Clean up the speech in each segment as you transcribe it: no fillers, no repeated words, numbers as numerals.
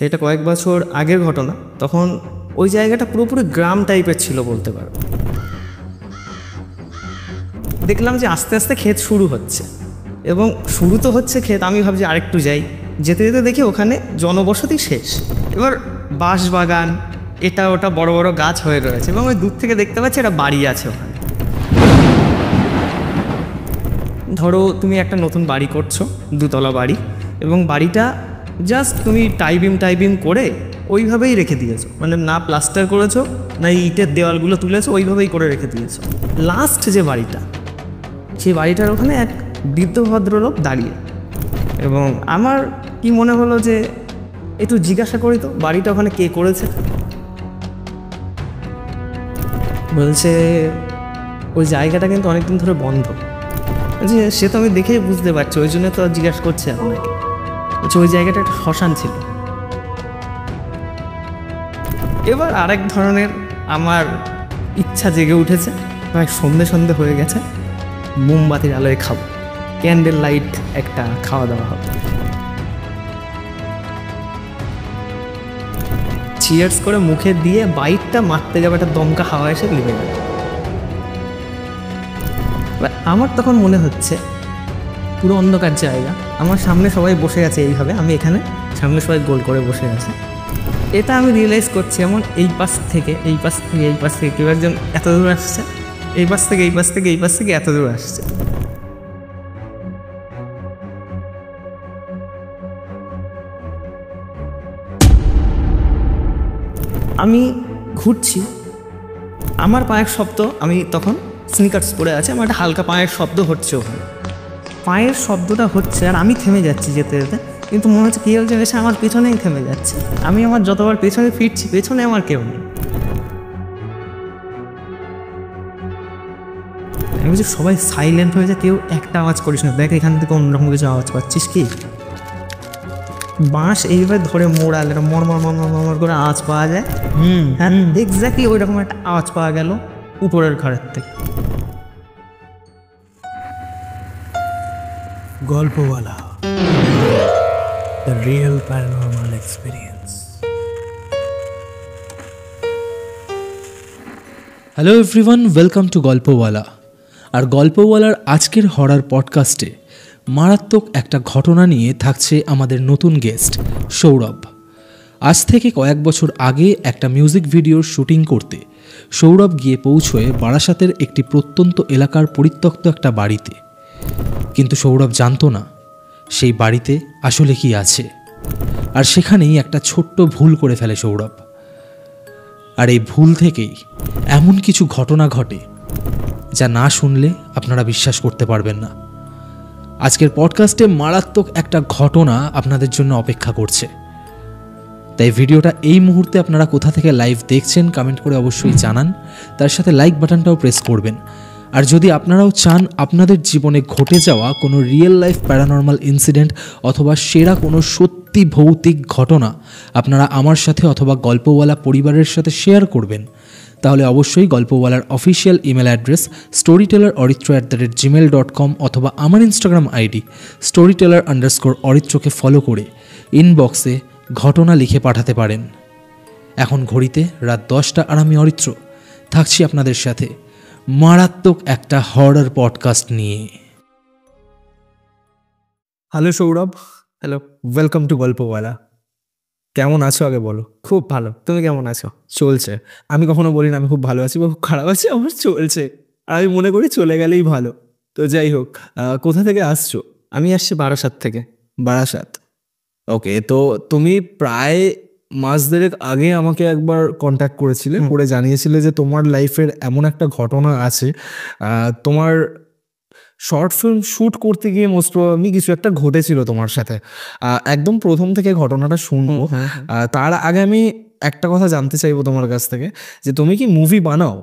সেটা কয়েক বছর আগের ঘটনা। তখন ওই জায়গাটা পুরোপুরি গ্রাম টাইপের ছিল বলতে পারো। দেখলাম যে আস্তে আস্তে ক্ষেত শুরু হচ্ছে, এবং শুরু তো হচ্ছে ক্ষেত, আমি ভাবছি আরেকটু যাই। যেতে যেতে দেখি ওখানে জনবসতি শেষ। এবার বাঁশ বাগান, এটা ওটা বড় বড় গাছ হয়ে রয়েছে, এবং ওই দূর থেকে দেখতে পাচ্ছি একটা বাড়ি আছে ওখানে। ধরো তুমি একটা নতুন বাড়ি করছো, 2 তলা বাড়ি, এবং বাড়িটা জাস্ট তুমি টাইবিম করে ওইভাবেই রেখে দিয়েছো, মানে না প্লাস্টার করেছো না ইটের দেওয়ালগুলো তুলেছো, ওইভাবেই করে রেখে দিয়েছো। লাস্ট যে বাড়িটা, সেই বাড়িটার ওখানে এক বৃদ্ধ ভদ্রলোক দাঁড়িয়ে, এবং আমার কি মনে হলো যে একটু জিজ্ঞাসা করি তো বাড়িটা ওখানে কে করেছে। বলছে ওই জায়গাটা কিন্তু অনেকদিন ধরে বন্ধ। যে সে তো আমি দেখেই বুঝতে পারছি, ওই জন্য তো জিজ্ঞাসা করছে আপনাকে। বলছে ওই জায়গাটা একটা শ্মশান ছিল। এবার আরেক ধরনের আমার ইচ্ছা জেগে উঠেছে, প্রায় সন্ধে হয়ে গেছে, মোমবাতির আলোয় খাবো, ক্যান্ডেল লাইট একটা খাওয়া দাওয়া হবে। চিয়ার্স করে মুখে দিয়ে বাইকটা মারতে যাবে, একটা দমকা হাওয়া এসে লেগে যাবে। আমার তখন মনে হচ্ছে পুরো অন্ধকার জায়গা, আমার সামনে সবাই বসে আছে এইভাবে, আমি এখানে সামনে সবাই গোল করে বসে আছে। এটা আমি রিয়েলাইজ করছি এমন এই পাশ থেকে কেউ একজন এত দূর আসছে, এই পাশ থেকে এত দূর আসছে। আমি ঘুরছি, আমার পায়ের শব্দ, আমি তখন স্নিকার্স পরে আছে, আমার একটা হালকা পায়ের শব্দ হচ্ছে ওখানে। পায়ের শব্দটা হচ্ছে আর আমি থেমে যাচ্ছি যেতে যেতে, কিন্তু মনে হচ্ছে কেউ যে এসে আমার পেছনেই থেমে যাচ্ছে। আমি আমার যতবার পেছনে ফিরছি, পেছনে আমার কেউ নেই। আমি বলছি সবাই সাইলেন্ট হয়ে যায়, কেউ একটা আওয়াজ করিস না, দেখ এখান থেকে অন্যরকম কিছু আওয়াজ পাচ্ছিস কি। বাঁশ এইভাবে ধরে মোড়াল, এটা মর করে আওয়াজ পাওয়া যায়। হ্যাঁ, এক্স্যাক্টলি ওই রকম একটা আওয়াজ পাওয়া গেল উপরের ঘরের থেকে। Golpowala, the real paranormal experience. Hello everyone, welcome to Golpowala. আর গল্পওয়ালার আজকের হরার পডকাস্টে মারাত্মক একটা ঘটনা নিয়ে থাকছে আমাদের নতুন গেস্ট সৌরভ। আজ থেকে কয়েক বছর আগে একটা মিউজিক ভিডিওর শুটিং করতে সৌরভ গিয়ে পৌঁছয় বারাসাতের একটি প্রত্যন্ত এলাকার পরিত্যক্ত একটা বাড়িতে। কিন্তু সৌরভ জানতো না সেই বাড়িতে আসলে কি আছে, আর সেখানেই একটা ছোট্ট ভুল করে ফেলে সৌরভ। আর এই ভুল থেকেই এমন কিছু ঘটনা ঘটে যা না শুনলে আপনারা বিশ্বাস করতে পারবেন না। আজকের পডকাস্টে মারাত্মক একটা ঘটনা আপনাদের জন্য অপেক্ষা করছে, তাই ভিডিওটা এই মুহূর্তে আপনারা কোথা থেকে লাইভ দেখছেন কমেন্ট করে অবশ্যই জানান, তার সাথে লাইক বাটনটাও প্রেস করবেন। আর যদি আপনারাও চান আপনাদের জীবনে ঘটে যাওয়া কোনো রিয়েল লাইফ প্যারানর্মাল ইনসিডেন্ট অথবা সেরা কোনো সত্যি ভৌতিক ঘটনা আপনারা আমার সাথে অথবা গল্পওয়ালা পরিবারের সাথে শেয়ার করবেন, তাহলে অবশ্যই গল্পওয়ালার অফিসিয়াল ইমেল অ্যাড্রেস storyteller@gmail.com অথবা আমার ইনস্টাগ্রাম আইডি storyteller_অরিত্রকে ফলো করে ইনবক্সে ঘটনা লিখে পাঠাতে পারেন। এখন ঘড়িতে রাত 10টা আর আমি অরিত্র থাকছি আপনাদের সাথে মারাত্মক একটা হরর পডকাস্ট নিয়ে। Hello Sourav. Hello, welcome to Golpowala. কেমন আছো আগে বলো? খুব ভালো, তুমি কেমন আছো? চলছে। আমি কখনো বলি না আমি খুব ভালো আছি বা খুব খারাপ আছি, আমার চলছে। আমি মনে করি চলে গেলেই ভালো। তো যাই হোক, কোথা থেকে আসছো? আমি আসছি বারাসাত থেকে। বারাসাত, ওকে। তো তুমি প্রায় মাস দেড়েক আগে আমাকে একবার কন্ট্যাক্ট করেছিলে, করে জানিয়েছিলে যে তোমার লাইফের এমন একটা ঘটনা আছে, তোমার শর্ট ফিল্ম শ্যুট করতে গিয়ে মোস্ট প্রবাবলি কিছু একটা ঘটেছিল তোমার সাথে। একদম প্রথম থেকে ঘটনাটা শুনবো। তার আগে আমি একটা কথা জানতে চাইবো তোমার কাছ থেকে, যে তুমি কি মুভি বানাও?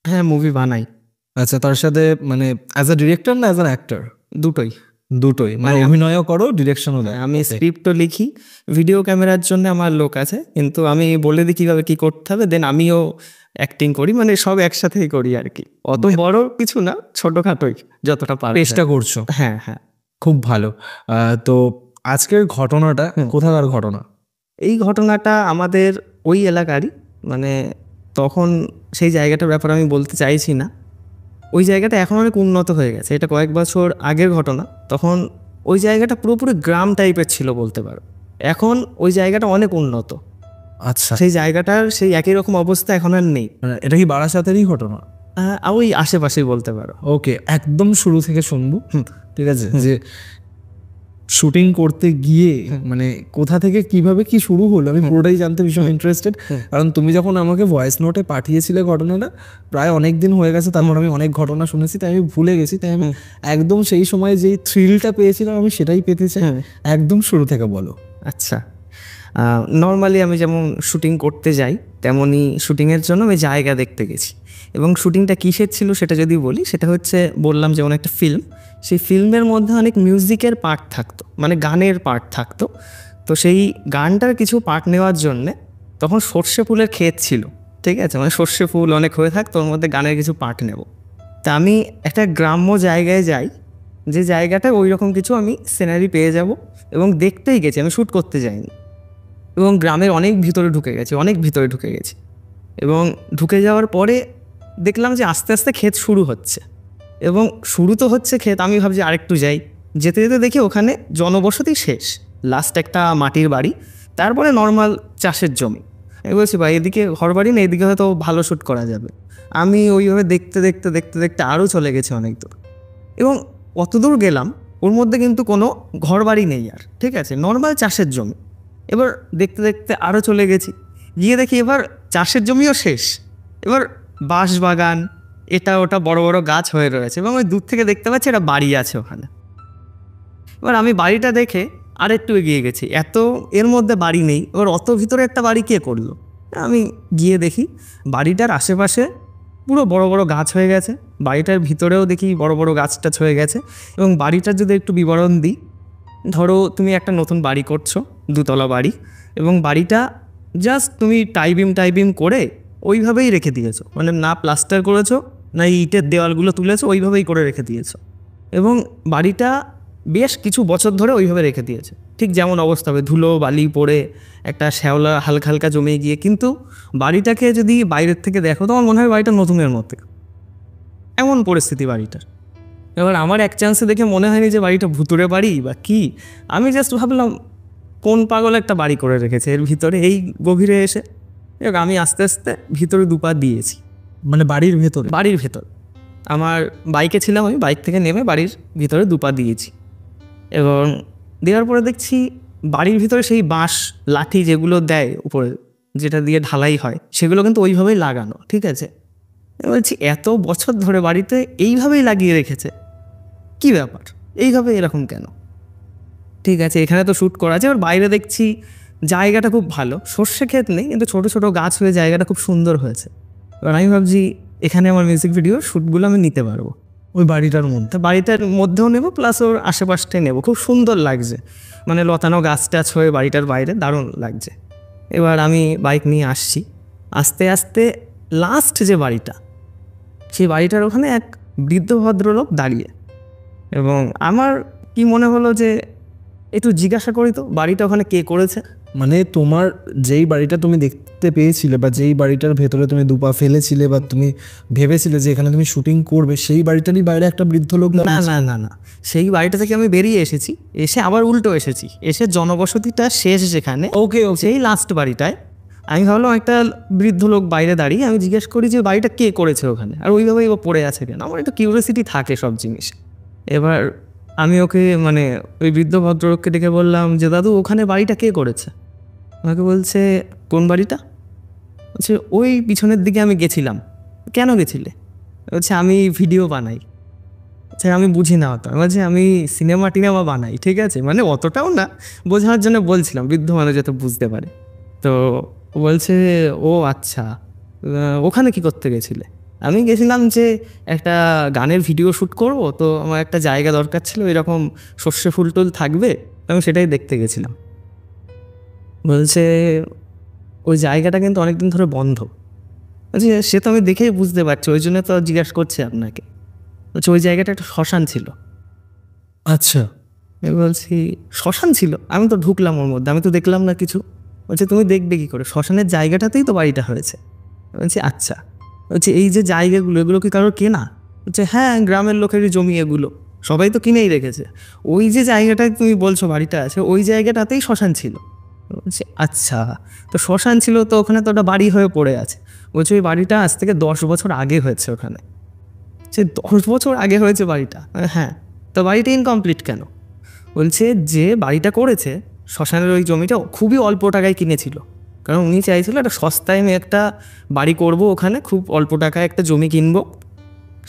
হ্যাঁ, মুভি বানাই। আচ্ছা, তার সাথে মানে অ্যাজ আ ডিরেক্টর না অ্যাজ অ্যান অ্যাক্টর? দুটোই, মানে অভিনয়ও করো, ডিরেকশনও দেয়? আমি স্ক্রিপ্টও লিখি, ভিডিও ক্যামেরার জন্য আমার লোক আছে, কিন্তু আমি বলে দিই কীভাবে কী করতে হবে, দেন আমিও অ্যাক্টিং করি, মানে সব একসাথেই করি আর কি। অত বড় কিছু না, ছোটোখাটোই যতটা পারি চেষ্টা করছো। হ্যাঁ হ্যাঁ, খুব ভালো। তো আজকের ঘটনাটা কোথাকার ঘটনা? এই ঘটনাটা আমাদের ওই এলাকারই, মানে তখন সেই জায়গাটার ব্যাপারে আমি বলতে চাইছি না। ওই জায়গাটা এখন অনেক উন্নত হয়ে গেছে, এটা কয়েক বছর আগের ঘটনা। তখন ওই জায়গাটা পুরোপুরি গ্রাম টাইপের ছিল বলতে পারো, এখন ওই জায়গাটা অনেক উন্নত। আচ্ছা, সেই জায়গাটার সেই একই রকম অবস্থা এখন আর নেই। মানে এটা কি বারাসাতেরই ঘটনা? ওই আশেপাশেই বলতে পারো। ওকে, একদম শুরু থেকে শুনবো। ঠিক আছে, যে শুটিং করতে গিয়ে মানে কোথা থেকে কিভাবে কি শুরু হলো আমি পুরোটাই জানতে ভীষণ ইন্টারেস্টেড। কারণ তুমি যখন আমাকে ভয়েস নোটে পাঠিয়েছিলে ঘটনাটা, প্রায় অনেক দিন হয়ে গেছে, তারপর আমি অনেক ঘটনা শুনেছি, তাই আমি ভুলে গেছি। তাই আমি একদম সেই সময় যেই থ্রিলটা পেয়েছিলাম আমি সেটাই পেতে চাই। একদম শুরু থেকে বলো। আচ্ছা, নর্মালি আমি যেমন শুটিং করতে যাই, তেমনই শুটিংয়ের জন্য আমি জায়গা দেখতে গেছি। এবং শুটিংটা কিসের ছিল সেটা যদি বলি, সেটা হচ্ছে বললাম যেমন একটা ফিল্ম, সেই ফিল্মের মধ্যে অনেক মিউজিকের পার্ট থাকতো, মানে গানের পার্ট থাকতো। তো সেই গানটার কিছু পার্ট নেওয়ার জন্যে তখন সর্ষে ফুলের ক্ষেত ছিল, ঠিক আছে, মানে সর্ষে ফুল অনেক হয়ে থাকতো, ওর মধ্যে গানের কিছু পার্ট নেব। তা আমি একটা গ্রাম্য জায়গায় যাই, যে জায়গাটা ওই রকম কিছু আমি সিনারি পেয়ে যাব, এবং দেখতেই গেছি, আমি শ্যুট করতে যাইনি। এবং গ্রামের অনেক ভিতরে ঢুকে গেছি। এবং ঢুকে যাওয়ার পরে দেখলাম যে আস্তে আস্তে ক্ষেত শুরু হচ্ছে, এবং শুরু তো হচ্ছে ক্ষেত, আমি ভাবছি আরেকটু যাই। যেতে যেতে দেখি ওখানে জনবসতি শেষ, লাস্ট একটা মাটির বাড়ি, তারপরে নর্মাল চাষের জমি। আমি বলছি ভাই এদিকে ঘর বাড়ি না, এদিকে হয়তো ভালো শ্যুট করা যাবে। আমি ওইভাবে দেখতে আরও চলে গেছি অনেক দূর, এবং কত দূর গেলাম ওর মধ্যে কিন্তু কোনো ঘর বাড়ি নেই আর, ঠিক আছে, নর্মাল চাষের জমি। এবার দেখতে আরও চলে গেছি, গিয়ে দেখি এবার চাষের জমিও শেষ, এবার বাঁশ বাগান, এটা ওটা বড় বড় গাছ হয়ে রয়েছে, এবং ওই দূর থেকে দেখতে পাচ্ছি একটা বাড়ি আছে ওখানে। এবার আমি বাড়িটা দেখে আর একটু এগিয়ে গেছি, এত এর মধ্যে বাড়ি নেই, এবার অত ভিতরে একটা বাড়ি কে করলো। আমি গিয়ে দেখি বাড়িটার আশেপাশে পুরো বড় বড় গাছ হয়ে গেছে, বাড়িটার ভিতরেও দেখি বড় বড় গাছ টাছ হয়ে গেছে। এবং বাড়িটার যদি একটু বিবরণ দিই, ধরো তুমি একটা নতুন বাড়ি করছো, 2 তলা বাড়ি, এবং বাড়িটা জাস্ট তুমি টাইবিম করে ওইভাবেই রেখে দিয়েছো, মানে না প্লাস্টার করেছো না ইটের দেওয়ালগুলো তুলেছো, ওইভাবেই করে রেখে দিয়েছো। এবং বাড়িটা বেশ কিছু বছর ধরে ওইভাবে রেখে দিয়েছে, ঠিক যেমন অবস্থা হবে, ধুলো বালি পড়ে একটা শ্যাওলা হালকা হালকা জমে গিয়ে। কিন্তু বাড়িটাকে যদি বাইরের থেকে দেখো তোমার মনে হয় বাড়িটা নতুনের মধ্যে, এমন পরিস্থিতি বাড়িটার। এবার আমার এক চান্সে দেখে মনে হয়নি যে বাড়িটা ভুতুরে বাড়ি বা কি, আমি জাস্ট ভাবলাম কোন পাগল একটা বাড়ি করে রেখেছে এর ভিতরে এই গভীরে এসে। এবার আমি আস্তে আস্তে ভিতরে 2 পা দিয়েছি, মানে বাড়ির ভেতর আমার বাইকে ছিলাম, আমি বাইক থেকে নেমে বাড়ির ভিতরে 2 পা দিয়েছি। এবং দেওয়ার পরে দেখছি বাড়ির ভিতরে সেই বাঁশ লাঠি যেগুলো দেয় উপরে, যেটা দিয়ে ঢালাই হয়, সেগুলো কিন্তু ওইভাবেই লাগানো, ঠিক আছে। বলছি এত বছর ধরে বাড়িতে এইভাবেই লাগিয়ে রেখেছে, কি ব্যাপার, এইভাবে এরকম কেন? ঠিক আছে, এখানে তো শ্যুট করা আছে। এবার বাইরে দেখছি জায়গাটা খুব ভালো, সর্ষে ক্ষেত নেই, কিন্তু ছোটো ছোটো গাছ হয়ে জায়গাটা খুব সুন্দর হয়েছে। এবার আমি ভাবছি এখানে আমার মিউজিক ভিডিও শ্যুটগুলো আমি নিতে পারবো ওই বাড়িটার মধ্যে, বাড়িটার মধ্যেও নেব, প্লাস ওর আশেপাশটাই নেব, খুব সুন্দর লাগছে, মানে লতানো গাছ টাছ হয়ে বাড়িটার বাইরে দারুণ লাগছে। এবার আমি বাইক নিয়ে আসছি, আস্তে আস্তে লাস্ট যে বাড়িটা, সেই বাড়িটার ওখানে এক বৃদ্ধ ভদ্রলোক দাঁড়িয়ে। এবং আমার কি মনে হলো যে একটু জিজ্ঞাসা করি তো বাড়িটা ওখানে কে করেছে। মানে তোমার যেই বাড়িটা তুমি দেখতে পেয়েছিলে বা যেই বাড়িটার ভেতরে তুমি 2 পা ফেলেছিলে বা তুমি ভেবেছিলে যে এখানে তুমি শুটিং করবে, সেই বাড়িটারই বাইরে একটা বৃদ্ধ লোক না না না না সেই বাড়িটা থেকে আমি বেরিয়ে এসেছি, এসে আবার উল্টো এসেছি, এসে জনবসতিটা শেষ যেখানে, ওকে সেই লাস্ট বাড়িটায় আমি ভাবলাম একটা বৃদ্ধ লোক বাইরে দাঁড়িয়ে, আমি জিজ্ঞেস করি যে বাড়িটা কে করেছে ওখানে, আর ওইভাবেই ও পড়ে আছে কেন। আমার একটু কিউরিয়াসিটি থাকে সব জিনিস। এবার আমি ওকে মানে ওই বৃদ্ধ ভদ্রলোককে ডেকে বললাম যে দাদু ওখানে বাড়িটা কে করেছে। আমাকে বলছে কোন বাড়িটা? বলছে ওই পিছনের দিকে আমি গেছিলাম। কেন গেছিলে? বলছে আমি ভিডিও বানাই। আচ্ছা আমি বুঝি না হতো, বলছে আমি সিনেমা টিনেমা বানাই, ঠিক আছে, মানে অতটাও না, বোঝানোর জন্য বলছিলাম, বৃদ্ধ মানুষ যাতে বুঝতে পারে। তো বলছে ও আচ্ছা, ওখানে কি করতে গেছিলে? আমি গেছিলাম যে একটা গানের ভিডিও শ্যুট করব, তো আমার একটা জায়গা দরকার ছিল, এরকম সর্ষে ফুল টুল থাকবে, আমি সেটাই দেখতে গেছিলাম। বলছে ওই জায়গাটা কিন্তু অনেকদিন ধরে বন্ধ। বলছি সে তো আমি দেখেই বুঝতে পারছি, ওই জন্য তো জিজ্ঞাসা করছি আপনাকে। বলছে ওই জায়গাটা একটা শ্মশান ছিল। আচ্ছা, আমি বলছি শ্মশান ছিল? আমি তো ঢুকলাম ওর মধ্যে, আমি তো দেখলাম না কিছু। বলছে তুমি দেখবে কী করে, শ্মশানের জায়গাটাতেই তো বাড়িটা হয়েছে। বলছি আচ্ছা। বলছে এই যে জায়গাগুলো এগুলো কি কারোর কেনা? বলছে হ্যাঁ, গ্রামের লোকেরই জমি এগুলো, সবাই তো কিনেই রেখেছে। ওই যে জায়গাটায় তুমি বলছো বাড়িটা আছে, ওই জায়গাটাতেই শ্মশান ছিল। বলছে আচ্ছা, তো শ্মশান ছিল তো ওখানে তো ওটা বাড়ি হয়ে পড়ে আছে। বলছে ওই বাড়িটা আজ থেকে 10 বছর আগে হয়েছে ওখানে। সে 10 বছর আগে হয়েছে বাড়িটা? হ্যাঁ। তো বাড়িটা ইনকমপ্লিট কেন? বলছে যে বাড়িটা করেছে শ্মশানের ওই জমিটা খুবই অল্প টাকায় কিনেছিল, কারণ উনি চাইছিল একটা সস্তায় আমি একটা বাড়ি করব ওখানে, খুব অল্প টাকায় একটা জমি কিনবো।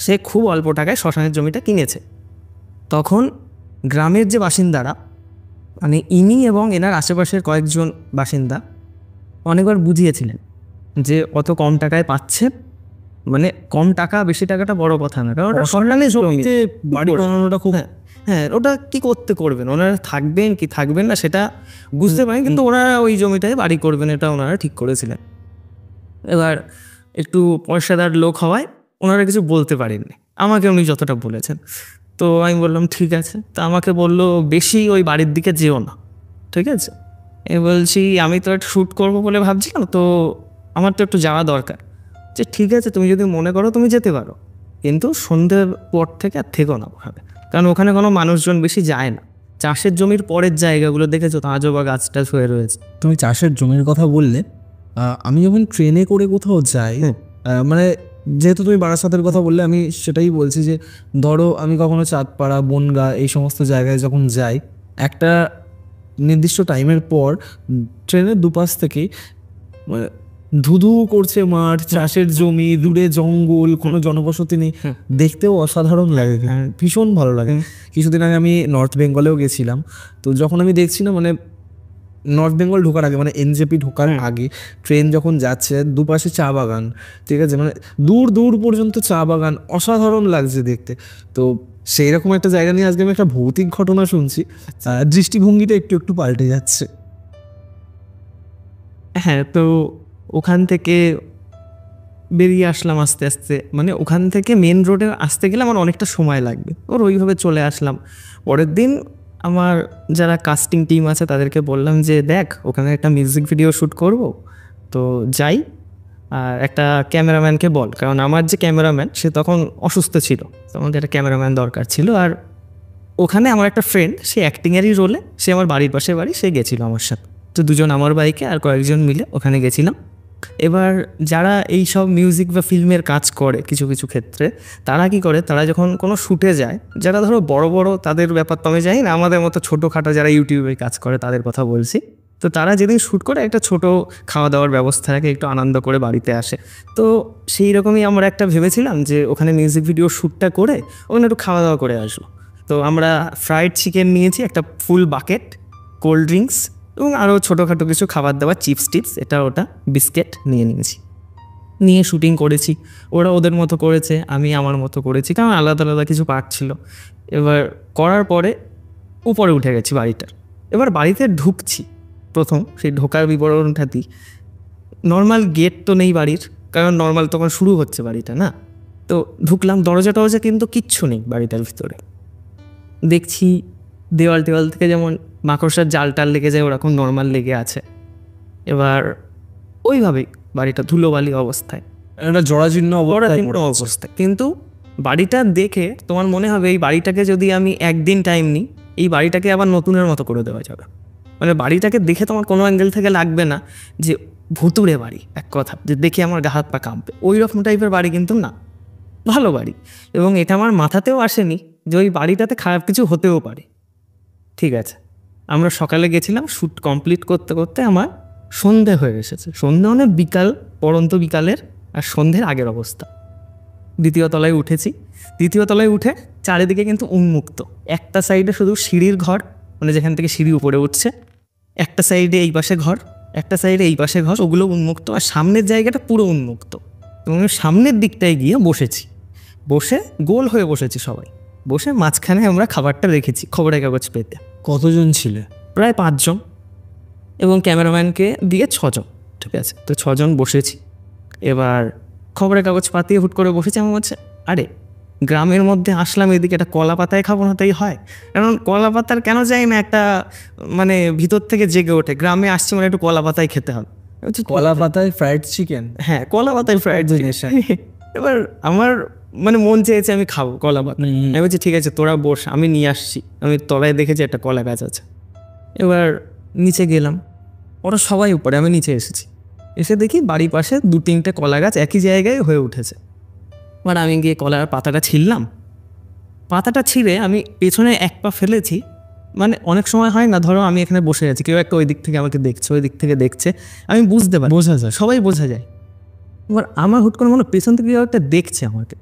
সে খুব অল্প টাকায় শ্মশানের জমিটা কিনেছে। তখন গ্রামের যে বাসিন্দারা, মানে ইনি এবং এনার আশেপাশের কয়েকজন বাসিন্দা অনেকবার বুঝিয়েছিলেন যে অত কম টাকায় পাচ্ছে, মানে কম টাকা বেশি টাকাটা বড় কথা না, কারণ ওটা শ্মশানের জমি, বাড়ি বানানোটা খুব হ্যাঁ ওটা কি করতে করবেন, ওনারা থাকবেন কি থাকবেন না সেটা বুঝতে পারেন, কিন্তু ওনারা ওই জমিটায় বাড়ি করবেন এটা ওনারা ঠিক করেছিলেন। এবার একটু পয়সাদার লোক হওয়ায় ওনারা কিছু বলতে পারেননি, আমাকে উনি যতটা বলেছেন। তো আমি বললাম ঠিক আছে। তা আমাকে বললো বেশি ওই বাড়ির দিকে যেও না, ঠিক আছে। বলছি আমি তো একটা শ্যুট করবো বলে ভাবছিলাম, তো আমার তো একটু যাওয়া দরকার। যে ঠিক আছে তুমি যদি মনে করো তুমি যেতে পারো, কিন্তু সন্ধ্যের পর থেকে আর থেকো না ওখানে, কারণ ওখানে কোনো মানুষজন বেশি যায় না। চাষের জমির পরের জায়গাগুলো দেখেছো তো আজও বা গাছ টাছ হয়ে রয়েছে। তুমি চাষের জমির কথা বললে, আমি যখন ট্রেনে করে কোথাও যাই, মানে যেহেতু তুমি বারাসাতের কথা বললে আমি সেটাই বলছি যে ধরো আমি কখনো চাঁদপাড়া, বনগাঁ এই সমস্ত জায়গায় যখন যাই, একটা নির্দিষ্ট টাইমের পর ট্রেনের দুপাশ থেকেই ধুধু করছে মাঠ, চাষের জমি, দূরে জঙ্গল, কোনো জনবসতি নেই, দেখতেও অসাধারণ লাগে, ভীষণ ভালো লাগে। কিছুদিন আগে আমি নর্থ বেঙ্গলেও গেছিলাম, তো যখন আমি দেখছি না, মানে নর্থ বেঙ্গল ঢোকার আগে, মানে এনজেপি ঢোকার আগে ট্রেন যখন যাচ্ছে, দুপাশে চা বাগান, ঠিক আছে, মানে দূর দূর পর্যন্ত চা বাগান, অসাধারণ লাগছে দেখতে। তো সেই রকম একটা জায়গা নিয়ে আজকে আমি একটা ভৌতিক ঘটনা শুনছি, দৃষ্টিভঙ্গিটা একটু একটু পাল্টে যাচ্ছে। হ্যাঁ, তো ওখান থেকে বেরিয়ে আসলাম আস্তে আস্তে, মানে ওখান থেকে মেন রোডে আসতে গেলে আমার অনেকটা সময় লাগবে, ওইভাবে চলে আসলাম। পরের দিন আমার যারা কাস্টিং টিম আছে তাদেরকে বললাম যে দেখ ওখানে একটা মিউজিক ভিডিও শ্যুট করব, তো যাই, আর একটা ক্যামেরাম্যানকে বল, কারণ আমার যে ক্যামেরাম্যান সে তখন অসুস্থ ছিল, তখন একটা ক্যামেরাম্যান দরকার ছিল। আর ওখানে আমার একটা ফ্রেন্ড, সে অ্যাক্টিংয়েরই রোলে, সে আমার বাড়ির পাশে বাড়ি, সে গেছিলো আমার সাথে। তো দুজন আমার বাইকে আর কয়েকজন মিলে ওখানে গেছিলাম। এবার যারা এই সব মিউজিক বা ফিল্মের কাজ করে কিছু কিছু ক্ষেত্রে, তারা কি করে, তারা যখন কোনো শ্যুটে যায়, যারা ধরো বড় বড়, তাদের ব্যাপার তো আমি জানি না, আমাদের মতো ছোটোখাটো যারা ইউটিউবে কাজ করে তাদের কথা বলছি, তো তারা যেদিন শ্যুট করে একটা ছোট খাওয়া দাওয়ার ব্যবস্থা রাখে, একটু আনন্দ করে বাড়িতে আসে। তো সেই রকমই আমরা একটা ভেবেছিলাম যে ওখানে মিউজিক ভিডিও শ্যুটটা করে ওখানে একটু খাওয়া দাওয়া করে আসবো। তো আমরা ফ্রাইড চিকেন নিয়েছি, একটা ফুল বাকেট, কোল্ড ড্রিঙ্কস এবং আরও ছোটোখাটো কিছু খাবার দাবার, চিপস টিপস, এটা ওটা বিস্কিট নিয়ে নিয়েছি, নিয়ে শ্যুটিং করেছি। ওরা ওদের মতো করেছে, আমি আমার মতো করেছি, কারণ আলাদা আলাদা কিছু পার্ট ছিল। এবার করার পরে উপরে উঠে গেছি বাড়িটার। এবার বাড়িতে ঢুকছি, প্রথম সেই ঢোকার বিবরণটা দিই। নর্মাল গেট তো নেই বাড়ির, কারণ নর্মাল তখন শুরু হচ্ছে বাড়িটা না। তো ঢুকলাম, দরজা টরজা কিন্তু কিচ্ছু নেই বাড়িটার ভিতরে। দেখছি দেওয়াল টেওয়াল থেকে যেমন মাকড়সার জাল টাল লেগে যায় ওরকম নর্মাল লেগে আছে। এবার ওইভাবেই বাড়িটা ধুলোবালি অবস্থায়, একটা জরাজীর্ণ অবস্থায়। কিন্তু বাড়িটা দেখে তোমার মনে হবে এই বাড়িটাকে যদি আমি একদিন টাইম নিই, এই বাড়িটাকে আবার নতুনের মতো করে দেওয়া যাবে। মানে বাড়িটাকে দেখে তোমার কোনো অ্যাঙ্গেল থেকে লাগবে না যে ভুতুড়ে বাড়ি, এক কথা যে দেখে আমার গা হাত পা কাঁপবে, ওই রকম টাইপের বাড়ি কিন্তু না, ভালো বাড়ি। এবং এটা আমার মাথাতেও আসেনি যে ওই বাড়িটাতে খারাপ কিছু হতেও পারে। ঠিক আছে, আমরা সকালে গেছিলাম, শ্যুট কমপ্লিট করতে করতে আমার সন্ধে হয়ে এসেছে। সন্ধে মানে বিকাল, পড়ন্ত বিকালের আর সন্ধ্যের আগের অবস্থা। দ্বিতীয় তলায় উঠেছি, দ্বিতীয় তলায় উঠে চারিদিকে কিন্তু উন্মুক্ত। একটা সাইডে শুধু সিঁড়ির ঘর, মানে যেখান থেকে সিঁড়ি উপরে উঠছে, একটা সাইডে এই পাশে ঘর, একটা সাইডে এই পাশে ঘর, ওগুলো উন্মুক্ত, আর সামনের জায়গাটা পুরো উন্মুক্ত। এবং সামনের দিকটায় গিয়ে বসেছি, বসে গোল হয়ে বসেছি সবাই, বসে মাঝখানে আমরা খাবারটা রেখেছি খবরের কাগজ পেতে। কতজন ছিলে? প্রায় 5 জন, এবং ক্যামেরাম্যানকে দিয়ে 6 জন। ঠিক আছে, তো 6 জন বসেছি। এবার খবরের কাগজ পাতিয়ে হুট করে বসেছি। আমার হচ্ছে আরে গ্রামের মধ্যে আসলাম এদিকে, একটা কলা পাতায় খাবো না তাই হয়? কারণ কলা পাতার কেন যাই না একটা মানে ভিতর থেকে জেগে ওঠে, গ্রামে আসছি মানে একটু কলা পাতায় খেতে হবে। কলা পাতায় ফ্রাইড চিকেন, হ্যাঁ কলা পাতায় ফ্রাইড জিনিস। এবার আমার মানে মন চেয়েছে আমি খাবো কলা পাতা। আমি বলছি ঠিক আছে তোরা বস, আমি নিয়ে আসছি। আমি তলায় দেখেছি একটা কলা গাছ আছে। এবার নিচে গেলাম, ওরা সবাই উপরে, আমি নিচে এসেছি। এসে দেখি বাড়ির পাশে 2-3টে কলা গাছ একই জায়গায় হয়ে উঠেছে। এবার আমি গিয়ে কলার পাতাটা ছিঁড়লাম। পাতাটা ছিঁড়ে আমি পেছনে এক পা ফেলেছি। মানে অনেক সময় হয় না, ধরো আমি এখানে বসে আছি, কেউ একটা ওই দিক থেকে আমাকে দেখছে, ওই দিক থেকে দেখছে, আমি বুঝতে পারি, বোঝা যায়, সবাই বোঝা যায়। এবার আমার হুট করে মনে পেছন থেকে কেউ একটা দেখছে আমাকে।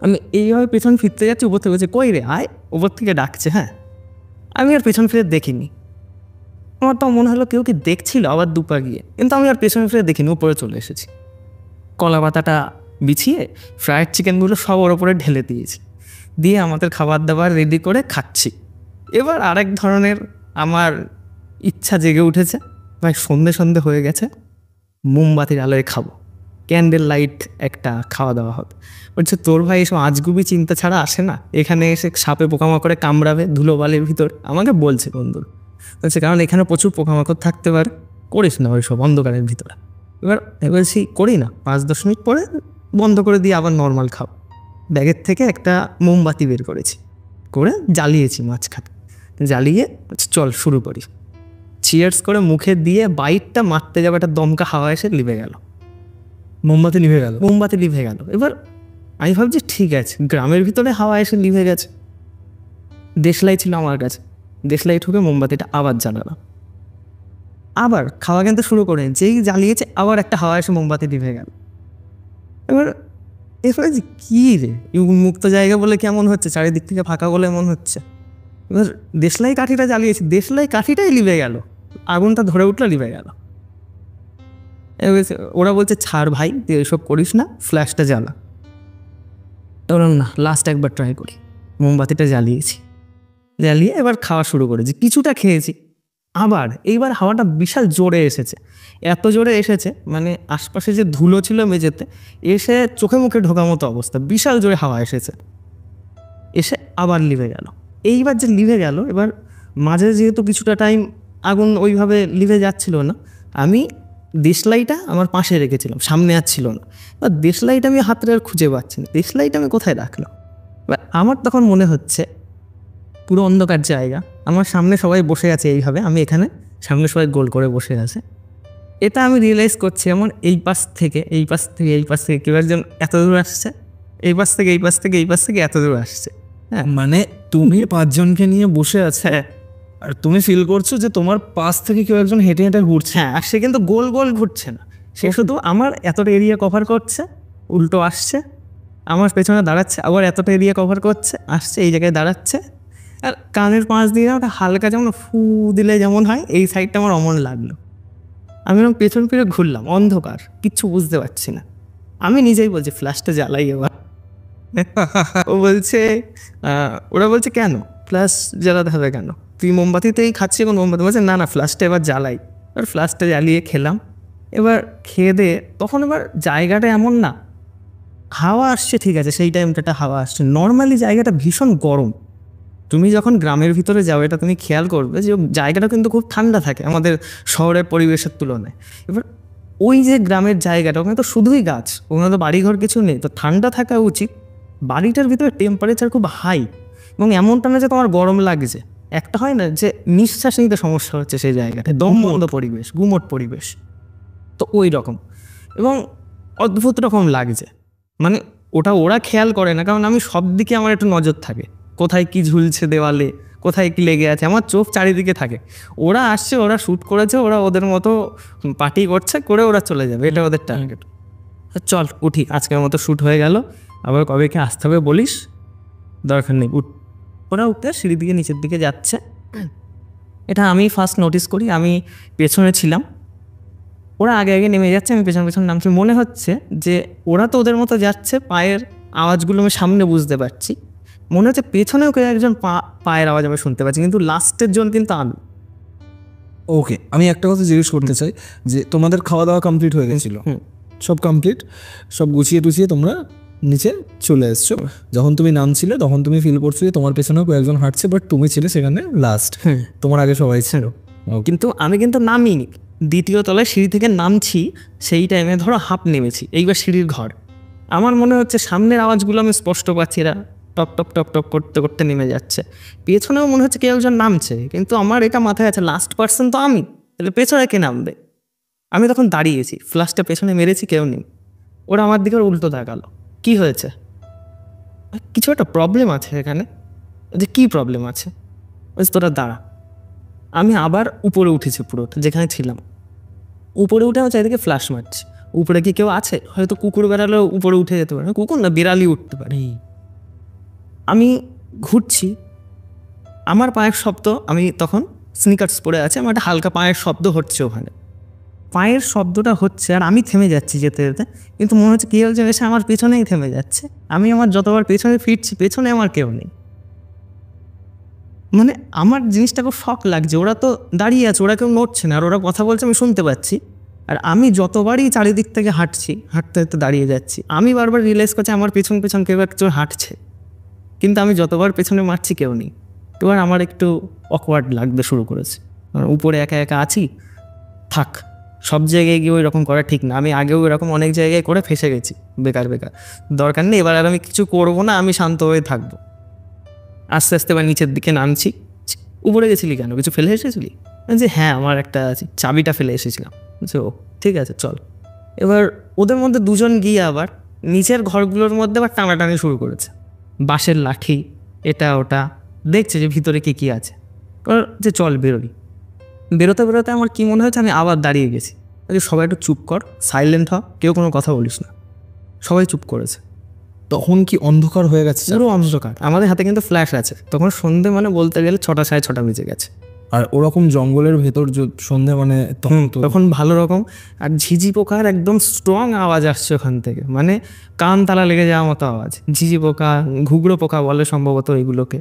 আমি এইভাবে পেছন ফিরতে যাচ্ছি, উপর থেকে বলছে কই রে আয়, উপর থেকে ডাকছে। হ্যাঁ, আমি আর পেছন ফিরে দেখিনি। আমার তো মনে হলো কেউ কি দেখছিল আবার দুপা গিয়ে, কিন্তু আমি আর পেছনে ফিরে দেখিনি, উপরে চলে এসেছি। কলা পাতাটা বিছিয়ে ফ্রায়েড চিকেনগুলো সব ওর ওপরে ঢেলে দিয়েছি, দিয়ে আমাদের খাবার দাবার রেডি করে খাচ্ছি। এবার আরেক ধরনের আমার ইচ্ছা জেগে উঠেছে, ভাই সন্ধে সন্ধে হয়ে গেছে, মোমবাতির আলোয় খাবো, ক্যান্ডেল লাইট একটা খাওয়া দাওয়া হবে। বলছে তোর ভাই এসব আজগুবি চিন্তা ছাড়া আসে না, এখানে এসে সাপে পোকামাকড়ে কামড়াবে ধুলোবালির ভিতর, আমাকে বলছে বন্ধুর। বলছে কারণ এখানে প্রচুর পোকামাকড় থাকতে পারে, করিস না ওইসব অন্ধকারের ভিতরে। এবার বলছি করি না, 5-10 মিনিট পরে বন্ধ করে দিয়ে আবার নর্মাল খাও। ব্যাগের থেকে একটা মোমবাতি বের করেছি, করে জ্বালিয়েছি মাঝখানে, জ্বালিয়ে চল শুরু করি। চিয়ার্স করে মুখে দিয়ে বাইটটা মারতে যাবে, একটা দমকা হাওয়া এসে লিভে গেল, মোমবাতি নিভে গেল। মোমবাতি লিভে গেল। এবার আমি ভাবছি ঠিক আছে, গ্রামের ভিতরে হাওয়া এসে লিভে গেছে। দেশলাই ছিল আমার কাছে, দেশলাই ঠুকে মোমবাতিটা আবার জ্বালালাম, আবার খাওয়া কিনতে শুরু করে, যেই জ্বালিয়েছে আবার একটা হাওয়া এসে মোমবাতি লিভে গেল। এবার এরপরে যে কী রে, মুক্ত জায়গা বলে কেমন হচ্ছে, চারিদিক থেকে ফাঁকা বলে এমন হচ্ছে। এবার দেশলাই কাঠিটা জ্বালিয়েছি, দেশলাই কাঠিটাই লিভে গেল, আগুনটা ধরে উঠলো, লিভে গেল। ওরা বলছে ছাড় ভাই, তুই এসব করিস না, ফ্ল্যাশটা জ্বালা। বললাম না, লাস্ট একবার ট্রাই করি। মোমবাতিটা জ্বালিয়েছি, জ্বালিয়ে এবার খাওয়া শুরু করেছি, কিছুটা খেয়েছি। আবার এইবার হাওয়াটা বিশাল জোরে এসেছে, এত জোরে এসেছে মানে আশপাশে যে ধুলো ছিল মেঝেতে এসে চোখে মুখে ঢোকার মতো অবস্থা, বিশাল জোরে হাওয়া এসেছে। এসে আবার লিভে গেল। এইবার যে লিভে গেল, এবার মাঝে যেহেতু কিছুটা টাইম আগুন ওইভাবে লিভে যাচ্ছিল না, আমি দেশলাইটা আমার পাশে রেখেছিলাম, সামনে আর ছিল না। এবার দেশলাইটা আমি হাতে আর খুঁজে পাচ্ছি না, দেশলাইটা আমি কোথায় রাখলাম। এবার আমার তখন মনে হচ্ছে পুরো অন্ধকার জায়গা, আমার সামনে সবাই বসে আছে এইভাবে, আমি এখানে সামনে সবাই গোল করে বসে আছে। এটা আমি রিয়েলাইজ করছি এমন এই পাশ থেকে এই পাশ থেকে এই পাশ থেকে কেউ একজন এত দূর আসছে, এই পাশ থেকে এই পাশ থেকে এই পাশ থেকে এত দূর আসছে। হ্যাঁ, মানে তুমি 5 জনকে নিয়ে বসে আছে, আর তুমি ফিল করছো যে তোমার পাশ থেকে কেউ একজন হেঁটে হেঁটে ঘুরছে। হ্যাঁ, আর সে কিন্তু গোল গোল ঘুরছে না, সে শুধু আমার এতটা এরিয়া কভার করছে, উল্টো আসছে, আমার পেছনে দাঁড়াচ্ছে, আবার এতটা এরিয়া কভার করছে, আসছে এই জায়গায় দাঁড়াচ্ছে, আর কানের পাশ দিয়ে ওটা হালকা যেমন ফু দিলে যেমন হয়, এই সাইডটা আমার অমন লাগলো। আমি এরকম পেছন ফিরে ঘুরলাম, অন্ধকার, কিচ্ছু বুঝতে পারছি না। আমি নিজেই বলছি ফ্ল্যাশটা জ্বালাই এবার। ও বলছে ওরা বলছে কেন ফ্ল্যাশ জ্বালাতে হবে, কেন তুই মোমবাতিতেই খাচ্ছি এখন মোমবাতি। বলছে না না ফ্ল্যাশটা এবার জ্বালাই। এবার ফ্ল্যাশটা জ্বালিয়ে খেলাম। এবার খেয়ে দিয়ে তখন এবার জায়গাটা এমন না, হাওয়া আসছে ঠিক আছে, সেই টাইমটা হাওয়া আসছে, নর্মালি জায়গাটা ভীষণ গরম। তুমি যখন গ্রামের ভিতরে যাও এটা তুমি খেয়াল করবে যে জায়গাটা কিন্তু খুব ঠান্ডা থাকে আমাদের শহরের পরিবেশের তুলনায়। এবার ওই যে গ্রামের জায়গাটা, ওখানে তো শুধুই গাছ, ওখানে তো বাড়িঘর কিছু নেই, তো ঠান্ডা থাকা উচিত। বাড়িটার ভিতরে টেম্পারেচার খুব হাই, এবং এমনটা না যে তোমার গরম লাগছে, একটা হয় না যে নিঃশ্বাস নিতে সমস্যা হচ্ছে, সেই জায়গাটা দম বন্ধ পরিবেশ, গুমোট পরিবেশ, তো ওই রকম এবং অদ্ভুত রকম লাগছে। মানে ওটা ওরা খেয়াল করে না, কারণ আমি সব দিকে আমার একটু নজর থাকে, কোথায় কি ঝুলছে দেওয়ালে, কোথায় কি লেগে আছে, আমার চোখ চারিদিকে থাকে। ওরা আসছে, ওরা শ্যুট করেছে, ওরা ওদের মতো পার্টি করছে, করে ওরা চলে যাবে, এটা ওদের টার্গেট। চল উঠি, আজকের মতো শ্যুট হয়ে গেল, আবার কবে কি আসতে হবে বলিস, দরকার নেই উঠ। ওরা উঠতে সিঁড়ি দিকে নিচের দিকে যাচ্ছে, এটা আমি ফার্স্ট নোটিস করি, আমি পেছনে ছিলাম, ওরা আগে আগে নেমে যাচ্ছে, আমি পেছন পেছন নামছি। মনে হচ্ছে যে ওরা তো ওদের মতো যাচ্ছে, পায়ের আওয়াজগুলো আমি সামনে বুঝতে পারছি, মনে হচ্ছে পেছনেও কেউ একজন পায়ের আওয়াজ আমি শুনতে পাচ্ছি, কিন্তু লাস্টের জন কিন্তু আমি। ওকে, আমি একটা কথা জিজ্ঞেস করতে চাই যে তোমাদের খাওয়া দাওয়া কমপ্লিট হয়ে গেছিলো? সব কমপ্লিট, সব গুছিয়ে টুছিয়ে তোমরা নিচে চলে এসছো। যখন তুমি নামছিলে তখন তুমি ফিল করছো যে তোমার পেছনেও কয়েকজন হাঁটছে, বাট তুমি ছিলে সেখানে লাস্ট, তোমার আগে সবাই ছিল। কিন্তু আমি কিন্তু নামিনি, দ্বিতীয় তলায় সিঁড়ি থেকে নামছি, সেই টাইমে ধরো হাফ নেমেছি, এইবার সিঁড়ির ঘর। আমার মনে হচ্ছে সামনের আওয়াজগুলো আমি স্পষ্ট পাচ্ছি, এরা টপ টপ টপ টপ করতে করতে নেমে যাচ্ছে। পেছনেও মনে হচ্ছে কেউ একজন নামছে, কিন্তু আমার এটা মাথায় আছে লাস্ট পার্সন তো আমি, তাহলে পেছনে কে নামবে? আমি তখন দাঁড়িয়েছি, ফ্লাশটা পেছনে মেরেছি, কেউ নেই। ওরা আমার দিকে উল্টো তাকালো, কি হয়েছে? কিছু একটা প্রবলেম আছে এখানে। যে কী প্রবলেম আছে? বলছি তোরা দাঁড়া। আমি আবার উপরে উঠেছি, পুরোটা যেখানে ছিলাম উপরে উঠে আমার চারিদিকে ফ্ল্যাশ মারছি, উপরে কি কেউ আছে? হয়তো কুকুর বেড়ালেও উপরে উঠে যেতে পারে, কুকুর না বিড়ালি উঠতে পারে। আমি ঘুরছি, আমার পায়ের শব্দ, আমি তখন স্নিকার্স পরে আছি, আমার একটা হালকা পায়ের শব্দ হচ্ছে ওখানে, পায়ের শব্দটা হচ্ছে, আর আমি থেমে যাচ্ছি যেতে যেতে, কিন্তু মনে হচ্ছে কেউ একজন এসে আমার পেছনেই থেমে যাচ্ছে। আমি আমার যতবার পেছনে ফিরছি, পেছনে আমার কেউ নেই। মানে আমার জিনিসটা খুব শখ লাগছে, ওরা তো দাঁড়িয়ে আছে, ওরা কেউ নড়ছে না, আর ওরা কথা বলছে আমি শুনতে পাচ্ছি, আর আমি যতবারই চারিদিক থেকে হাঁটছি, হাঁটতে হাঁটতে দাঁড়িয়ে যাচ্ছি, আমি বারবার রিয়েলাইজ করছি আমার পেছন পেছন কেউ একজন হাঁটছে, কিন্তু আমি যতবার পেছনে মারছি কেউ নেই। এবার আমার একটু অকওয়ার্ড লাগতে শুরু করেছে, উপরে একা একা আছি, থাক, সব জায়গায় গিয়ে ওই রকম করা ঠিক না। আমি আগেও এরকম অনেক জায়গায় করে ফেসে গেছি, বেকার বেকার, দরকার নেই, এবার আর আমি কিছু করবো না, আমি শান্ত হয়ে থাকবো। আস্তে আস্তে এবার নিচের দিকে নামছি। উপরে গেছিলি কেন, কিছু ফেলে এসেছিলি? যে হ্যাঁ, আমার একটা চাবিটা ফেলে এসেছিলাম। বলছে ও ঠিক আছে চল। এবার ওদের মধ্যে দুজন গিয়ে আবার নিচের ঘরগুলোর মধ্যে আবার টানাটানি শুরু করেছে, বাঁশের লাঠি এটা ওটা, দেখছে যে ভিতরে কী কী আছে। এবার যে চল বেরোই। বেরোতে বেরোতে আমার কী মনে হয়েছে, আমি আবার দাঁড়িয়ে গেছি। সবাই একটু চুপ কর, সাইলেন্ট হ, কেউ কোনো কথা বলিস না। সবাই চুপ করেছে। তখন কি অন্ধকার হয়ে গেছে? পুরো অন্ধকার। আমাদের হাতে কিন্তু ফ্ল্যাশ আছে, তখন সন্ধে মানে বলতে গেলে 6টা 6:30 বেজে গেছে। আর ওরকম জঙ্গলের ভেতর সন্ধে মানে তখন ভালো রকম, আর ঝিঝি পোকার একদম স্ট্রং আওয়াজ আসছে ওখান থেকে, মানে কান তালা লেগে যাওয়ার মতো আওয়াজ। ঝিঝি পোকা, ঘুগড়ো পোকা বলে সম্ভবত এগুলোকে,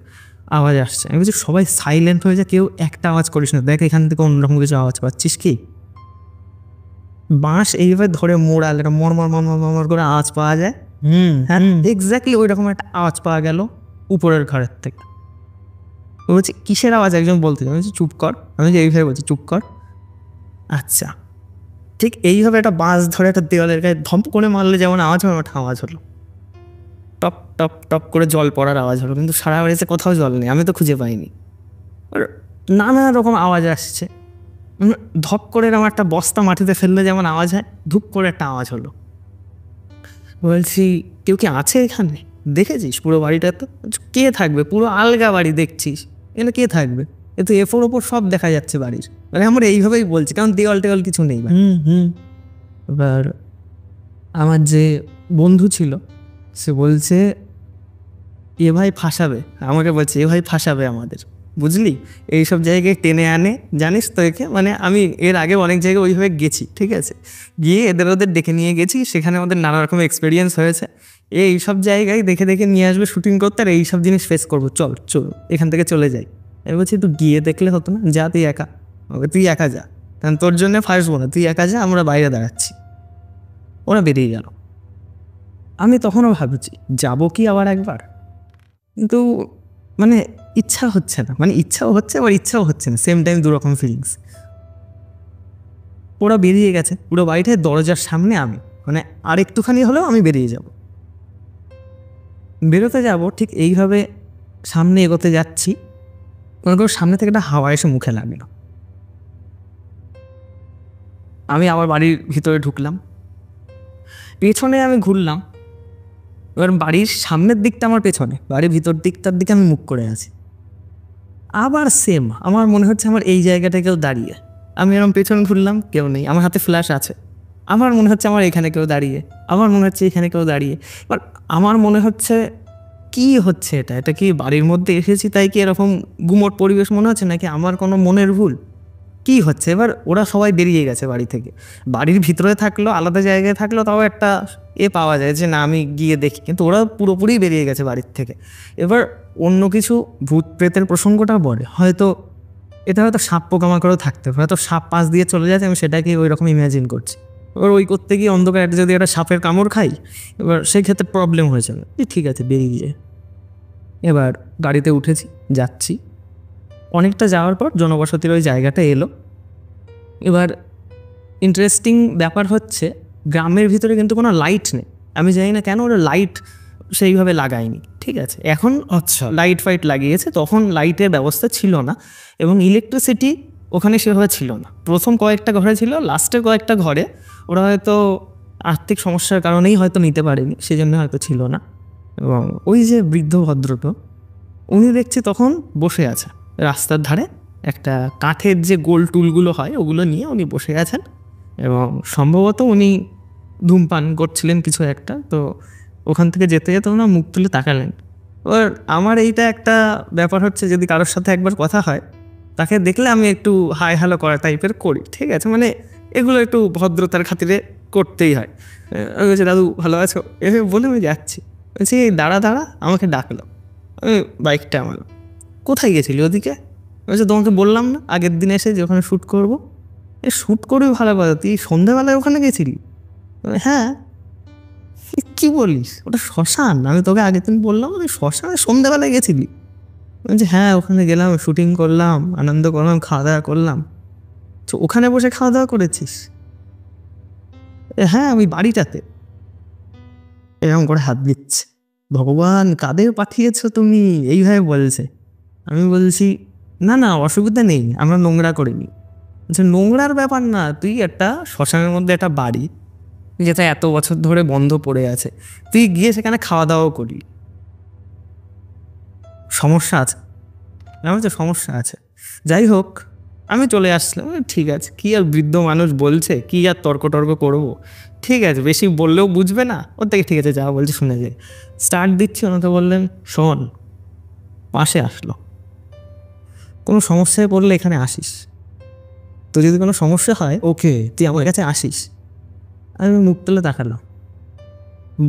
আওয়াজ আসছে। আমি বলছি সবাই সাইলেন্ট হয়ে যায়, কেউ একটা আওয়াজ করিস না, দেখ এখান থেকে অন্যরকম কিছু আওয়াজ পাচ্ছিস কি? বাঁশ এইভাবে ধরে মোড়াল, এটা মরমর মরমর মরমর করে আওয়াজ পাওয়া যায়। হ্যাঁ এক্স্যাক্টলি ওই রকম একটা আওয়াজ পাওয়া গেল উপরের ঘরের থেকে। বলছি কিসের আওয়াজ? একজন বলতে, আমি বলছি চুপ কর। আমি যে এইভাবে বলছি চুপ কর। আচ্ছা, ঠিক এইভাবে একটা বাঁশ ধরে একটা দেওয়ালের গায়ে ধম্প করে মারলে যেমন আওয়াজ হয়, ওটা আওয়াজ হলো। টপ টপ টপ করে জল পড়ার আওয়াজ হলো, কিন্তু সারা বাড়িতে কোথাও জল নেই, আমি তো খুঁজে পাইনি। নানা রকম আওয়াজ আসছে। ধপ করে আমার একটা বস্তা মাটিতে ফেললে যেমন আওয়াজ হয়, ধূপ করে একটা আওয়াজ হলো। বলছি কেউ কি আছে এখানে? দেখেছিস পুরো বাড়িটা? তো কে থাকবে, পুরো আলগা বাড়ি দেখছিস, এখানে কে থাকবে? এ তো এফোর ওপর সব দেখা যাচ্ছে বাড়ির। মানে আমরা এইভাবেই বলছি, কারণ দেওয়াল টেওয়াল কিছু নেই। এবার আমার যে বন্ধু ছিল সে বলছে এ ভাই ফাঁসাবে, আমাকে বলছে এ ভাই ফাঁসাবে আমাদের, বুঝলি, এইসব জায়গায় টেনে আনে, জানিস তো একে। মানে আমি এর আগে অনেক জায়গায় ওইভাবে গেছি, ঠিক আছে, গিয়ে ওদের ডেকে নিয়ে গেছি, সেখানে আমাদের নানা রকম এক্সপিরিয়েন্স হয়েছে। এইসব জায়গায় দেখে দেখে নিয়ে আসবে শুটিং করতে, আর এইসব জিনিস ফেস করবো, চল চল এখান থেকে চলে যাই। আমি বলছি তুই গিয়ে দেখলে হতো না, যা তুই একা, তুই একা যা, কারণ তোর জন্য ফাঁসবো না, তুই একা যা, আমরা বাইরে দাঁড়াচ্ছি। ওরা বেরিয়ে গেল। আমি তখনও ভাবছি যাবো কি আবার একবার, কিন্তু মানে ইচ্ছা হচ্ছে না, মানে ইচ্ছাও হচ্ছে আবার ইচ্ছাও হচ্ছে না, সেম টাইম দুরকম ফিলিংস। ওরা বেরিয়ে গেছে, পুরো বাড়িটায় দরজার সামনে আমি, মানে আর একটুখানি হলেও আমি বেরিয়ে যাব। বেরোতে যাব, ঠিক এইভাবে সামনে এগোতে যাচ্ছি, মনে করো সামনে থেকে একটা হাওয়া এসে মুখে লাগলো। আমি আবার বাড়ির ভিতরে ঢুকলাম, পেছনে আমি ঘুরলাম। এবার বাড়ির সামনের দিকটা আমার পেছনে, বাড়ির ভিতর দিকটার দিকে আমি মুখ করে আছি। আবার সেম, আমার মনে হচ্ছে আমার এই জায়গাটা কেউ দাঁড়িয়ে, আমি এরকম পেছনে ঘুরলাম, কেউ নেই, আমার হাতে ফ্ল্যাশ আছে। আমার মনে হচ্ছে আমার এখানে কেউ দাঁড়িয়ে, আমার মনে হচ্ছে এখানে কেউ দাঁড়িয়ে। বাট আমার মনে হচ্ছে কি হচ্ছে এটা, এটা কি বাড়ির মধ্যে এসেছি তাই কি এরকম গুমোট পরিবেশ মনে হচ্ছে, নাকি আমার কোনো মনের ভুল, কি হচ্ছে? এবার ওরা সবাই বেরিয়ে গেছে বাড়ি থেকে, বাড়ির ভিতরে থাকলো, আলাদা জায়গায় থাকলো, তাও একটা পাওয়া যায় যে না আমি গিয়ে দেখি, কিন্তু ওরা পুরোপুরি বেরিয়ে গেছে বাড়ির থেকে। এবার অন্য কিছু ভূত প্রেতের প্রসঙ্গটা বলে, হয়তো এটা হয়তো সাপ পোকামাকড়ও থাকতে পারে, হয়তো সাপ পাশ দিয়ে চলে যাচ্ছে, আমি সেটাকে ওই রকম ইমাজিন করছি। এবার ওই করতে গিয়ে অন্ধকার যদি একটা সাপের কামড় খাই, এবার সেই ক্ষেত্রে প্রবলেম হয়েছে না, ঠিক আছে বেরিয়ে যায়। এবার গাড়িতে উঠেছি, যাচ্ছি। অনেকটা যাওয়ার পর জনবসতির ওই জায়গাটা এলো। এবার ইন্টারেস্টিং ব্যাপার হচ্ছে গ্রামের ভিতরে কিন্তু কোনো লাইট নেই। আমি জানি না কেন ওরা লাইট সেইভাবে লাগায়নি, ঠিক আছে। এখন আচ্ছা, লাইট ফাইট লাগিয়েছে, তখন লাইটের ব্যবস্থা ছিল না এবং ইলেকট্রিসিটি ওখানে সেভাবে ছিল না। প্রথম কয়েকটা ঘরে ছিল, লাস্টের কয়েকটা ঘরে ওরা হয়তো আর্থিক সমস্যার কারণেই হয়তো নিতে পারেনি, সেই জন্য হয়তো ছিল না। এবং ওই যে বৃদ্ধ ভদ্রটা, উনি দেখছি তখন বসে আছে রাস্তার ধারে, একটা কাঠের যে গোল টুলগুলো হয় ওগুলো নিয়ে উনি বসে আছেন এবং সম্ভবত উনি ধূমপান করছিলেন কিছু একটা। তো ওখান থেকে যেতে যেতে ওনার মুখ তুলে তাকালেন। এবার আমার এইটা একটা ব্যাপার হচ্ছে, যদি কারোর সাথে একবার কথা হয় তাকে দেখলে আমি একটু হাই হ্যালো করা টাইপের করি, ঠিক আছে, মানে এগুলো একটু ভদ্রতার খাতিরে করতেই হয়। আমি বলছি, দাদু ভালো আছো, এভাবে বলে আমি যাচ্ছি। বলছি দাঁড়া দাঁড়া, আমাকে ডাকলো। আমি বাইকটা আমার, কোথায় গেছিলি ওদিকে? বলছে তোমাকে বললাম না আগের দিন এসে যে ওখানে শ্যুট করবো। শ্যুট করবি ভালো কথা, তুই সন্ধ্যাবেলায় ওখানে গেছিলি? হ্যাঁ। কী বলিস, ওটা শ্মশান? আমি তোকে আগের দিন বললাম তুই শ্মশানে সন্ধ্যাবেলায় গেছিলি? বলছি হ্যাঁ, ওখানে গেলাম, শুটিং করলাম, আনন্দ করলাম, খাওয়া দাওয়া করলাম। তো ওখানে বসে খাওয়া দাওয়া করেছিস? হ্যাঁ, আমি বাড়িটাতে। এরকম করে হাত দিচ্ছে। ভগবান, কাদের পাঠিয়েছো তুমি? এইভাবে বলছে। আমি বলছি না না অসুবিধা নেই, আমরা নোংরা করিনি। আচ্ছা, নোংরার ব্যাপার না, তুই একটা শ্মশানের মধ্যে একটা বাড়ি যেটা এত বছর ধরে বন্ধ পড়ে আছে, তুই গিয়ে সেখানে খাওয়া দাওয়াও করলি, সমস্যা আছে? আমার তো সমস্যা আছে। যাই হোক, আমি চলে আসলাম। ঠিক আছে, কী আর বৃদ্ধ মানুষ বলছে, কী আর তর্ক করবো, ঠিক আছে, বেশি বললেও বুঝবে না ওর থেকে, ঠিক আছে যা বলছে শুনে যায়। স্টার্ট দিচ্ছি, ওনাকে বললেন শোন, পাশে আসলো, কোনো সমস্যায় পড়লে এখানে আসিস, তো যদি কোনো সমস্যা হয় ওকে, তুই আমার কাছে আসিস। আমি মুখ তুলে তাকালাম,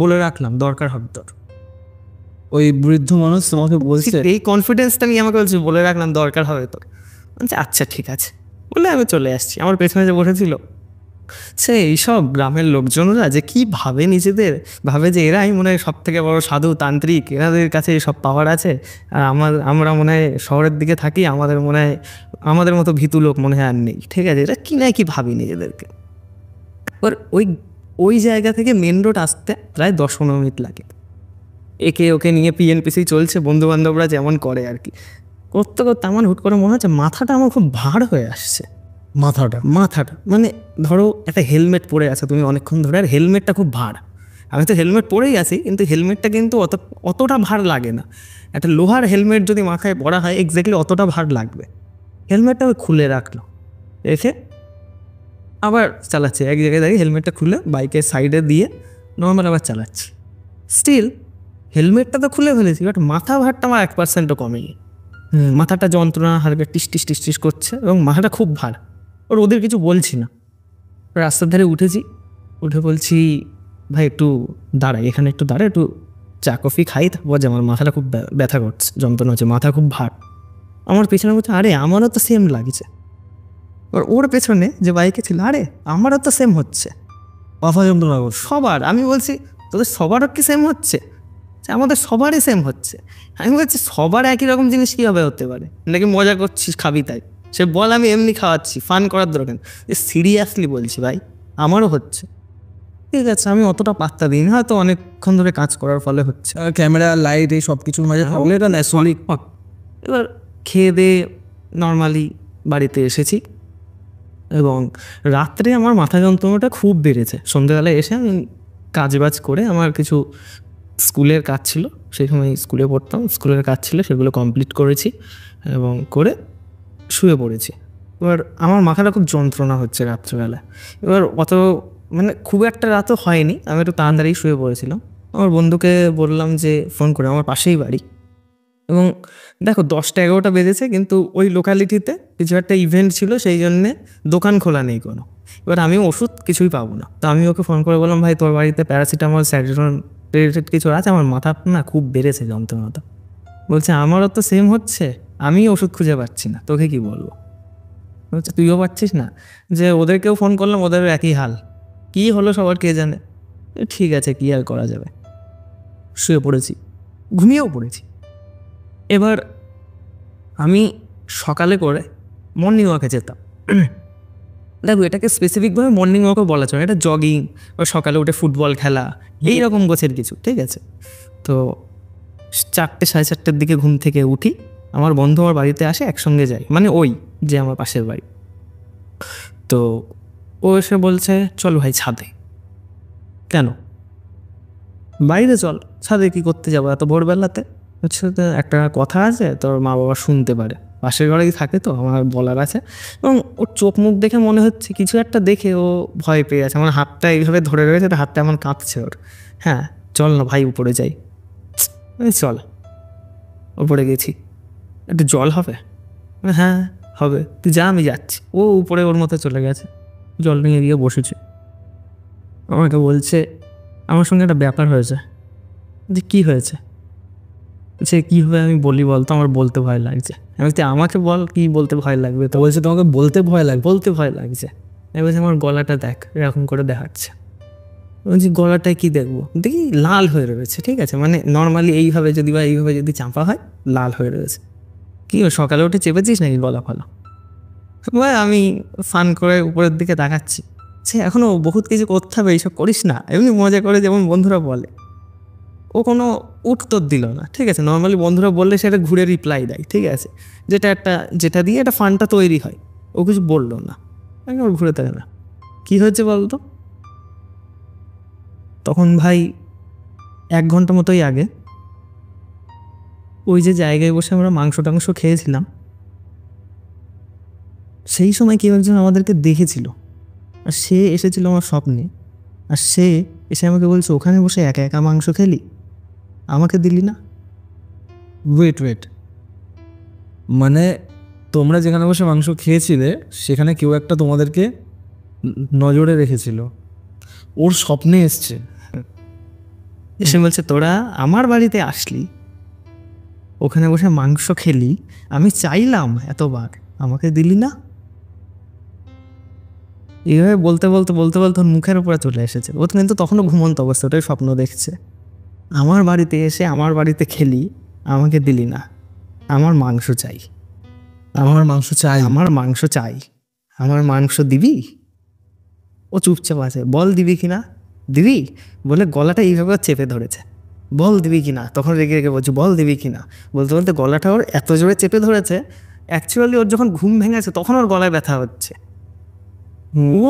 বলে রাখলাম দরকার হবে তোর। ওই বৃদ্ধ মানুষ তোমাকে বলছে? এই কনফিডেন্সটা নিয়ে আমাকে বলছে বলে রাখলাম দরকার হবে তোর। বলছে আচ্ছা ঠিক আছে বলে আমি চলে আসছি। আমার পেছনে যে বসেছিল, সে এইসব গ্রামের লোকজনরা যে কি ভাবে, নিজেদের ভাবে যে এরাই মনে হয় সব থেকে বড় সাধু তান্ত্রিক, এনাদের কাছে সব পাওয়ার আছে। আর আমরা মনে হয় শহরের দিকে থাকি, আমাদের মনে হয় আমাদের মতো ভীতু লোক মনে হয় আর নেই, ঠিক আছে, এটা কি না কি ভাবি নিজেদেরকে। এবার ওই জায়গা থেকে মেন রোড আসতে প্রায় 10-15 মিনিট লাগে। একে ওকে নিয়ে পিএনপিসি চলছে, বন্ধুবান্ধবরা যেমন করে আর কি, করতে করতে আমার হুট করে মনে হচ্ছে মাথাটা আমার খুব ভার হয়ে আসছে। মাথাটা মানে ধরো একটা হেলমেট পরে আছে তুমি অনেকক্ষণ ধরে, আর হেলমেটটা খুব ভার। আমি তো হেলমেট পরেই আছি, কিন্তু হেলমেটটা কিন্তু অতটা ভার লাগে না। একটা লোহার হেলমেট যদি মাথায় পরা হয় এক্স্যাক্টলি অতটা ভার লাগবে। হেলমেটটা আমি খুলে রাখলো, রেখে আবার চালাচ্ছি এক জায়গায় দাঁড়িয়ে, হেলমেটটা খুলে বাইকের সাইডে দিয়ে নর্মাল আবার চালাচ্ছি। স্টিল হেলমেটটা তো খুলে ফেলেছি, বাট মাথা ভারটা আমার 1%ও কমেনি। মাথাটা যন্ত্রণা, হালকা টিস টিস টিস টিস করছে এবং মাথাটা খুব ভার। ওদের কিছু বলছি না, রাস্তার ধারে উঠেছি, উঠে বলছি ভাই একটু দাঁড়াই, এখানে একটু দাঁড়াই, একটু চা কফি খাই, তারপর যে আমার মাথাটা খুব ব্যথা করছে, যন্ত্রণা হচ্ছে, মাথা খুব ভার। আমার পেছনে বলছে আরে আমারও তো সেম লাগছে। ওর পেছনে যে বাইকে ছিল, আরে আমারও তো সেম হচ্ছে, মাথা যন্ত্রণা করছে সবার। আমি বলছি তোদের সবারও কি সেম হচ্ছে? আমাদের সবারই সেম হচ্ছে। আমি বলছি সবার একই রকম জিনিস কীভাবে হতে পারে, নাকি মজা করছিস খাবি তাই? সে বল আমি এমনি খাওয়াচ্ছি, ফান করার দরকার। সিরিয়াসলি বলছি ভাই আমারও হচ্ছে। ঠিক আছে, আমি অতটা পাত্তা দিই না, হয়তো অনেকক্ষণ ধরে কাজ করার ফলে হচ্ছে। ক্যামেরা লাইট এই সব কিছুর মাঝে থাকলে এটা ন্যাচারালি। এবার খেয়ে দিয়ে নর্মালি বাড়িতে এসেছি এবং রাত্রে আমার মাথা যন্ত্রণাটা খুব বেড়েছে। সন্ধ্যেবেলায় এসে আমি কাজবাজ করে, আমার কিছু স্কুলের কাজ ছিল, সেই সময় স্কুলে পড়তাম, স্কুলের কাজ ছিল, সেগুলো কমপ্লিট করেছি এবং করে শুয়ে পড়েছি। এবার আমার মাথাটা খুব যন্ত্রণা হচ্ছে রাত্রেবেলা। এবার মানে খুব একটা রাতও হয়নি, আমি একটু তাড়াতাড়ি শুয়ে পড়েছিলাম। আমার বন্ধুকে বললাম যে ফোন করে, আমার পাশেই বাড়ি, এবং দেখো 10টা-11টা বেজেছে, কিন্তু ওই লোকালিটিতে কিছু একটা ইভেন্ট ছিল, সেই জন্যে দোকান খোলা নেই কোনো। এবার আমি ওষুধ কিছুই পাবো না, তো আমি ওকে ফোন করে বললাম ভাই তোর বাড়িতে প্যারাসিটামল, স্যারিডন রিলেটেড কিছু আছে, আমার মাথা না খুব বেড়েছে যন্ত্রণাটা। বলছে আমারও তো সেম হচ্ছে, আমি ওষুধ খুঁজে পাচ্ছি না, তোকে কি বলবো? বলছে তুইও পাচ্ছিস না? যে ওদেরকেও ফোন করলাম, ওদেরও একই হাল, কী হলো সবার কে জানে। ঠিক আছে, কী আর করা যাবে, শুয়ে পড়েছি, ঘুমিয়েও পড়েছি। এবার আমি সকালে করে মর্নিং ওয়াকে যেতাম। দেখো, এটাকে স্পেসিফিকভাবে মর্নিং ওয়াকও বলা চলে, এটা জগিং বা সকালে উঠে ফুটবল খেলা এইরকম গোছের কিছু, ঠিক আছে। তো 4টে 4:30টার দিকে ঘুম থেকে উঠি, আমার বন্ধু আমার বাড়িতে আসে, একসঙ্গে যাই, মানে ওই যে আমার পাশের বাড়ি। তো ও এসে বলছে চল ভাই ছাদে। কেন? বাইরে চল, ছাদে কী করতে যাবো এত ভোরবেলাতে? হচ্ছে তো একটা কথা আছে, তোর মা বাবা শুনতে পারে, পাশের ঘরেই থাকে, তো আমার বলার আছে। এবং ওর চোখ মুখ দেখে মনে হচ্ছে কিছু একটা দেখে ও ভয় পেয়ে আছে। আমার হাতটা এইভাবে ধরে রয়েছে, হাতটা এমন কাঁপছে ওর। হ্যাঁ চল না ভাই উপরে যাই। চল, উপরে গেছি, একটু জল হবে? হ্যাঁ হবে, তুই যা, আমি যাচ্ছি। ও উপরে ওর মতো চলে গেছে, জল নিয়ে গিয়ে বসেছে। আমাকে বলছে আমার সঙ্গে একটা ব্যাপার হয়েছে। যে কী হয়েছে? সে কীভাবে আমি বলি বলতো, আমার বলতে ভয় লাগছে। আমি বলছি আমাকে বল, কী বলতে ভয় লাগবে? তো বলছে তোমাকে বলতে ভয় লাগে? বলতে ভয় লাগছে। আমি বলছি আমার গলাটা দেখ, এরকম করে দেখাচ্ছে। বলছি গলাটায় কী দেখবো? দেখি লাল হয়ে রয়েছে, ঠিক আছে, মানে নর্মালি এইভাবে যদি বা এইভাবে যদি চাপা হয় লাল হয়ে রয়েছে। কী সকালে উঠে চেপেছিস নাকি গলা ফলা? আমি ফান করে উপরের দিকে তাকাচ্ছি, সে এখনও বহুত কিছু করতে হবে, এইসব করিস না, এমনি মজা করে যেমন বন্ধুরা বলে। ও কোনো উত্তর দিল না, ঠিক আছে। নর্মালি বন্ধুরা বললে সেটা ঘুরে রিপ্লাই দেয়, ঠিক আছে, যেটা দিয়ে একটা ফানটা তৈরি হয়। ও কিছু বললো না, আমি ওর ঘুরে থাকে না। কী হয়েছে বলতো? তখন ভাই 1 ঘন্টা মতোই আগে ওই যে জায়গায় বসে আমরা মাংস টাংস খেয়েছিলাম, সেই সময় কেউ একজন আমাদেরকে দেখেছিল, আর সে এসেছিল আমার স্বপ্নে। আর সে এসে আমাকে বলছে ওখানে বসে একা একা মাংস খেলি, আমাকে দিলি না। ওয়েট, মানে তোমরা যেখানে বসে মাংস খেয়েছিলে সেখানে কেউ একটা তোমাদেরকে নজরে রেখেছিল, ওর স্বপ্নে এসছে, এসে বলছে তোরা আমার বাড়িতে আসলি, ওখানে বসে মাংস খেলি, আমি চাইলাম এতবার, আমাকে দিলি না। এইভাবে বলতে বলতে বলতে বলতে ওর মুখের উপরে চলে এসেছে। ও কিন্তু তখনও ঘুমন্ত অবস্থা, ওটাই স্বপ্ন দেখছে। আমার বাড়িতে এসে আমার বাড়িতে খেলি, আমাকে দিলি না, আমার মাংস চাই, আমার মাংস চাই, আমার মাংস চাই, আমার মাংস দিবি? ও চুপচাপ আছে, বল দিবি কি না, দিবি বলে গলাটা এইভাবে চেপে ধরেছে, বল দিবি কি না। তখন রেগে রেগে বলছি বল দিবি কি না, বলতে বলতে গলাটা ওর এত জোরে চেপে ধরেছে, অ্যাকচুয়ালি ওর যখন ঘুম ভেঙেছে তখন ওর গলায় ব্যথা হচ্ছে। ও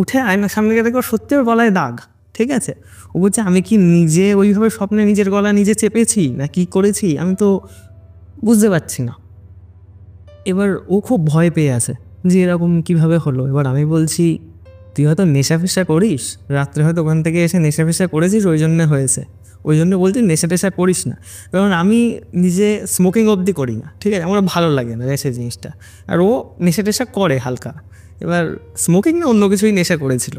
উঠে আয়নার সামনে গিয়ে দেখে ওর সত্যি ওর গলায় দাগ, ঠিক আছে। ও বলছে আমি কি নিজে ওইভাবে স্বপ্নে নিজের গলা নিজে চেপেছি না কি করেছি, আমি তো বুঝতে পারছি না। এবার ও খুব ভয় পেয়ে আছে যে এরকম কীভাবে হলো। এবার আমি বলছি তুই হয়তো নেশা ফেশা করিস, রাত্রে হয়তো ওখান থেকে এসে নেশা ফেশা করেছিস, ওই জন্যে হয়েছে, ওই জন্য বলছি নেশা টেশা করিস না। কারণ আমি নিজে স্মোকিং অবধি করি না, ঠিক আছে, আমার ভালো লাগে না নেশা জিনিসটা। আর ও নেশা টেশা করে হালকা, এবার স্মোকিং না অন্য কিছুই নেশা করেছিল।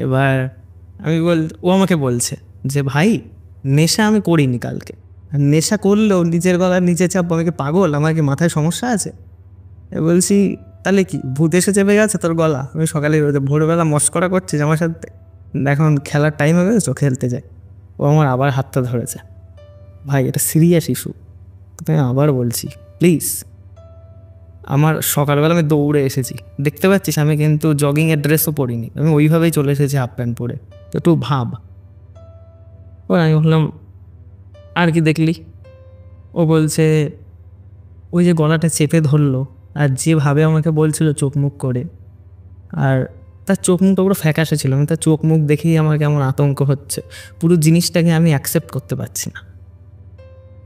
এবার ও আমাকে বলছে যে ভাই নেশা আমি করিনি কালকে, আর নেশা করলেও নিজের গলা নিজে চাপবো, আমি কি পাগল, আমার কি মাথায় সমস্যা আছে? বলছি তাহলে কি ভূত এসে চেপে গেছে তোর গলা? আমি সকালে ভোরবেলা মস্করা করছিস আমার সাথে, এখন খেলার টাইম হয়ে গেছে, খেলতে যাই। ও আমার আবার হাতটা ধরেছে। ভাই এটা সিরিয়াস ইস্যু, আমি আবার বলছি প্লিজ। আমার সকালবেলা আমি দৌড়ে এসেছি, দেখতে পাচ্ছিস আমি কিন্তু জগিংয়ের ড্রেসও পরিনি, আমি ওইভাবেই চলে এসেছি হাফ প্যান্ট পরে, তো একটু ভাব। ও আমি বললাম আর কি দেখলি? ও বলছে ওই যে গলাটা চেপে ধরলো, আর যেভাবে আমাকে বলছিল চোখ মুখ করে, আর তার চোখ মুখটা পুরো ফ্যাকাশে ছিল, আমি তার চোখ মুখ দেখেই আমার কেমন আতঙ্ক হচ্ছে, পুরো জিনিসটাকে আমি অ্যাকসেপ্ট করতে পারছি না।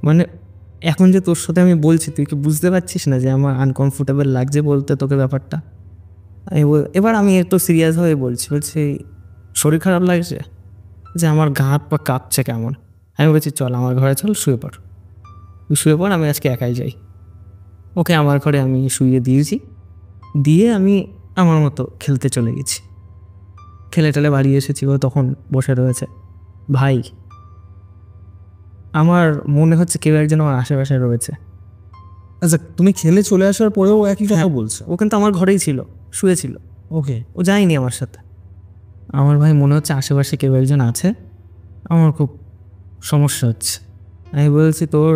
মানে এখন যে তোর সাথে আমি বলছি তুই কি বুঝতে পারছিস না যে আমার আনকমফোর্টেবল লাগছে বলতে তোকে ব্যাপারটা? এবার আমি একটু সিরিয়াস হয়ে বলছি শরীর খারাপ লাগছে, যে আমার গা হাত পা কাঁপছে কেমন। আমি বলছি চল আমার ঘরে চল, শুয়ে পড়, তুই শুয়ে পড়, আমি আজকে একাই যাই। ওকে আমার ঘরে আমি শুয়ে দিয়েছি, দিয়ে আমি আমার মতো খেলতে চলে গেছি। খেলে টেলে বাড়ি এসেছি, ও তখন বসে রয়েছে। ভাই আমার মনে হচ্ছে কেউ একজন আমার আশেপাশে রয়েছে। আচ্ছা তুমি খেলে চলে আসার পরেও একই কথা বলছো? ও কিন্তু আমার ঘরেই ছিল, শুয়েছিল, ওকে, ও যায়নি আমার সাথে। আমার ভাই মনে হচ্ছে আশেপাশে কেউ একজন আছে, আমার খুব সমস্যা হচ্ছে। আমি বলছি তোর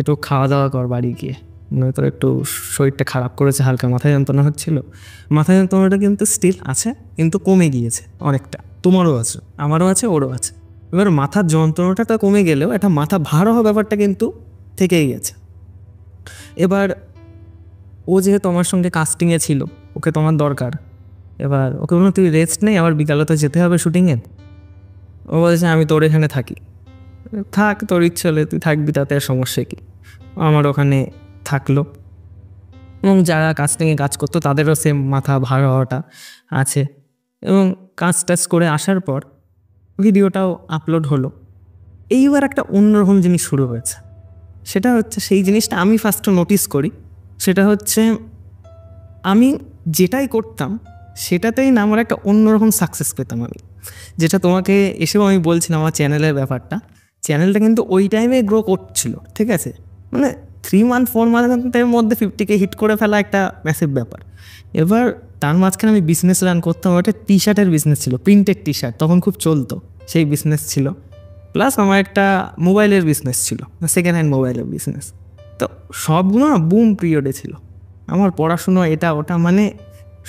একটু খাওয়া দাওয়া কর বাড়ি গিয়ে, মানে তোর একটু শরীরটা খারাপ করেছে, হালকা মাথায় যন্ত্রণা হচ্ছিল। মাথায় যন্ত্রণাটা কিন্তু স্টিল আছে, কিন্তু কমে গিয়েছে অনেকটা। তোমারও আছে? আমারও আছে, ওরও আছে। এবার মাথার যন্ত্রণাটা কমে গেলেও একটা মাথা ভার হওয়া ব্যাপারটা কিন্তু থেকেই গেছে। এবার ও যেহেতু আমার সঙ্গে কাস্টিংয়ে ছিল, ওকে তোমার দরকার, এবার ওকে বলুন তুই রেস্ট নেই, আবার বিকালে তো যেতে হবে শুটিংয়ে। ও বলছে আমি তোর এখানে থাকি। থাক, তোর ইচ্ছে হলে তুই থাকবি, তাতে আর সমস্যা কি। আমার ওখানে থাকলো, এবং যারা কাস্টিংয়ে কাজ করতো তাদেরও সেম মাথা ভার হওয়াটা আছে। এবং কাজ টাজ করে আসার পর ভিডিওটাও আপলোড হলো। এইবার একটা অন্যরকম জিনিস শুরু হয়েছে। সেটা হচ্ছে, সেই জিনিসটা আমি ফার্স্ট নোটিস করি, সেটা হচ্ছে আমি যেটাই করতাম সেটাতেই না আমার একটা অন্যরকম সাকসেস পেতাম আমি। যেটা তোমাকে এসেও আমি বলছিলাম, আমার চ্যানেলের ব্যাপারটা, চ্যানেলটা কিন্তু ওই টাইমে গ্রো করছিল, ঠিক আছে? মানে 3 month 4 মান্থের মধ্যে 50K হিট করে ফেলা একটা ম্যাসিভ ব্যাপার। এবার তার মাঝখানে আমি বিজনেস রান করতাম, ওটা টি শার্টের বিজনেস ছিল, প্রিন্টেড টি শার্ট তখন খুব চলতো, সেই বিজনেস ছিল। প্লাস আমার একটা মোবাইলের বিজনেস ছিল, সেকেন্ড হ্যান্ড মোবাইলের বিজনেস। তো সবগুলো না বুম পিরিয়ডে ছিল। আমার পড়াশুনো, এটা ওটা, মানে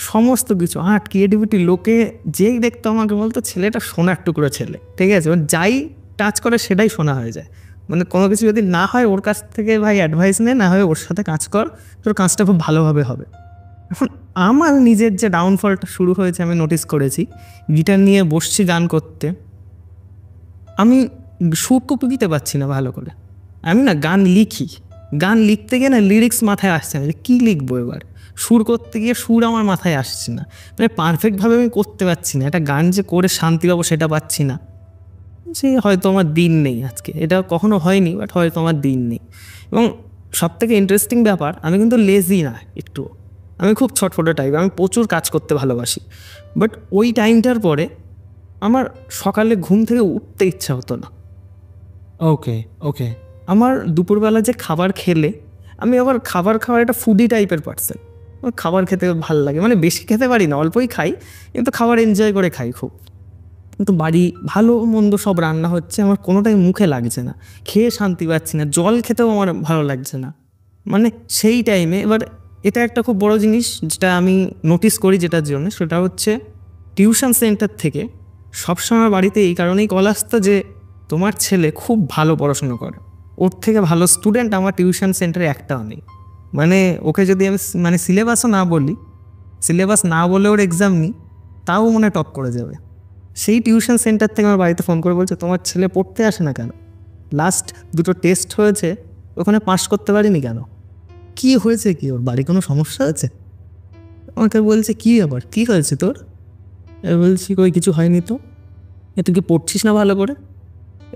সমস্ত কিছু, আর্ট, ক্রিয়েটিভিটি, লোকে যেই দেখতো আমাকে বলতো ছেলেটা সোনার টুকরো ছেলে, ঠিক আছে? যাই টাচ করে সেটাই শোনা হয়ে যায়। মানে কোনো কিছু যদি না হয় ওর কাছ থেকে ভাই অ্যাডভাইস নে, না হয় ওর সাথে কাজ কর, তোর কাজটা খুব ভালোভাবে হবে। এখন আমার নিজের যে ডাউনফলটা শুরু হয়েছে আমি নোটিস করেছি, গিটার নিয়ে বসছি গান করতে, আমি সুর কপি দিতে পারছি না ভালো করে। আমি না গান লিখি, গান লিখতে গিয়ে না লিরিক্স মাথায় আসছে না, যে কী লিখবো এবার। সুর করতে গিয়ে সুর আমার মাথায় আসছে না, মানে পারফেক্টভাবে আমি করতে পারছি না। একটা গান যে করে শান্তি পাবো সেটা পাচ্ছি না। সে হয়তো আমার দিন নেই আজকে, এটা কখনো হয়নি, বাট হয়তো আমার দিন নেই। এবং সবথেকে ইন্টারেস্টিং ব্যাপার, আমি কিন্তু লেজি না একটু, আমি খুব ছটফটে টাইপ, আমি প্রচুর কাজ করতে ভালোবাসি। বাট ওই টাইমটার পরে আমার সকালে ঘুম থেকে উঠতে ইচ্ছা হতো না। ওকে ওকে। আমার দুপুরবেলা যে খাবার খেলে, আমি আবার খাবার খাওয়ার একটা ফুডি টাইপের পার্সন, আমার খাবার খেতে ভালো লাগে, মানে বেশি খেতে পারি না, অল্পই খাই, কিন্তু খাবার এনজয় করে খাই খুব। কিন্তু বাড়ি ভালো মন্দ সব রান্না হচ্ছে, আমার কোনোটাই মুখে লাগছে না, খেয়ে শান্তি পাচ্ছি না, জল খেতেও আমার ভালো লাগছে না। মানে সেই টাইমে এবার এটা একটা খুব বড় জিনিস যেটা আমি নোটিস করি, যেটার জন্য, সেটা হচ্ছে টিউশন সেন্টার থেকে সবসময় বাড়িতে এই কারণেই কল আসতো যে তোমার ছেলে খুব ভালো পড়াশুনো করে, ওর থেকে ভালো স্টুডেন্ট আমার টিউশন সেন্টারে একটাও নেই। মানে ওকে যদি আমি মানে সিলেবাসও না বলি, সিলেবাস না বলে ওর এক্সাম নিই, তাও মনে টপ করে যাবে। সেই টিউশন সেন্টার থেকে আমার বাড়িতে ফোন করে বলছে তোমার ছেলে পড়তে আসে না কেন, লাস্ট 2টো টেস্ট হয়েছে ওখানে পাস করতে পারিনি কেন, কি হয়েছে, কি ওর বাড়ি কোনো সমস্যা আছে? আমাকে বলছে কী ব্যাপার, কী হয়েছে তোর? বলছি কই কিছু হয়নি তো, তুই কি পড়ছিস না ভালো করে?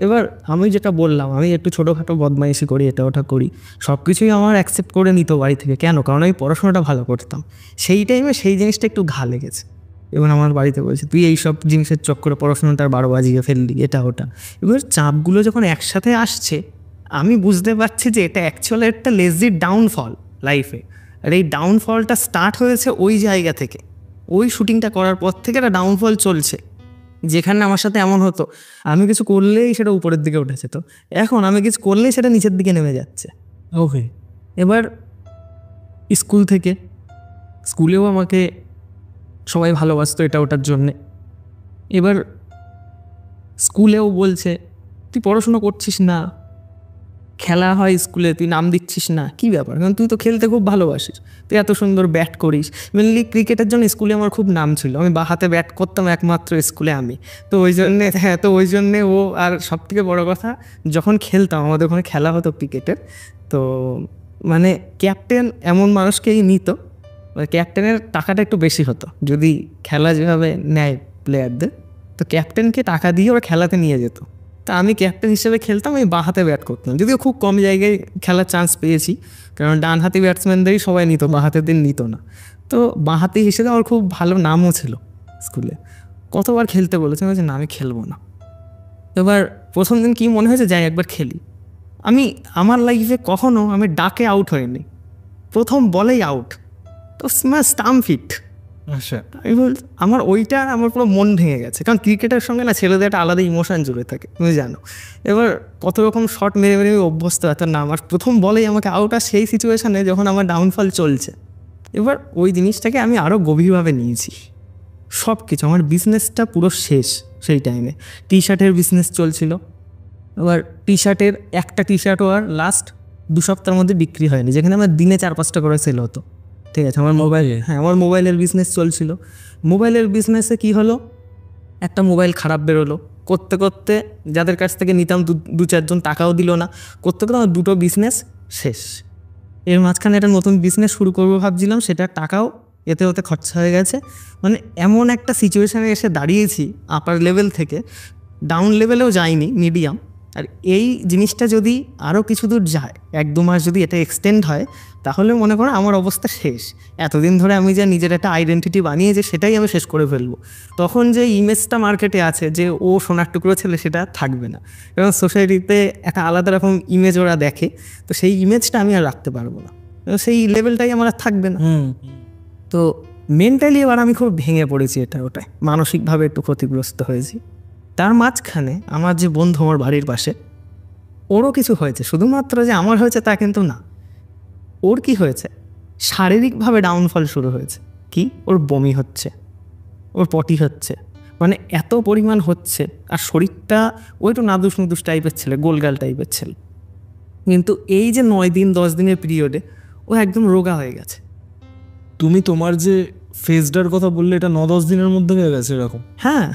এবার আমি যেটা বললাম, আমি একটু ছোটোখাটো বদমাইশি করি, এটা ওটা করি, সব কিছুই আমার অ্যাকসেপ্ট করে নিত বাড়ি থেকে। কেন? কারণ আমি পড়াশোনাটা ভালো করতাম। সেই টাইমে সেই জিনিসটা একটু ঘা লেগেছে। এবার আমার বাড়িতে বলছে তুই এইসব জিনিসের চক্করে পড়াশোনাটার 12 বাজিয়ে ফেললি, এটা ওটা। এবার চাপগুলো যখন একসাথে আসছে, আমি বুঝতে পারছি যে এটা অ্যাকচুয়ালি একটা লেজি ডাউনফল লাইফে। আর এই ডাউনফলটা স্টার্ট হয়েছে ওই জায়গা থেকে, ওই শুটিংটা করার পর থেকে একটা ডাউনফল চলছে। যেখানে আমার সাথে এমন হতো আমি কিছু করলেই সেটা উপরের দিকে উঠেছে, তো এখন আমি কিছু করলেই সেটা নিচের দিকে নেমে যাচ্ছে। ওকে। এবার স্কুল থেকে, স্কুলেও আমাকে সবাই ভালোবাসতো এটা ওটার জন্যে। এবার স্কুলেও বলছে তুই পড়াশুনো করছিস না, খেলা হয় স্কুলে তুই নাম দিচ্ছিস না, কী ব্যাপার? কারণ তুই তো খেলতে খুব ভালোবাসিস, তুই এত সুন্দর ব্যাট করিস। মেনলি ক্রিকেটের জন্য স্কুলে আমার খুব নাম ছিল, আমি বাঁ হাতে ব্যাট করতাম একমাত্র স্কুলে আমি, তো ওই জন্যে, হ্যাঁ, তো ওই জন্যে ও। আর সবথেকে বড়ো কথা, যখন খেলতাম আমাদের ওখানে খেলা হতো ক্রিকেটের, তো মানে ক্যাপ্টেন এমন মানুষকেই নিত, ক্যাপ্টেনের টাকাটা একটু বেশি হতো যদি খেলা যেভাবে নেয় প্লেয়ারদের, তো ক্যাপ্টেনকে টাকা দিয়ে ওরা খেলাতে নিয়ে যেত। তা আমি ক্যাপ্টেন হিসেবে খেলতাম, আমি বাঁ হাতে ব্যাট করতাম, যদিও খুব কম জায়গায় খেলার চান্স পেয়েছি, কারণ ডান হাতি ব্যাটসম্যানদেরই সবাই নিত, বাঁ হাতের দিন নিত না। তো বাঁ হাতি হিসেবে আমার খুব ভালো নামও ছিল স্কুলে। কতবার খেলতে বলেছে, আমি বলছি না আমি খেলবো না। এবার প্রথম দিন কী মনে হয়েছে, যাই একবার খেলি। আমি আমার লাইফে কখনো আমি ডাকে আউট হইনি, প্রথম বলেই আউট, তো স্টাম্প ফিট, আচ্ছা, আমি বল আমার ওইটা আমার পুরো মন ভেঙে গেছে, কারণ ক্রিকেটের সঙ্গে না ছেলেদের একটা আলাদা ইমোশন জুড়ে থাকে, তুমি জানো। এবার কত রকম শট মেরে মেরে আমি অভ্যস্ত, এত না আমার প্রথম বলেই আমাকে আউট, আর সেই সিচুয়েশানে যখন আমার ডাউনফল চলছে। এবার ওই জিনিসটাকে আমি আরও গভীরভাবে নিয়েছি, সব কিছু আমার বিজনেসটা পুরো শেষ সেই টাইমে। টি শার্টের বিজনেস চলছিল, এবার টি শার্টের একটা টি শার্টও আর লাস্ট 2 সপ্তাহের মধ্যে বিক্রি হয়নি, যেখানে আমার দিনে 4-5টা করে সেল হতো। ঠিক আছে, আমার আমার মোবাইলের বিজনেস চলছিল। মোবাইলের বিজনেসে কি হলো, একটা মোবাইল খারাপ বেরোলো, করতে করতে যাদের কাছ থেকে নিতাম 2-4 জন টাকাও দিল না, করতে করতে আমার 2টো বিজনেস শেষ। এর মাঝখানে একটা নতুন বিজনেস শুরু করবো ভাবছিলাম, সেটা টাকাও এতে ওতে খরচা হয়ে গেছে। মানে এমন একটা সিচুয়েশানে এসে দাঁড়িয়েছি, আপার লেভেল থেকে ডাউন লেভেলেও যায়নি, মিডিয়াম। আর এই জিনিসটা যদি আরও কিছু দূর যায়, 1-2 মাস যদি এটা এক্সটেন্ড হয়, তাহলে মনে করো আমার অবস্থা শেষ। এতদিন ধরে আমি যা নিজের একটা আইডেন্টিটি বানিয়েছি সেটাই আমি শেষ করে ফেলবো। তখন যে ইমেজটা মার্কেটে আছে যে ও সোনার টুকরো ছেলে, সেটা থাকবে না, এবং সোসাইটিতে একটা আলাদা রকম ইমেজ ওরা দেখে, তো সেই ইমেজটা আমি আর রাখতে পারবো না, সেই লেভেলটাই আমার আর থাকবে না। তো মেন্টালি এবার আমি খুব ভেঙে পড়েছি, ওটাই মানসিকভাবে একটু ক্ষতিগ্রস্ত হয়েছি। তার মাঝখানে আমার যে বন্ধু আমার বাড়ির পাশে, ওরও কিছু হয়েছে, শুধুমাত্র যে আমার হয়েছে তা কিন্তু না। ওর কি হয়েছে, শারীরিকভাবে ডাউনফল শুরু হয়েছে। কি, ওর বমি হচ্ছে, ওর পটি হচ্ছে, মানে এত পরিমাণ হচ্ছে। আর শরীরটা ও একটু নাদুস নুদুস টাইপের ছেলে, গোলগাল টাইপের ছেলে, কিন্তু এই যে 9 দিন 10 দিনের পিরিয়ডে ও একদম রোগা হয়ে গেছে। তুমি তোমার যে ফেজটার কথা বললে, এটা 9-10 দিনের মধ্যে হয়ে গেছে এরকম? হ্যাঁ,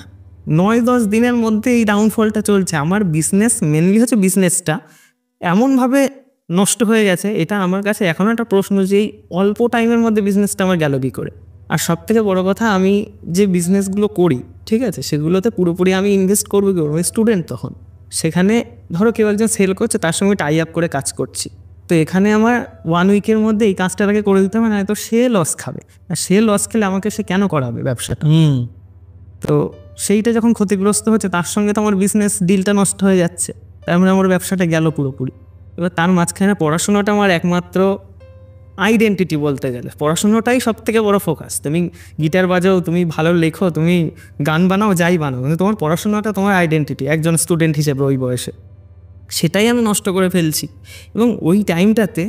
9-10 দিনের মধ্যে এই ডাউনফলটা চলছে। আমার বিজনেস মেনলি হচ্ছে বিজনেসটা এমনভাবে নষ্ট হয়ে গেছে, এটা আমার কাছে এখনও একটা প্রশ্ন যে এই অল্প টাইমের মধ্যে বিজনেসটা আমার গেল কী করে। আর সবথেকে বড় কথা, আমি যে বিজনেসগুলো করি, ঠিক আছে, সেগুলোতে পুরোপুরি আমি ইনভেস্ট করবো কি করবো, স্টুডেন্ট তখন। সেখানে ধরো কেউ একজন সেল করছে, তার সঙ্গে টাই আপ করে কাজ করছি, তো এখানে আমার 1 উইকের মধ্যে এই কাজটাকে করে দিতে হবে, না তো সে লস খাবে। আর সে লস খেলে আমাকে সে কেন করাবে ব্যবসাটা? তো সেইটা যখন ক্ষতিগ্রস্ত হচ্ছে, তার সঙ্গে তো আমার বিজনেস ডিলটা নষ্ট হয়ে যাচ্ছে, তার মানে আমার ব্যবসাটা গেল পুরোপুরি। এবার তার মাঝখানে পড়াশোনাটা আমার একমাত্র আইডেন্টিটি বলতে গেলে, পড়াশোনাটাই সব থেকে বড় ফোকাস। তুমি গিটার বাজাও, তুমি ভালো লেখো, তুমি গান বানাও, যাই বানাও, কিন্তু তোমার পড়াশোনাটা তোমার আইডেন্টিটি একজন স্টুডেন্ট হিসেবে ওই বয়সে, সেটাই আমি নষ্ট করে ফেলছি। এবং ওই টাইমটাতে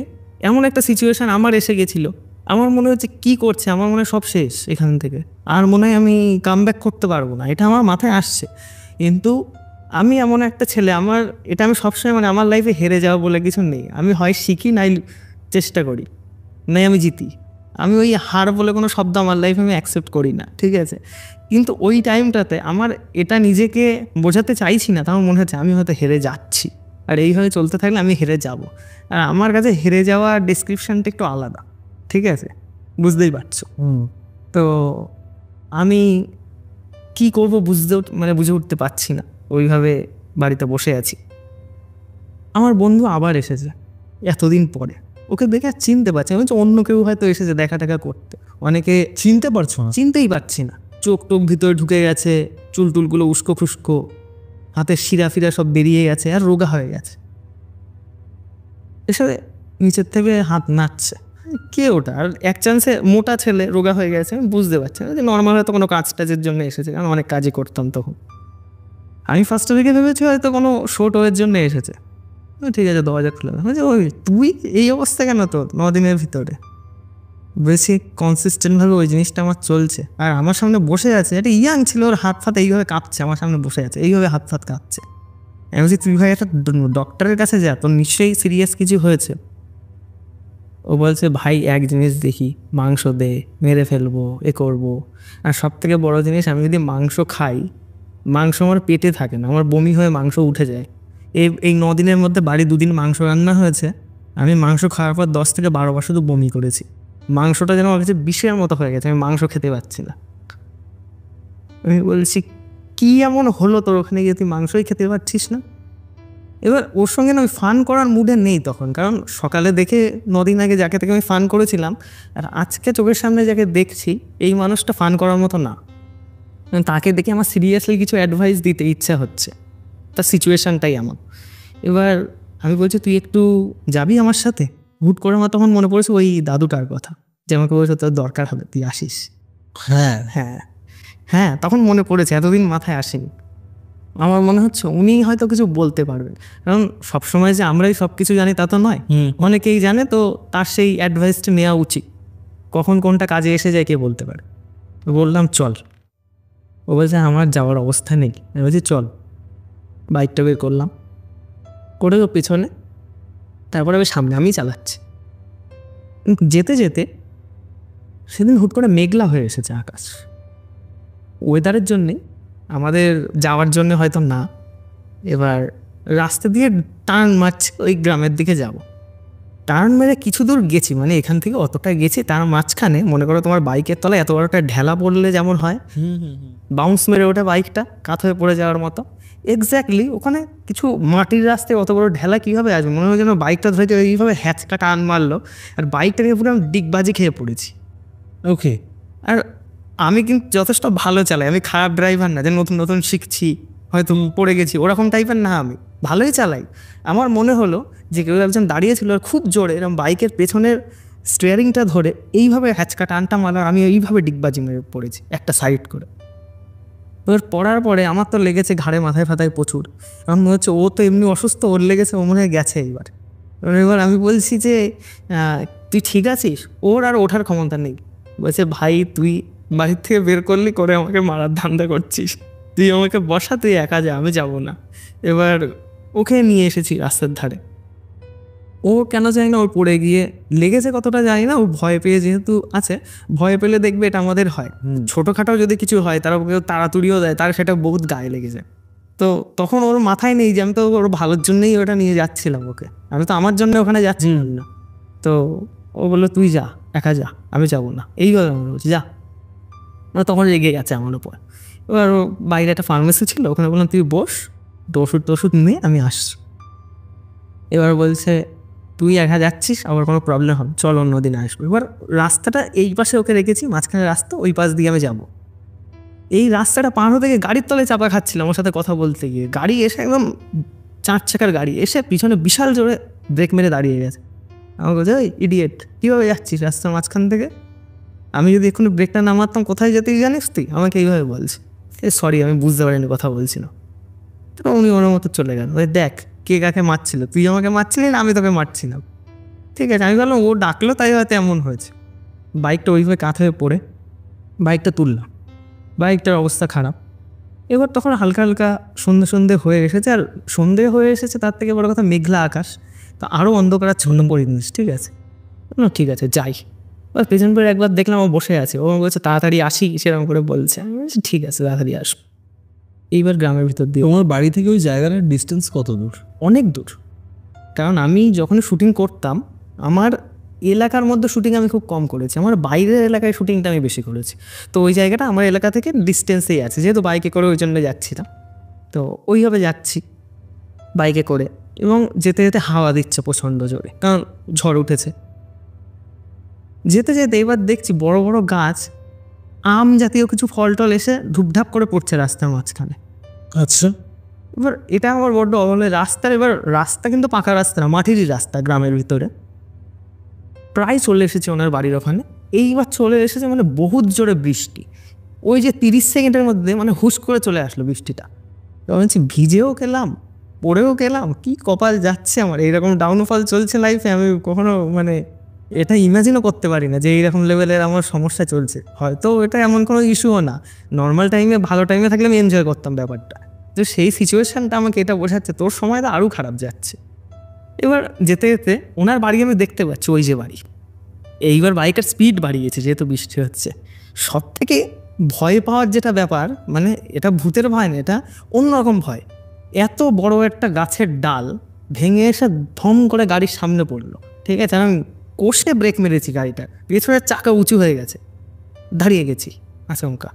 এমন একটা সিচুয়েশান আমার এসে গেছিলো, আমার মনে হচ্ছে কী করছে, আমার মনে হয় সব শেষ এখান থেকে, আর মনে হয় আমি কামব্যাক করতে পারবো না, এটা আমার মাথায় আসছে। কিন্তু আমি এমন একটা ছেলে, এটা আমি সবসময়, মানে আমার লাইফে হেরে যাওয়া বলে কিছু নেই। আমি হয় শিখি, নাই চেষ্টা করি, নাই আমি জিতি। আমি ওই হার বলে কোনো শব্দ আমার লাইফে আমি অ্যাকসেপ্ট করি না, ঠিক আছে। কিন্তু ওই টাইমটাতে আমার এটা নিজেকে বোঝাতে চাইছি না, তাও মনে হচ্ছে আমি হয়তো হেরে যাচ্ছি, আর এইভাবে চলতে থাকলে আমি হেরে যাব। আর আমার কাছে হেরে যাওয়া ডেসক্রিপশানটা একটু আলাদা, ঠিক আছে, বুঝতেই পারছো। তো আমি কি করব বুঝে উঠতে পারছি না, ওইভাবে বাড়িতে বসে আছি। আমার বন্ধু আবার এসেছে এতদিন পরে, ওকে দেখে আর চিনতে পারছি না, অন্য কেউ হয়তো এসেছে দেখা টাকা করতে। অনেকে চিনতে পারছো না? চিনতেই পারছি না, চোখ টোক ভিতরে ঢুকে গেছে, চুল টুলগুলো উস্কো ফুস্কো, হাতের শিরা ফিরা সব বেরিয়ে গেছে, আর রোগা হয়ে গেছে। এসে নিচের থেকে হাত নাচছে, কে ওটা? আর এক চান্সে মোটা ছেলে, রোগা হয়ে গেছে, আমি বুঝতে পারছি না যে নর্মাল হয়তো কোনো কাজ টাজের জন্য এসেছে, আমি অনেক কাজই করতাম তখন। আমি ফার্স্টে থেকে ভেবেছি হয়তো কোনো শো টোয়ের জন্য এসেছে। ঠিক আছে, দরজা খুলে বলছে, ওই তুই এই অবস্থা কেন তোর 9 দিনের ভিতরে? বেশি কনসিস্টেন্টভাবে ওই জিনিসটা আমার চলছে, আর আমার সামনে বসে আছে একটা ইয়াং ছিল, ওর হাত ফাত এইভাবে কাঁপছে, আমার সামনে বসে আছে এইভাবে হাত ফাত কাঁপছে। আমি বলছি, তুই ভাই একটা ডক্টরের কাছে যা, তোর নিশ্চয়ই সিরিয়াস কিছু হয়েছে। ও বলছে, ভাই এক জিনিস দেখি, মাংস দে, মেরে ফেলবো, এ করবো। আর সব থেকে বড়ো জিনিস, আমি যদি মাংস খাই, মাংস আমার পেটে থাকে না, আমার বমি হয়ে মাংস উঠে যায়। এই 9 দিনের মধ্যে বাড়ি 2 দিন মাংস রান্না হয়েছে, আমি মাংস খাওয়ার পর 10 থেকে 12 বার শুধু বমি করেছি। মাংসটা যেন আমার কাছে বিষের মতো হয়ে গেছে, আমি মাংস খেতে পারছি না। আমি বলছি, কী এমন হলো তোর ওখানে গিয়ে, তুই মাংসই খেতে পারছিস না? এবার ওর সঙ্গে না আমি ফান করার মুডে নেই তখন, কারণ সকালে দেখে 9 দিন আগে যাকে থেকে আমি ফান করেছিলাম, আর আজকে চোখের সামনে যাকে দেখছি, এই মানুষটা ফান করার মতো না। তাকে দেখে আমার সিরিয়াসলি কিছু অ্যাডভাইস দিতে ইচ্ছা হচ্ছে, তার সিচুয়েশানটাই এমন। এবার আমি বলছি, তুই একটু যাবি আমার সাথে? হুট করে আমার তখন মনে পড়েছে ওই দাদুটার কথা, যে আমাকে বলছে তোর দরকার হবে, তুই আসিস। হ্যাঁ হ্যাঁ হ্যাঁ, তখন মনে পড়েছে, এতদিন মাথায় আসেনি। আমার মনে হচ্ছে উনি হয়তো কিছু বলতে পারবেন, কারণ সবসময় যে আমরাই সব কিছু জানি তা তো নয়, অনেকেই জানে, তো তার সেই অ্যাডভাইসটা নেওয়া উচিত। কখন কোনটা কাজে এসে যায় কে বলতে পারে। বললাম চল। ও বলছে আমার যাওয়ার অবস্থা নেই। আমি বলছি চল। বাইকটা বের করলাম, করে তো পিছনে, তারপরে আমি সামনে আমি চালাচ্ছি। যেতে যেতে সেদিন হুট করে মেঘলা হয়ে এসেছে আকাশ। ওয়েদারের জন্যে, আমাদের যাওয়ার জন্য হয়তো না। এবার রাস্তা দিয়ে টার্ন মারছে, ওই গ্রামের দিকে যাব। টার্ন মেরে কিছু দূর গেছি, মানে এখান থেকে অতটা গেছি, তার মাঝখানে মনে করো তোমার বাইকের তলায় এত বড় একটা ঢেলা পড়লে যেমন হয়, বাউন্স মেরে ওঠে বাইকটা, কাত হয়ে পড়ে যাওয়ার মতো, এক্স্যাক্টলি ওখানে কিছু মাটির রাস্তায় অত বড় ঢেলা কীভাবে আসবে, মনে হয় যেন বাইকটা ধরে এইভাবে হ্যাচকা টান মারলো, আর বাইকটাকে পুরো আমি ডিগবাজি খেয়ে পড়েছি। ওকে। আর আমি কিন্তু যথেষ্ট ভালো চালাই, আমি খারাপ ড্রাইভার না যে নতুন নতুন শিখছি হয়তো পড়ে গেছি, ওরকম টাইপের না, আমি ভালোই চালাই। আমার মনে হলো যে কেউ একজন দাঁড়িয়েছিল আর খুব জোরে এরকম বাইকের পেছনের স্টিয়ারিংটা ধরে এইভাবে হ্যাচকা টানটা মারার, আমি এইভাবে ডিগবাজি মেরে পড়েছি একটা সাইড করে। এবার পড়ার পরে আমার তো লেগেছে ঘাড়ে মাথায় ফাতায় প্রচুর। আমার মনে হচ্ছে ও তো এমনি অসুস্থ, ওর লেগেছে, ও মনে হয় গেছে এইবার। এবার আমি বলছি যে তুই ঠিক আছিস? ওর আর ওঠার ক্ষমতা নেই। বলছে ভাই তুই বাড়ির থেকে বের করলি করে আমাকে মারার ধান্দা করছিস, তুই আমাকে বসা, তুই একা যা, আমি যাব না। এবার ওকে নিয়ে এসেছি রাস্তার ধারে। ও কেন জানি না, ওর পড়ে গিয়ে লেগেছে কতটা জানি না, ও ভয় পেয়ে যেহেতু আছে, ভয় পেলে দেখবে এটা আমাদের হয়, ছোটোখাটো যদি কিছু হয় তারা কেউ তাড়াতুড়িও দেয়, তার সেটা বহুত গায়ে লেগে যায়। তো তখন ওর মাথায় নেই যে আমি তো ওর ভালোর জন্যই ওটা নিয়ে যাচ্ছিলাম ওকে, আমি তো আমার জন্য ওখানে যাচ্ছিলাম না। তো ও বললো তুই যা, একা যা, আমি যাবো না, এইভাবে আমি বলছি যা। তখন রেগে গেছে আমার উপর। এবার ও বাইরে একটা ফার্মেসি ছিল, ওখানে বললাম তুই বস, ওষুধ টষুধ নিয়ে আমি আসছি। এবার বলছে তুই একা যাচ্ছিস, আবার কোনো প্রবলেম হবে, চল অন্যদিন আসবো। এবার রাস্তাটা এই পাশে ওকে রেখেছি, মাঝখানে রাস্তা, ওই পাশ দিয়ে আমি যাব। এই রাস্তাটা পার হতে গিয়ে গাড়ির তলায় চাপা খাচ্ছিলাম ওর সাথে কথা বলতে গিয়ে, গাড়ি এসে একদম 4 চাকার গাড়ি এসে পিছনে বিশাল জোরে ব্রেক মেরে দাঁড়িয়ে গেছে। আমাকে বলছে ওই ইডিয়েট, কীভাবে যাচ্ছিস রাস্তার মাঝখান থেকে? আমি যদি এক্ষুনি ব্রেকটা না মারতাম কোথায় যেতে জানিস তুই? আমাকে এইভাবে বলছে। সরি আমি বুঝতে পারিনি, কথা বলছি না। তো উনি ওনার মতো চলে গেল। ওই দেখ কে কাকে মারছিল, তুই আমাকে মারছিলি না আমি তোকে মারছি না। ঠিক আছে, আমি বললাম ও ডাকলো তাই হয়তো এমন হয়েছে। বাইকটা ওইভাবে কাঁথ হয়ে পড়ে বাইকটা তুললাম, বাইকটার অবস্থা খারাপ। এবার তখন হালকা হালকা সন্ধে হয়ে এসেছে, আর সন্ধে হয়ে এসেছে তার থেকে বড় কথা মেঘলা আকাশ, তো আরও অন্ধকারাচ্ছন্ন পরিবেশ। ঠিক আছে, ঠিক আছে যাই। এবার পেছন করে একবার দেখলাম ও বসে আছে, ও বলছে তাড়াতাড়ি আসি, সেরকম করে বলছে। আমি বলছি ঠিক আছে তাড়াতাড়ি আসবো। এইবার গ্রামের ভিতর দিয়ে, তোমার বাড়ি থেকে ওই জায়গাটার ডিস্টেন্স কত দূর? অনেক দূর, কারণ আমি যখন শুটিং করতাম আমার এলাকার মধ্যে শুটিং আমি খুব কম করেছি, আমার বাইরের এলাকায় শুটিংটা আমি বেশি করেছি। তো ওই জায়গাটা আমার এলাকা থেকে ডিস্টেন্সেই আছে, যেহেতু বাইকে করে ওই জন্য যাচ্ছিলাম। তো ওইভাবে যাচ্ছি বাইকে করে, এবং যেতে যেতে হাওয়া দিচ্ছে প্রচণ্ড জোরে, কারণ ঝড় উঠেছে। যেতে যেতে এবার দেখছি বড় বড় গাছ, আম জাতীয় কিছু ফল টল এসে ধূপধাপ করে পড়ছে রাস্তার মাঝখানে। আচ্ছা। এবার এটা আমার বড্ড অবলে রাস্তার, এবার রাস্তা কিন্তু পাকা রাস্তা না, মাটিরই রাস্তা গ্রামের ভিতরে। প্রায় চলে এসেছে ওনার বাড়ির ওখানে। এইবার চলে এসেছে মানে বহুত জোরে বৃষ্টি, ওই যে 30 সেকেন্ডের মধ্যে মানে হুশ করে চলে আসলো বৃষ্টিটা। বলছি ভিজেও গেলাম, পড়েও গেলাম, কি কপাল যাচ্ছে আমার, এইরকম ডাউনফল চলছে লাইফে। আমি কখনো মানে এটা ইমাজিনও করতে পারি না যে এইরকম লেভেলের আমার সমস্যা চলছে। হয়তো এটা এমন কোনো ইস্যুও না, নর্মাল টাইমে ভালো টাইমে থাকলে আমি এনজয় করতাম ব্যাপারটা। তো সেই সিচুয়েশানটা আমাকে এটা বোঝাচ্ছে তোর সময়টা আরও খারাপ যাচ্ছে। এবার যেতে যেতে ওনার বাড়ি আমি দেখতে পাচ্ছি, ওই যে বাড়ি। এইবার বাইকের স্পিড বাড়িয়েছে যেহেতু বৃষ্টি হচ্ছে। সব থেকে ভয় পাওয়ার যেটা ব্যাপার, মানে এটা ভূতের ভয় না, এটা অন্যরকম ভয়। এত বড় একটা গাছের ডাল ভেঙে এসে ধম করে গাড়ির সামনে পড়লো। ঠিক আছে, আমি কষে ব্রেক মেরেছি, গাড়িটা পেছনের চাকা উঁচু হয়ে গেছে, দাঁড়িয়ে গেছি আচমকা।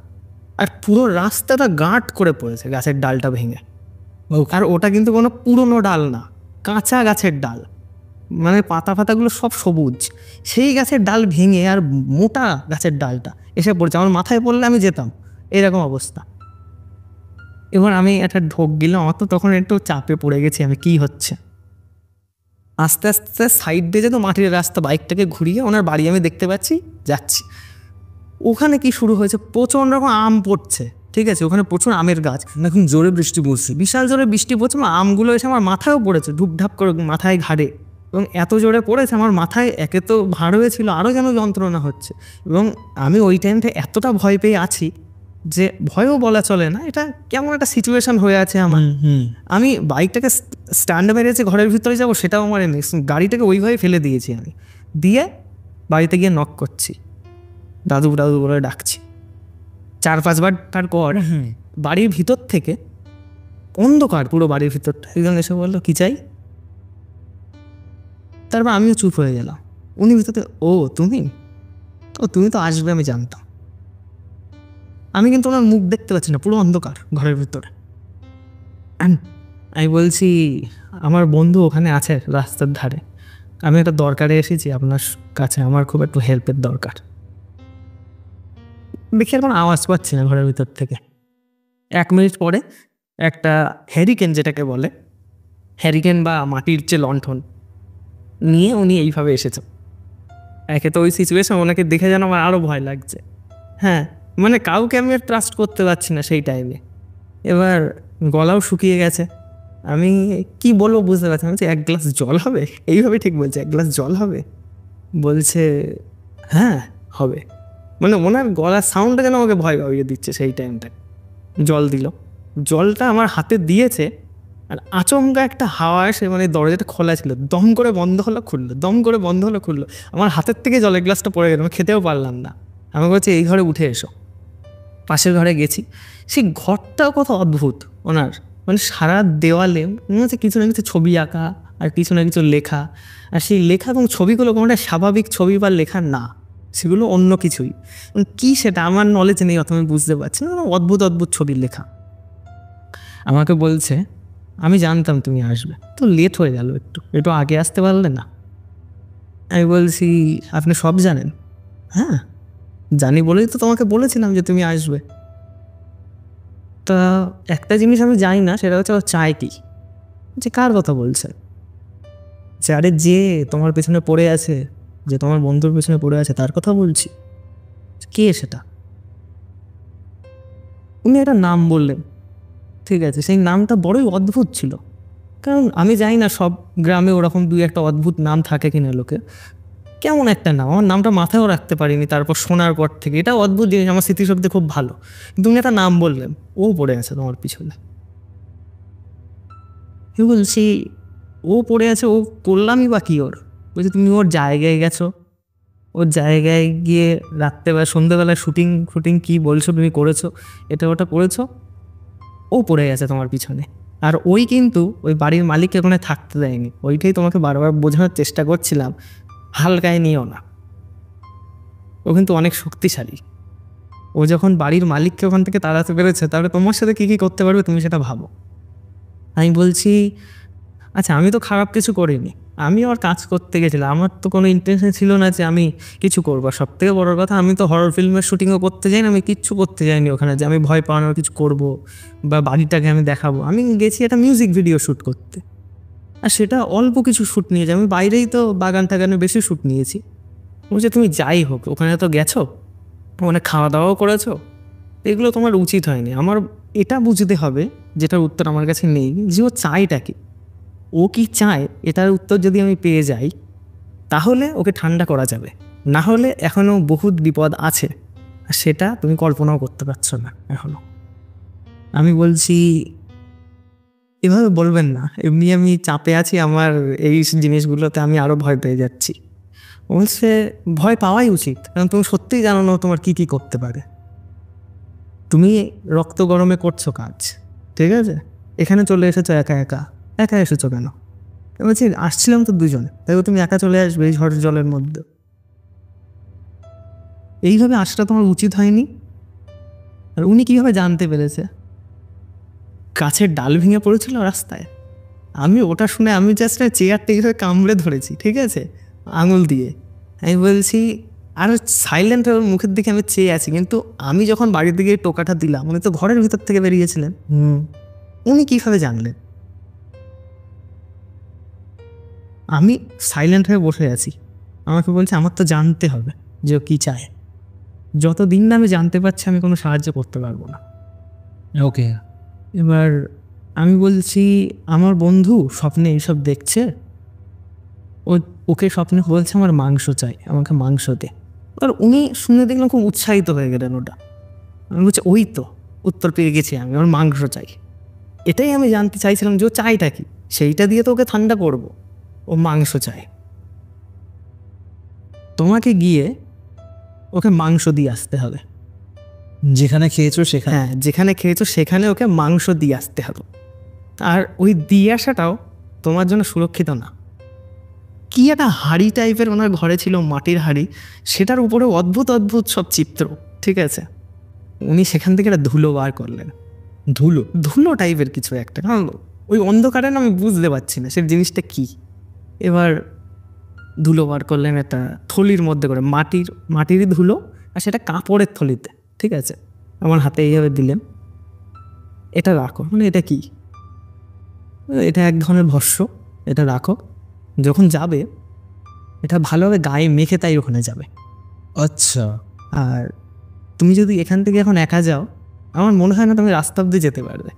আর পুরো রাস্তাটা গাঁট করে পড়েছে গাছের ডালটা ভেঙে। আর ওটা কিন্তু কোনো পুরনো ডাল না, কাঁচা গাছের ডাল, মানে পাতা ফাতাগুলো সব সবুজ। সেই গাছের ডাল ভেঙে আর মোটা গাছের ডালটা এসে পড়েছে আমার মাথায়, পড়লে আমি যেতাম, এরকম অবস্থা। এবার আমি একটা ঢোক গেলাম, আমার তো তখন একটু চাপে পড়ে গেছি আমি, কি হচ্ছে। আস্তে আস্তে সাইড দিয়ে যেত মাটির রাস্তা, বাইকটাকে ঘুরিয়ে ওনার বাড়ি আমি দেখতে পাচ্ছি, যাচ্ছি। ওখানে কি শুরু হয়েছে, প্রচণ্ড রকম আম পড়ছে, ঠিক আছে, ওখানে প্রচুর আমের গাছ, এখন জোরে বৃষ্টি পড়ছে। বিশাল জোরে বৃষ্টি পড়ছে, আমগুলো এসে আমার মাথায়ও পড়েছে ঢুপঢাপ করে, মাথায় ঘাড়ে, এবং এত জোরে পড়েছে আমার মাথায়, একে তো ভার হয়েছিল, আরও যেন যন্ত্রণা হচ্ছে। এবং আমি ওই টাইমটা এতটা ভয় পেয়ে আছি যে ভয়ও বলা চলে না, এটা কেমন একটা সিচুয়েশন হয়ে আছে আমার। আমি বাইকটাকে স্ট্যান্ডে বেরিয়েছে ঘরের ভিতরে যাবো, সেটাও আমার নেই, গাড়িটাকে ওইভাবে ফেলে দিয়েছি আমি, দিয়ে বাড়িতে গিয়ে নক করছি, দাদু দাদু বলে ডাকছি 4-5 বার। তারপর বাড়ির ভিতর থেকে অন্ধকার, পুরো বাড়ির ভিতরটা, একজন এসে বললো কি চাই। তারপর আমিও চুপ হয়ে গেলাম। উনি ভিতরে, ও তুমি তো আসবে আমি জানতাম। আমি কিন্তু ওনার মুখ দেখতে পাচ্ছি না, পুরো অন্ধকার ঘরের ভিতরে। আমি বলছি আমার বন্ধু ওখানে আছে রাস্তার ধারে, আমি একটা দরকারে এসেছি আপনার কাছে, আমার খুব একটু হেল্পের দরকার। দেখি আর কোনো আওয়াজ পাচ্ছি না ঘরের ভিতর থেকে। 1 মিনিট পরে একটা হ্যারিকেন, যেটাকে বলে হ্যারিকেন বা মাটির যে লণ্ঠন, নিয়ে উনি এইভাবে এসেছে। একে তো ওই সিচুয়েশন, ওনাকে দেখে যেন আমার আরও ভয় লাগছে। হ্যাঁ, মানে কাউকে আমি আর ট্রাস্ট করতে পারছি না সেই টাইমে। এবার গলাও শুকিয়ে গেছে, আমি কি বলবো বুঝতে পারছি না। বলছি 1 গ্লাস জল হবে, এইভাবে ঠিক বলছে, 1 গ্লাস জল হবে। বলছে হ্যাঁ হবে। মানে ওনার গলার সাউন্ডটা যেন আমাকে ভয় পাইয়ে দিচ্ছে সেই টাইমটায়। জল দিল, জলটা আমার হাতে দিয়েছে, আর আচমকা একটা হাওয়া এসে, মানে দরজাটা খোলা ছিল, দম করে বন্ধ হলো খুললো, দম করে বন্ধ হলো খুললো, আমার হাতের থেকে জলের গ্লাসটা পড়ে গেল, আমি খেতেও পারলাম না। আমি বলছি এই ঘরে উঠে এসো। পাশের ঘরে গেছি, সেই ঘরটাও কত অদ্ভুত ওনার, মানে সারা দেওয়ালে মনে হচ্ছে কিছু না কিছু ছবি আঁকা আর কিছু না কিছু লেখা, আর সেই লেখা এবং ছবিগুলো কোনোটা স্বাভাবিক ছবি বা লেখা না, সেগুলো অন্য কিছুই। কি সেটা আমার নলেজ নেই, অত আমি বুঝতে পারছি না, অদ্ভুত অদ্ভুত ছবির লেখা। আমাকে বলছে আমি জানতাম তুমি আসবে, তো লেট হয়ে গেল, একটু আগে আসতে পারলে না। আমি বলছি আপনি সব জানেন? হ্যাঁ জানি, বলেই তো তোমাকে বলেছিলাম যে তুমি আসবে। তা একটা জিনিস আমি জানি না, সেটা হচ্ছে ও চায় কি। যে কার কথা বলছে? যে আরে যে তোমার পেছনে পড়ে আছে, যে তোমার বন্ধুর পেছনে পড়ে আছে, তার কথা বলছি। কে সেটা? উনি একটা নাম বললেন, ঠিক আছে, সেই নামটা বড়ই অদ্ভুত ছিল। কারণ আমি জানি না সব গ্রামে ওরকম 2-1টা অদ্ভুত নাম থাকে কিনা লোকে, কেমন একটা নাম, আমার নামটা মাথায়ও রাখতে পারিনি। তারপর শোনার পর থেকে এটা অদ্ভুত জিনিস, আমার স্মৃতিশক্তি খুব ভালো। কিন্তু উনি একটা নাম বললেন, ও পড়ে আছে তোমার পিছনে। বলছি ও পড়ে আছে, ও করলামই বা কি ওর? বলছি তুমি ওর জায়গায় গেছো, ওর জায়গায় গিয়ে রাত্রেবেলা সন্ধ্যেবেলায় শুটিং কি বলছো তুমি করেছো, এটা ওটা করেছো, ও পড়ে গেছে তোমার পিছনে। আর ওই কিন্তু ওই বাড়ির মালিককে ওখানে থাকতে দেয়নি, ওইটাই তোমাকে বারবার বোঝানোর চেষ্টা করছিলাম, হালকায় নিও না, ও কিন্তু অনেক শক্তিশালী। ও যখন বাড়ির মালিককে ওখান থেকে তাড়াতে পেরেছে, তাহলে তোমার সাথে কী কী করতে পারবে তুমি সেটা ভাবো। আমি বলছি আচ্ছা আমি তো খারাপ কিছু করিনি, আমি ওর কাজ করতে গেছিলাম, আমার তো কোনো ইন্টেনশন ছিল না যে আমি কিছু করবো। সব থেকে বড় কথা, আমি তো হরর ফিল্মের শুটিংও করতে যাইনি, আমি কিচ্ছু করতে যাইনি ওখানে যে আমি ভয় পাওয়ানোর কিছু করব বা বাড়িটাকে আমি দেখাবো। আমি গেছি একটা মিউজিক ভিডিও শ্যুট করতে, আর সেটা অল্প কিছু শ্যুট নিয়েছি আমি, বাইরেই তো বাগান টাগানে বেশি শ্যুট নিয়েছি। বলছে তুমি যাই হোক ওখানে তো গেছো, ওখানে খাওয়া দাওয়াও করেছো, এগুলো তোমার উচিত হয়নি। আমার এটা বুঝতে হবে, যেটার উত্তর আমার কাছে নেই, যে ও চায়টা কি, ও কি চায় এটার উত্তর যদি আমি পেয়ে যাই তাহলে ওকে ঠান্ডা করা যাবে, না হলে এখনও বহুত বিপদ আছে, আর সেটা তুমি কল্পনাও করতে পারছো না এখনও। আমি বলছি এভাবে বলবেন না, এমনি আমি চাপে আছি, আমার এই জিনিসগুলোতে আমি আরও ভয় পেয়ে যাচ্ছি। বলছে ভয় পাওয়াই উচিত, কারণ তুমি সত্যিই জানো না তোমার কী কী করতে পারে। তুমি রক্ত গরমে করছো কাজ, ঠিক আছে, এখানে চলে এসেছো একা একা এসেছো কেন? বলছি আসছিলাম তো দুজনে, তাই তুমি একা চলে আসবে এই ঝড় জলের মধ্যে? এইভাবে আসাটা তোমার উচিত হয়নি। আর উনি কীভাবে জানতে পেরেছে? গাছের ডাল ভেঙে পড়েছিল রাস্তায়, আমি ওটা শুনে আমি জাস্ট চেয়ারটা এইভাবে কামড়ে ধরেছি, ঠিক আছে, আঙুল দিয়ে। আমি বলছি আর সাইলেন্ট মুখের দিকে আমি চেয়ে আছি, কিন্তু আমি যখন বাড়ির দিকে টোকাটা দিলাম উনি তো ঘরের ভিতর থেকে বেরিয়েছিলেন। উনি কীভাবে জানলেন? আমি সাইলেন্ট হয়ে বসে আছি, আমাকে বলছে আমার তো জানতে হবে যে ও কী চায়। যতদিন না আমি জানতে পারছি আমি কোনো সাহায্য করতে পারবো না। ওকে, এবার আমি বলছি আমার বন্ধু স্বপ্নে এইসব দেখছে, ওকে স্বপ্নে বলছে আমার মাংস চাই, আমাকে মাংস দে। আর উনি শুনে দেখলাম খুব উৎসাহিত হয়ে গেলেন। ওটা আমি বলছি ওই তো উত্তর পেয়ে গেছি আমি, আমার মাংস চাই। এটাই আমি জানতে চাইছিলাম যে ও চাইটা কি, সেইটা দিয়ে তো ওকে ঠান্ডা করবো। ও মাংস চায়, তোমাকে গিয়ে ওকে মাংস দিয়ে আসতে হবে। যেখানে খেয়েছো সেখানে? হ্যাঁ, যেখানে খেয়েছো সেখানে ওকে মাংস দিয়ে আসতে হবে। আর ওই দিয়ে আসাটাও তোমার জন্য সুরক্ষিত না। কি একটা হাঁড়ি টাইপের ওনার ঘরে ছিল, মাটির হাঁড়ি, সেটার উপরে অদ্ভুত অদ্ভুত সব চিত্র, ঠিক আছে। উনি সেখান থেকে একটা ধুলো বার করলেন, ধুলো টাইপের কিছু একটা, কারণ ওই অন্ধকারে না আমি বুঝতে পারছি না সে জিনিসটা কি। এবার ধুলো বার করলেন একটা থলির মধ্যে করে, মাটিরই ধুলো, আর সেটা কাপড়ের থলিতে, ঠিক আছে। আমার হাতে এইভাবে দিলেন, এটা রাখো। মানে এটা কি? এটা এক ধরনের ভস্য, এটা রাখো, যখন যাবে এটা ভালোভাবে গায়ে মেখে তাই ওখানে যাবে। আচ্ছা। আর তুমি যদি এখান থেকে এখন একা যাও, আমার মনে হয় না তুমি রাস্তা অব্দি যেতে পারবে।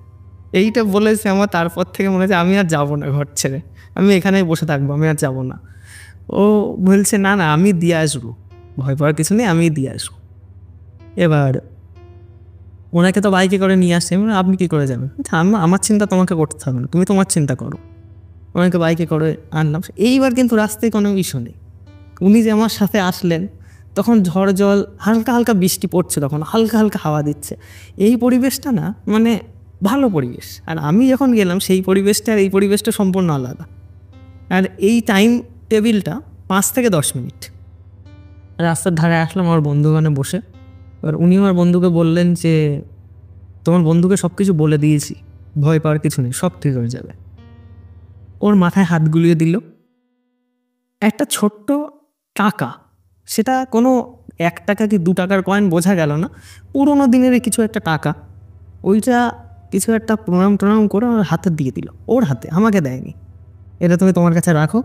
এইটা বলেছে আমার, তারপর থেকে মনে হচ্ছে আমি আর যাবো না ঘর ছেড়ে, আমি এখানেই বসে থাকবো, আমি আর যাবো না। ও বলছে না না আমি দিয়ে আসবো, ভয় পাওয়ার কিছু নেই, আমি দিয়ে আসবো। এবার ওনাকে তো বাইকে করে নিয়ে আসছে, আপনি কী করে যাবেন? আমার চিন্তা তোমাকে করতে হবে না, তুমি তোমার চিন্তা করো। ওনাকে বাইকে করে আনলাম। এইবার কিন্তু রাস্তায় কোনো ইস্যু নেই। উনি যে আমার সাথে আসলেন তখন ঝড় জল, হালকা হালকা বৃষ্টি পড়ছে, তখন হালকা হালকা হাওয়া দিচ্ছে। এই পরিবেশটা না মানে ভালো পরিবেশ। আর আমি যখন গেলাম সেই পরিবেশটা আর এই পরিবেশটা সম্পূর্ণ আলাদা। আর এই টাইম টেবিলটা 5 থেকে 10 মিনিট। রাস্তার ধারে আসলাম আমার বন্ধুগণে বসে। এবার উনি আমার বন্ধুকে বললেন যে তোমার বন্ধুকে সব কিছু বলে দিয়েছি, ভয় পাওয়ার কিছু নেই, সব ঠিক হয়ে যাবে। ওর মাথায় হাত গুলিয়ে দিল। একটা ছোট্ট টাকা, সেটা কোনো 1 টাকা কি 2 টাকার কয়েন বোঝা গেল না, পুরোনো দিনের কিছু একটা টাকা, ওইটা কিছু একটা প্রণাম করে ওর হাতে দিয়ে দিল। ওর হাতে, আমাকে দেয়নি। এটা তুমি তোমার কাছে রাখো,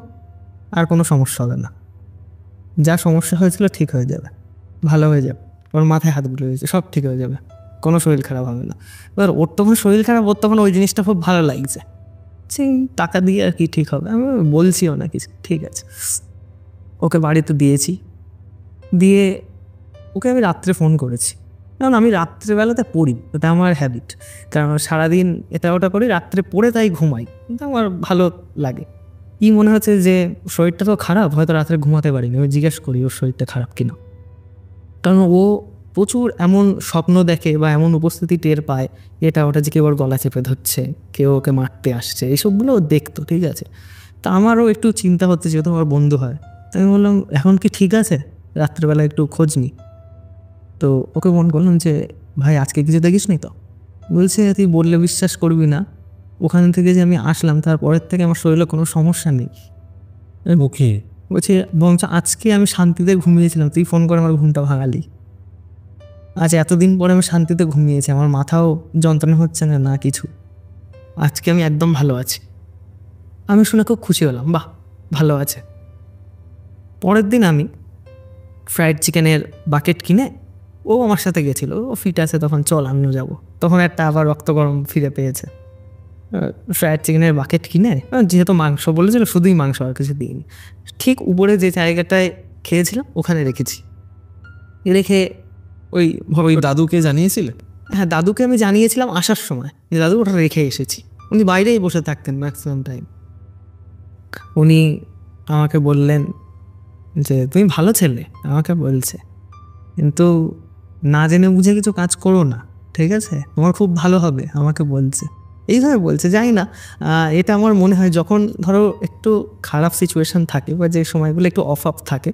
আর কোনো সমস্যা হবে না, যা সমস্যা হয়েছিল ঠিক হয়ে যাবে, ভালো হয়ে যাবে। ওর মাথায় হাতগুলো হয়েছে, সব ঠিক হয়ে যাবে, কোনো শরীর খারাপ হবে না। এবার ওর তখন শরীর খারাপ, ওর তখন ওই জিনিসটা খুব ভালো লাগছে, সেই টাকা দিয়ে আর কি ঠিক হবে। আমি বলছিও না কিছু, ঠিক আছে। ওকে বাড়িতে দিয়েছি, দিয়ে ওকে আমি রাত্রে ফোন করেছি, কারণ আমি রাত্রেবেলাতে পড়ি, এটা আমার হ্যাবিট। কারণ সারাদিন এটা ওটা করি, রাত্রে পড়ে তাই ঘুমাই, কিন্তু আমার ভালো লাগে। কি মনে হচ্ছে যে শরীরটা তো খারাপ, হয়তো রাত্রে ঘুমাতে পারিনি। আমি জিজ্ঞেস করি ওর শরীরটা খারাপ কিনা, কারণ ও প্রচুর এমন স্বপ্ন দেখে বা এমন উপস্থিতি টের পায়, এটা ওটা যে কেউ ওর গলা চেপে ধরছে, কেউ ওকে মারতে আসছে, এইসবগুলো ও দেখতো, ঠিক আছে। তা আমারও একটু চিন্তা হচ্ছে, যেহেতু আমার বন্ধু হয়। তো আমি বললাম এখন কি ঠিক আছে, রাত্রেবেলা একটু খোঁজ নি। তো ওকে ফোন করলাম যে ভাই আজকে কিছু দেখিস নি তো? বলছে তুই বললে বিশ্বাস করবি না, ওখান থেকে যে আমি আসলাম তারপরের থেকে আমার শরীরে কোনো সমস্যা নেই। ওকে। বলছে বরঞ্চ আজকে আমি শান্তিতে ঘুমিয়েছিলাম, তুই ফোন করে আমার ঘুমটা ভাঙালি। আজ এতদিন পরে আমি শান্তিতে ঘুমিয়েছি, আমার মাথাও যন্ত্রণা হচ্ছে না, না কিছু। আজকে আমি একদম ভালো আছি। আমি শুনে খুব খুশি হলাম, বাহ ভালো আছে। পরের দিন আমি ফ্রাইড চিকেনের বাকেট কিনে, ও আমার সাথে গেছিলো, ও ফিট আছে তখন, চল আমিও যাবো। তখন একটা আবার রক্ত গরম ফিরে পেয়েছে। ফ্রাইড চিকেনের বাকেট কিনে, যেহেতু মাংস বলেছিল, শুধুই মাংস, আর কিছু দিইনি, ঠিক উপরে যে জায়গাটায় খেয়েছিলাম ওখানে রেখেছি। রেখে ওই দাদুকে জানিয়েছিলে? হ্যাঁ, দাদুকে আমি জানিয়েছিলাম আসার সময় যে দাদু ওটা রেখে এসেছি। উনি বাইরেই বসে থাকতেন ম্যাক্সিমাম টাইম। উনি আমাকে বললেন যে তুমি ভালো ছেলে, আমাকে বলছে, কিন্তু না জেনে বুঝে কিছু কাজ করো না, ঠিক আছে, তোমার খুব ভালো হবে, আমাকে বলছে। এইভাবে বলছে, জানি না, এটা আমার মনে হয় যখন ধরো একটু খারাপ সিচুয়েশান থাকে বা যে সময়গুলো একটু অফ থাকে,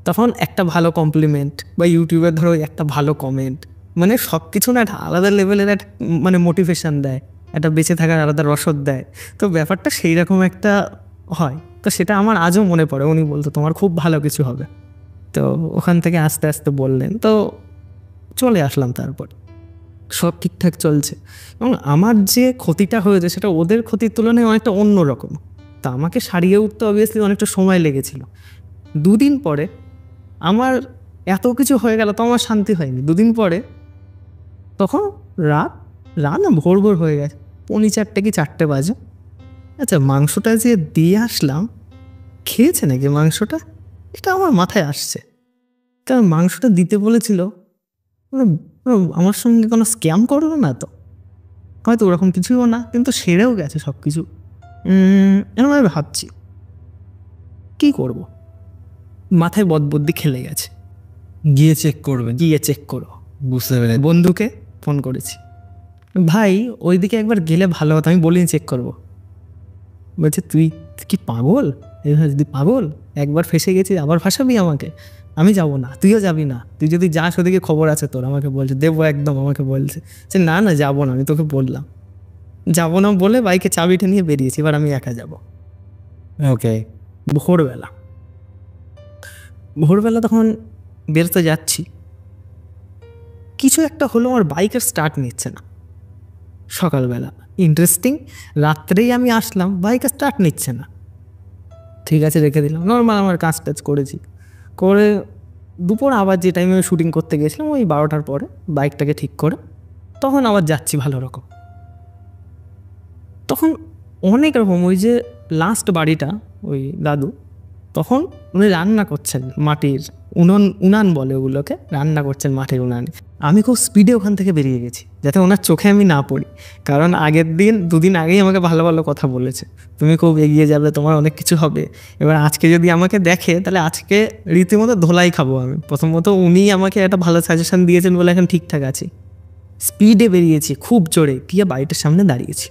তখন একটা ভালো কমপ্লিমেন্ট বা ইউটিউবের ধরো একটা ভালো কমেন্ট, মানে সব কিছু না একটা আলাদা লেভেলের একটা মানে মোটিভেশান দেয়, একটা বেঁচে থাকার আলাদা রসদ দেয়। তো ব্যাপারটা সেই রকম একটা হয়। তো সেটা আমার আজও মনে পড়ে। উনি বলতো তোমার খুব ভালো কিছু হবে। তো ওখান থেকে আস্তে আস্তে বললেন, তো চলে আসলাম। তারপর সব ঠিকঠাক চলছে, এবং আমার যে ক্ষতিটা হয়েছে সেটা ওদের ক্ষতির তুলনায় অনেকটা অন্য রকম। তা আমাকে সারিয়ে উঠতে অবভিয়াসলি অনেকটা সময় লেগেছিল। 2 দিন পরে আমার এত কিছু হয়ে গেল তো আমার শান্তি হয়নি। 2 দিন পরে তখন রাত না ভোর হয়ে গেছে, 4:45 কি 4টে বাজে। আচ্ছা, মাংসটা যে দিয়ে আসলাম, খেয়েছে নাকি মাংসটা, এটা আমার মাথায় আসছে। কারণ মাংসটা দিতে বলেছিল, আমার সঙ্গে কোনো স্ক্যাম করলো না তো, হয়তো ওরকম কিছুও না, কিন্তু সেরেও গেছে সব কিছু। এরকম আমি ভাবছি কী করব, মাথায় বদবুদ্ধি খেলে গেছে। গিয়ে চেক করবেন? গিয়ে চেক করো। বুঝতে পেরেছি। বন্ধুকে ফোন করেছি, ভাই ওইদিকে একবার গেলে ভালো হতো, আমি বলিনি চেক করবো। বলছে তুই কি পাগল, যদি পাগল একবার ফেসে গেছিস আবার ফাঁসাবি আমাকে? আমি যাব না, তুইও যাবি না, তুই যদি যাস ওদিকে খবর আছে তোর। আমাকে বলছে দেবো একদম, আমাকে বলছে যে না যাবো না, আমি তোকে বললাম যাবো না বলে বাইকে চাবিটা নিয়ে বেরিয়েছি। এবার আমি একা যাব। ওকে। ভোরবেলা তখন বেরোতে যাচ্ছি, কিছু একটা হলো, আমার বাইকের স্টার্ট নিচ্ছে না। সকালবেলা ইন্টারেস্টিং, রাত্রেই আমি আসলাম, বাইকের স্টার্ট নিচ্ছে না। ঠিক আছে, রেখে দিলাম। নর্মাল আমার কাজ টাজ করেছি, করে দুপুর আবার যে টাইমে আমি শুটিং করতে গেছিলাম ওই 12টার পরে বাইকটাকে ঠিক করে তখন আবার যাচ্ছি ভালো রকম। তখন অনেক রকম, ওই যে লাস্ট বাড়িটা ওই দাদু, তখন উনি রান্না করছেন মাটির উনান বলে ওগুলোকে, রান্না করছেন মাটির উনানে। আমি খুব স্পিডে ওখান থেকে বেরিয়ে গেছি যাতে ওনার চোখে আমি না পড়ি, কারণ আগের দিন 2 দিন আগেই আমাকে ভালো ভালো কথা বলেছে, তুমি খুব এগিয়ে যাবে, তোমার অনেক কিছু হবে। এবার আজকে যদি আমাকে দেখে তাহলে আজকে রীতিমতো ধোলাই খাবো আমি। প্রথমত উনি আমাকে একটা ভালো সাজেশন দিয়েছেন বলে এখন ঠিকঠাক আছি। স্পিডে বেরিয়েছি খুব জোরে, গিয়ে বাড়িটার সামনে দাঁড়িয়েছি,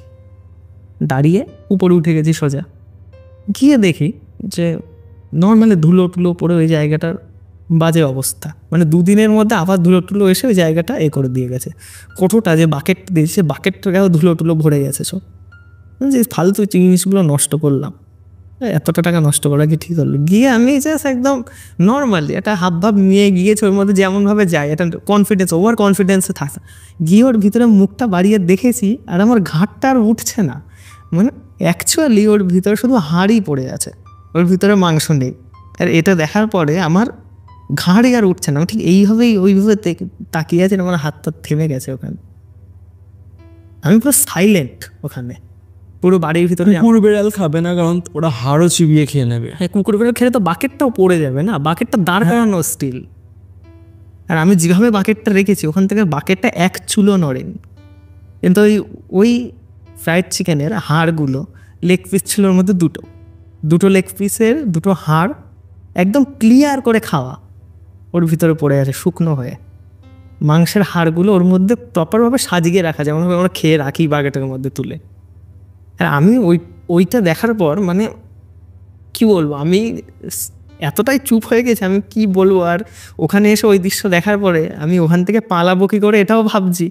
দাঁড়িয়ে উপরে উঠে গেছি সোজা। গিয়ে দেখি যে নর্মালি ধুলো টুলো পড়ে ওই জায়গাটার বাজে অবস্থা, মানে 2 দিনের মধ্যে আবার ধুলো টুলো এসে ওই জায়গাটা করে দিয়ে গেছে। কোটোটা যে বাকেট দিয়েছে, বাকেটটাও ধুলো টুলো ভরে গেছে সব। যে ফালতু জিনিসগুলো নষ্ট করলাম, এতটা টাকা নষ্ট করা কি ঠিক হলো? গিয়ে আমি জাস্ট একদম নর্মালি একটা হাবভাব নিয়ে গিয়েছি, ওর মধ্যে যেমনভাবে যায়, এটা কনফিডেন্স, ওভার কনফিডেন্সে থাকে। গিয়ে ওর ভিতরে মুখটা বাড়িয়ে দেখেছি আর আমার ঘাটটা আর উঠছে না, মানে অ্যাকচুয়ালি ওর ভিতরে শুধু হাড়ই পড়ে আছে, ওর ভিতরে মাংস নেই। আর এটা দেখার পরে আমার ঘাড়ে আর উঠছে না, ঠিক এইভাবেই ওইভাবে তাকিয়ে আছে, আমার হাতটা থেমে গেছে ওখানে। আমি পুরো সাইলেন্ট ওখানে, পুরো বাড়ির ভিতরে। কুকুর বেড়াল খাবে না, কারণ ওরা হাড়ও চিবিয়ে খেয়ে নেবে। হ্যাঁ, কুকুর বেড়াল খেলে তো বাকেটটাও পড়ে যাবে না, বাকেটটা দাঁড় করানো স্টিল। আর আমি যেভাবে বাকেটটা রেখেছি ওখান থেকে বাকেটটা এক চুলো নড়েনি। কিন্তু ওই ফ্রাইড চিকেনের হাড়গুলো, লেগ পিস ছিল ওর মধ্যে দুটো লেগ পিসের 2টো হাড় একদম ক্লিয়ার করে খাওয়া ওর ভিতরে পড়ে আছে শুকনো হয়ে। মাংসের হাড়গুলো ওর মধ্যে প্রপারভাবে সাজিয়ে রাখা, যেমনভাবে আমরা খেয়ে রাখি বাকেটের মধ্যে তুলে। আর আমি ওইটা দেখার পর মানে কি বলবো, আমি এতটাই চুপ হয়ে গেছি, আমি কি বলবো। আর ওখানে এসে ওই দৃশ্য দেখার পরে আমি ওখান থেকে পালাবো কি করে এটাও ভাবছি,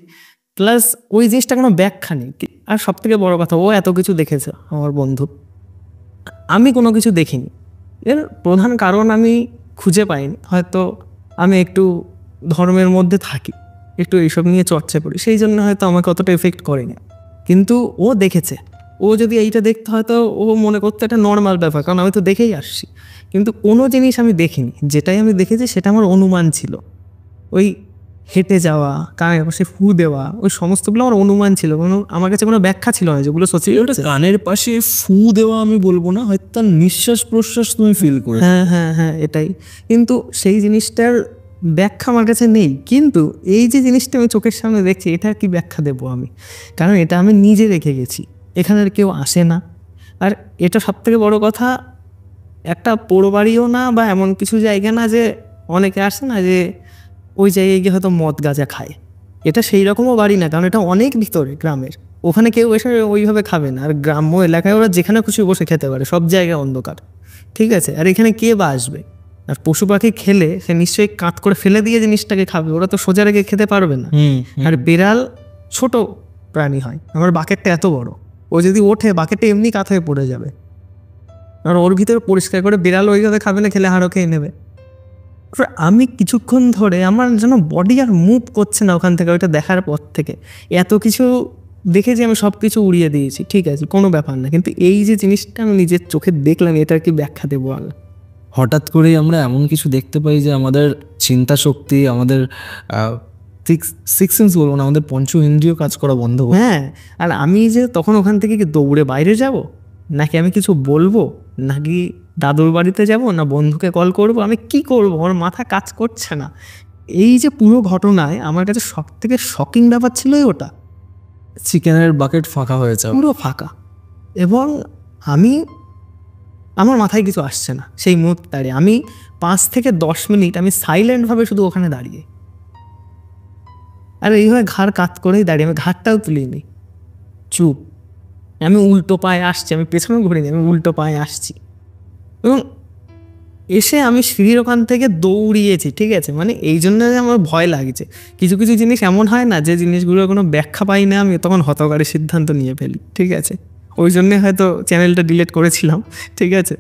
প্লাস ওই জিনিসটা কোনো ব্যাখ্যা নেই। আর সব থেকে বড়ো কথা, ও এত কিছু দেখেছে আমার বন্ধু, আমি কোনো কিছু দেখিনি। এর প্রধান কারণ আমি খুঁজে পাইনি, হয়তো আমি একটু ধর্মের মধ্যে থাকি, একটু এইসব নিয়ে চর্চা করি, সেই জন্য হয়তো আমাকে অতটা এফেক্ট করেনি। কিন্তু ও দেখেছে, ও যদি এইটা দেখতে হয়তো ও মনে করতো এটা নর্মাল ব্যাপার, কারণ আমি তো দেখেই আসছি। কিন্তু কোনো জিনিস আমি দেখিনি, যেটাই আমি দেখেছি সেটা আমার অনুমান ছিল। ওই হেঁটে যাওয়া, কানের পাশে ফু দেওয়া, ওই সমস্তগুলো আমার অনুমান ছিল, আমার কাছে কোনো ব্যাখ্যা ছিল না যেগুলো সোশ্যাল। কানের পাশে ফু দেওয়া আমি বলবো না, হয়তো তার নিঃশ্বাস প্রশ্বাস তুমি ফিল করে। হ্যাঁ এটাই। কিন্তু সেই জিনিসটার ব্যাখ্যা আমার কাছে নেই। কিন্তু এই যে জিনিসটা আমি চোখের সামনে দেখছি, এটার কি ব্যাখ্যা দেবো আমি? কারণ এটা আমি নিজে রেখে গেছি, এখানে আর কেউ আসে না। আর এটা সবথেকে বড় কথা, একটা পোড়ো বাড়িও না বা এমন কিছু জায়গা না যে অনেকে আসে না যে ওই জায়গায় গিয়ে হয়তো মদ গাঁজা খায়, এটা সেই রকমও বাড়ি না, কারণ এটা অনেক ভিতরে গ্রামের, ওখানে কেউ এসে ওইভাবে খাবে না। আর গ্রাম্য এলাকায় ওরা যেখানে খুশি বসে খেতে পারে, সব জায়গায় অন্ধকার, ঠিক আছে। আর এখানে কে বা আসবে? আর পশু পাখি খেলে সে নিশ্চয়ই কাট করে ফেলে দিয়ে জিনিসটাকে খাবে, ওরা তো সোজা রেখে খেতে পারবে না। আর বিড়াল ছোট প্রাণী হয়, আমার বাকেটটা এত বড়, ও যদি ওঠে বাকেটটা এমনি কাত হয়ে পড়ে যাবে। আর ওর ভিতরে পরিষ্কার করে বিড়াল ওইভাবে খাবে না, খেলে হাড়ও খেয়ে নেবে। আমি কিছুক্ষণ ধরে আমার যেন বডি আর মুভ করছে না ওখান থেকে, ওইটা দেখার পর থেকে। এত কিছু দেখেছি আমি, সব কিছু উড়িয়ে দিয়েছি, ঠিক আছে, কোনো ব্যাপার না। কিন্তু এই যে জিনিসটা আমি নিজের চোখে দেখলাম, এটার কি ব্যাখ্যা দেবো? হঠাৎ করেই আমরা এমন কিছু দেখতে পাই যে আমাদের চিন্তা শক্তি, আমাদের সিক্স সেন্স বলবো না, আমাদের পঞ্চ ইন্দ্রিয় কাজ করা বন্ধ করে। হ্যাঁ, আর আমি যে তখন ওখান থেকে কি দৌড়ে বাইরে যাব, নাকি আমি কিছু বলবো, নাকি দাদুর বাড়িতে যাব, না বন্ধুকে কল করব, আমি কি করব, আমার মাথা কাজ করছে না। এই যে পুরো ঘটনায় আমার কাছে সব থেকে শকিং ব্যাপার ছিলই ওটা, চিকেনের বাকেট ফাঁকা হয়ে যাও। পুরো ফাঁকা, এবং আমার মাথায় কিছু আসছে না সেই মুহূর্তে দাঁড়িয়ে। আমি 5 থেকে 10 মিনিট আমি সাইলেন্টভাবে শুধু ওখানে দাঁড়িয়ে, আর এইভাবে ঘাড় কাত করেই দাঁড়িয়ে, আমি ঘাড়টাও তুলিনি, চুপ। আমি উল্টো পায়ে আসছি, আমি পেছনে ঘুরিনি, আমি উল্টো পায়ে আসছি, এবং এসে আমি সিঁড়ির ওখান থেকে দৌড়িয়েছি, ঠিক আছে। মানে এই জন্য আমার ভয় লাগছে। কিছু কিছু জিনিস এমন হয় না, যে জিনিসগুলোর কোনো ব্যাখ্যা পাই না, আমি তখন হতকারী সিদ্ধান্ত নিয়ে ফেলি, ঠিক আছে। ওই জন্যে হয়তো চ্যানেলটা ডিলিট করেছিলাম, ঠিক আছে।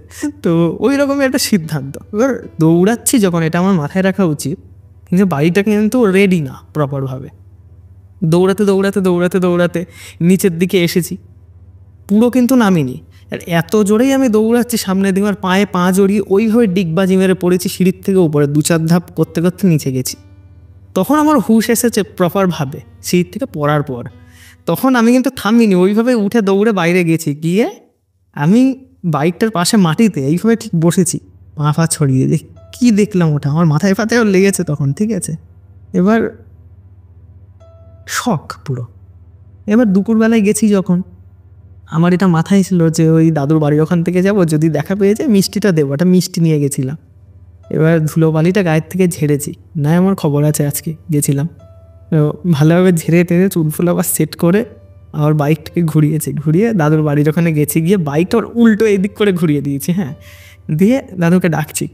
তো ওই রকমই একটা সিদ্ধান্ত। এবার দৌড়াচ্ছি যখন, এটা আমার মাথায় রাখা উচিত, কিন্তু বাড়িটা কিন্তু রেডি না প্রপারভাবে। দৌড়াতে দৌড়াতে দৌড়াতে দৌড়াতে নিচের দিকে এসেছি, পুরো কিন্তু নামিনি। আর এত জোরেই আমি দৌড়াচ্ছি, সামনে দিয়ে আমার পায়ে পা জড়িয়ে ওইভাবে ডিগবাজি মেরে পড়েছি সিঁড়ির থেকে উপরে, 2-4 ধাপ করতে করতে নিচে গেছি। তখন আমার হুঁশ এসেছে প্রপারভাবে সিঁড়ির থেকে পড়ার পর। তখন আমি কিন্তু থামিনি, ওইভাবে উঠে দৌড়ে বাইরে গেছি, গিয়ে আমি বাইকটার পাশে মাটিতে এইভাবে ঠিক বসেছি, পা ফা ছড়িয়ে। কী দেখলাম ওটা, আমার মাথায় ফাতেও লেগেছে তখন, ঠিক আছে। এবার শখ পুরো। এবার দুপুরবেলায় গেছি যখন, আমার এটা মাথায় ছিল যে ওই দাদুর বাড়ির ওখান থেকে যাব, যদি দেখা পেয়ে যায় মিষ্টিটা দেবো, একটা মিষ্টি নিয়ে গেছিলাম। এবার ধুলোবালিটা গায়ের থেকে ঝেড়েছি, না আমার খবর আছে, আজকে গেছিলাম, তো ভালোভাবে ঝেড়ে টেড়ে চুলফুল আবার সেট করে আবার বাইকটাকে ঘুরিয়ে দাদুর বাড়ির ওখানে গেছি, গিয়ে বাইকটা উল্টো এদিক করে ঘুরিয়ে দিয়েছি, হ্যাঁ। দিয়ে দাদুকে ডাকছি,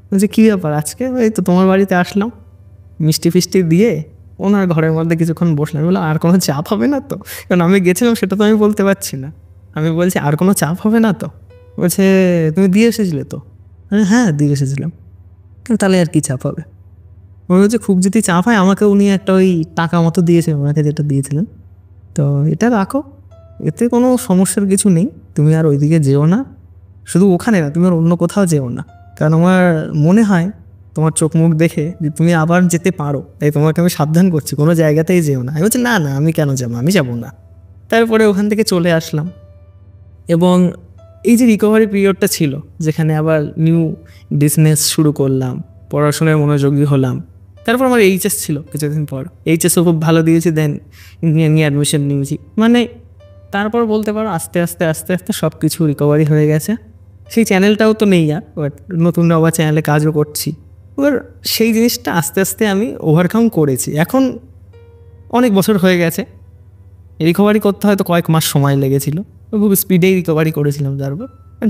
বলছি কী ব্যাপার আজকে, ওই তো তোমার বাড়িতে আসলাম, মিষ্টি ফিষ্টি দিয়ে ওনার ঘরের মধ্যে কিছুক্ষণ বসলাম। বললাম আর কোনো চাপ হবে না তো, কারণ আমি গেছিলাম সেটা তো আমি বলতে পারছি না। আমি বলছি আর কোনো চাপ হবে না তো, বলছে তুমি দিয়ে এসেছিলে তো। হ্যাঁ দিয়ে এসেছিলাম, তাহলে আর কি চাপ হবে। ওই হচ্ছে খুব যদি চাপ হয়, আমাকে উনি একটা ওই টাকা মতো দিয়েছে, ওনাকে যেটা দিয়েছিলেন, তো এটা রাখো, এতে কোনো সমস্যার কিছু নেই, তুমি আর ওইদিকে যেও না, শুধু ওখানে না, তুমি আর অন্য কোথাও যেও না, কারণ আমার মনে হয় তোমার চোখ মুখ দেখে যে তুমি আবার যেতে পারো, তাই তোমাকে আমি সাবধান করছি, কোনো জায়গাতেই যেও না। আমি বলছি না না আমি কেন যাবো, আমি যাবো না। তারপরে ওখান থেকে চলে আসলাম, এবং এই যে রিকভারি পিরিয়ডটা ছিল, যেখানে আবার নিউ বিজনেস শুরু করলাম, পড়াশোনায় মনোযোগী হলাম। তারপর আমার এইচএস ছিল কিছুদিন পর, এইচএসও খুব ভালো দিয়েছি, দেন ইঞ্জিনিয়ারিং অ্যাডমিশন নিয়েছি। মানে তারপর বলতে পারো আস্তে আস্তে আস্তে আস্তে সব কিছু রিকভারি হয়ে গেছে। সেই চ্যানেলটাও তো নেই আর, বাট নতুন আবার চ্যানেলে কাজও করছি। এবার সেই জিনিসটা আস্তে আস্তে আমি ওভারকাম করেছি। এখন অনেক বছর হয়ে গেছে, রিকভারি করতে হয়তো কয়েক মাস সময় লেগেছিল, খুব স্পিডেই রিকভারি করেছিলাম তারপর।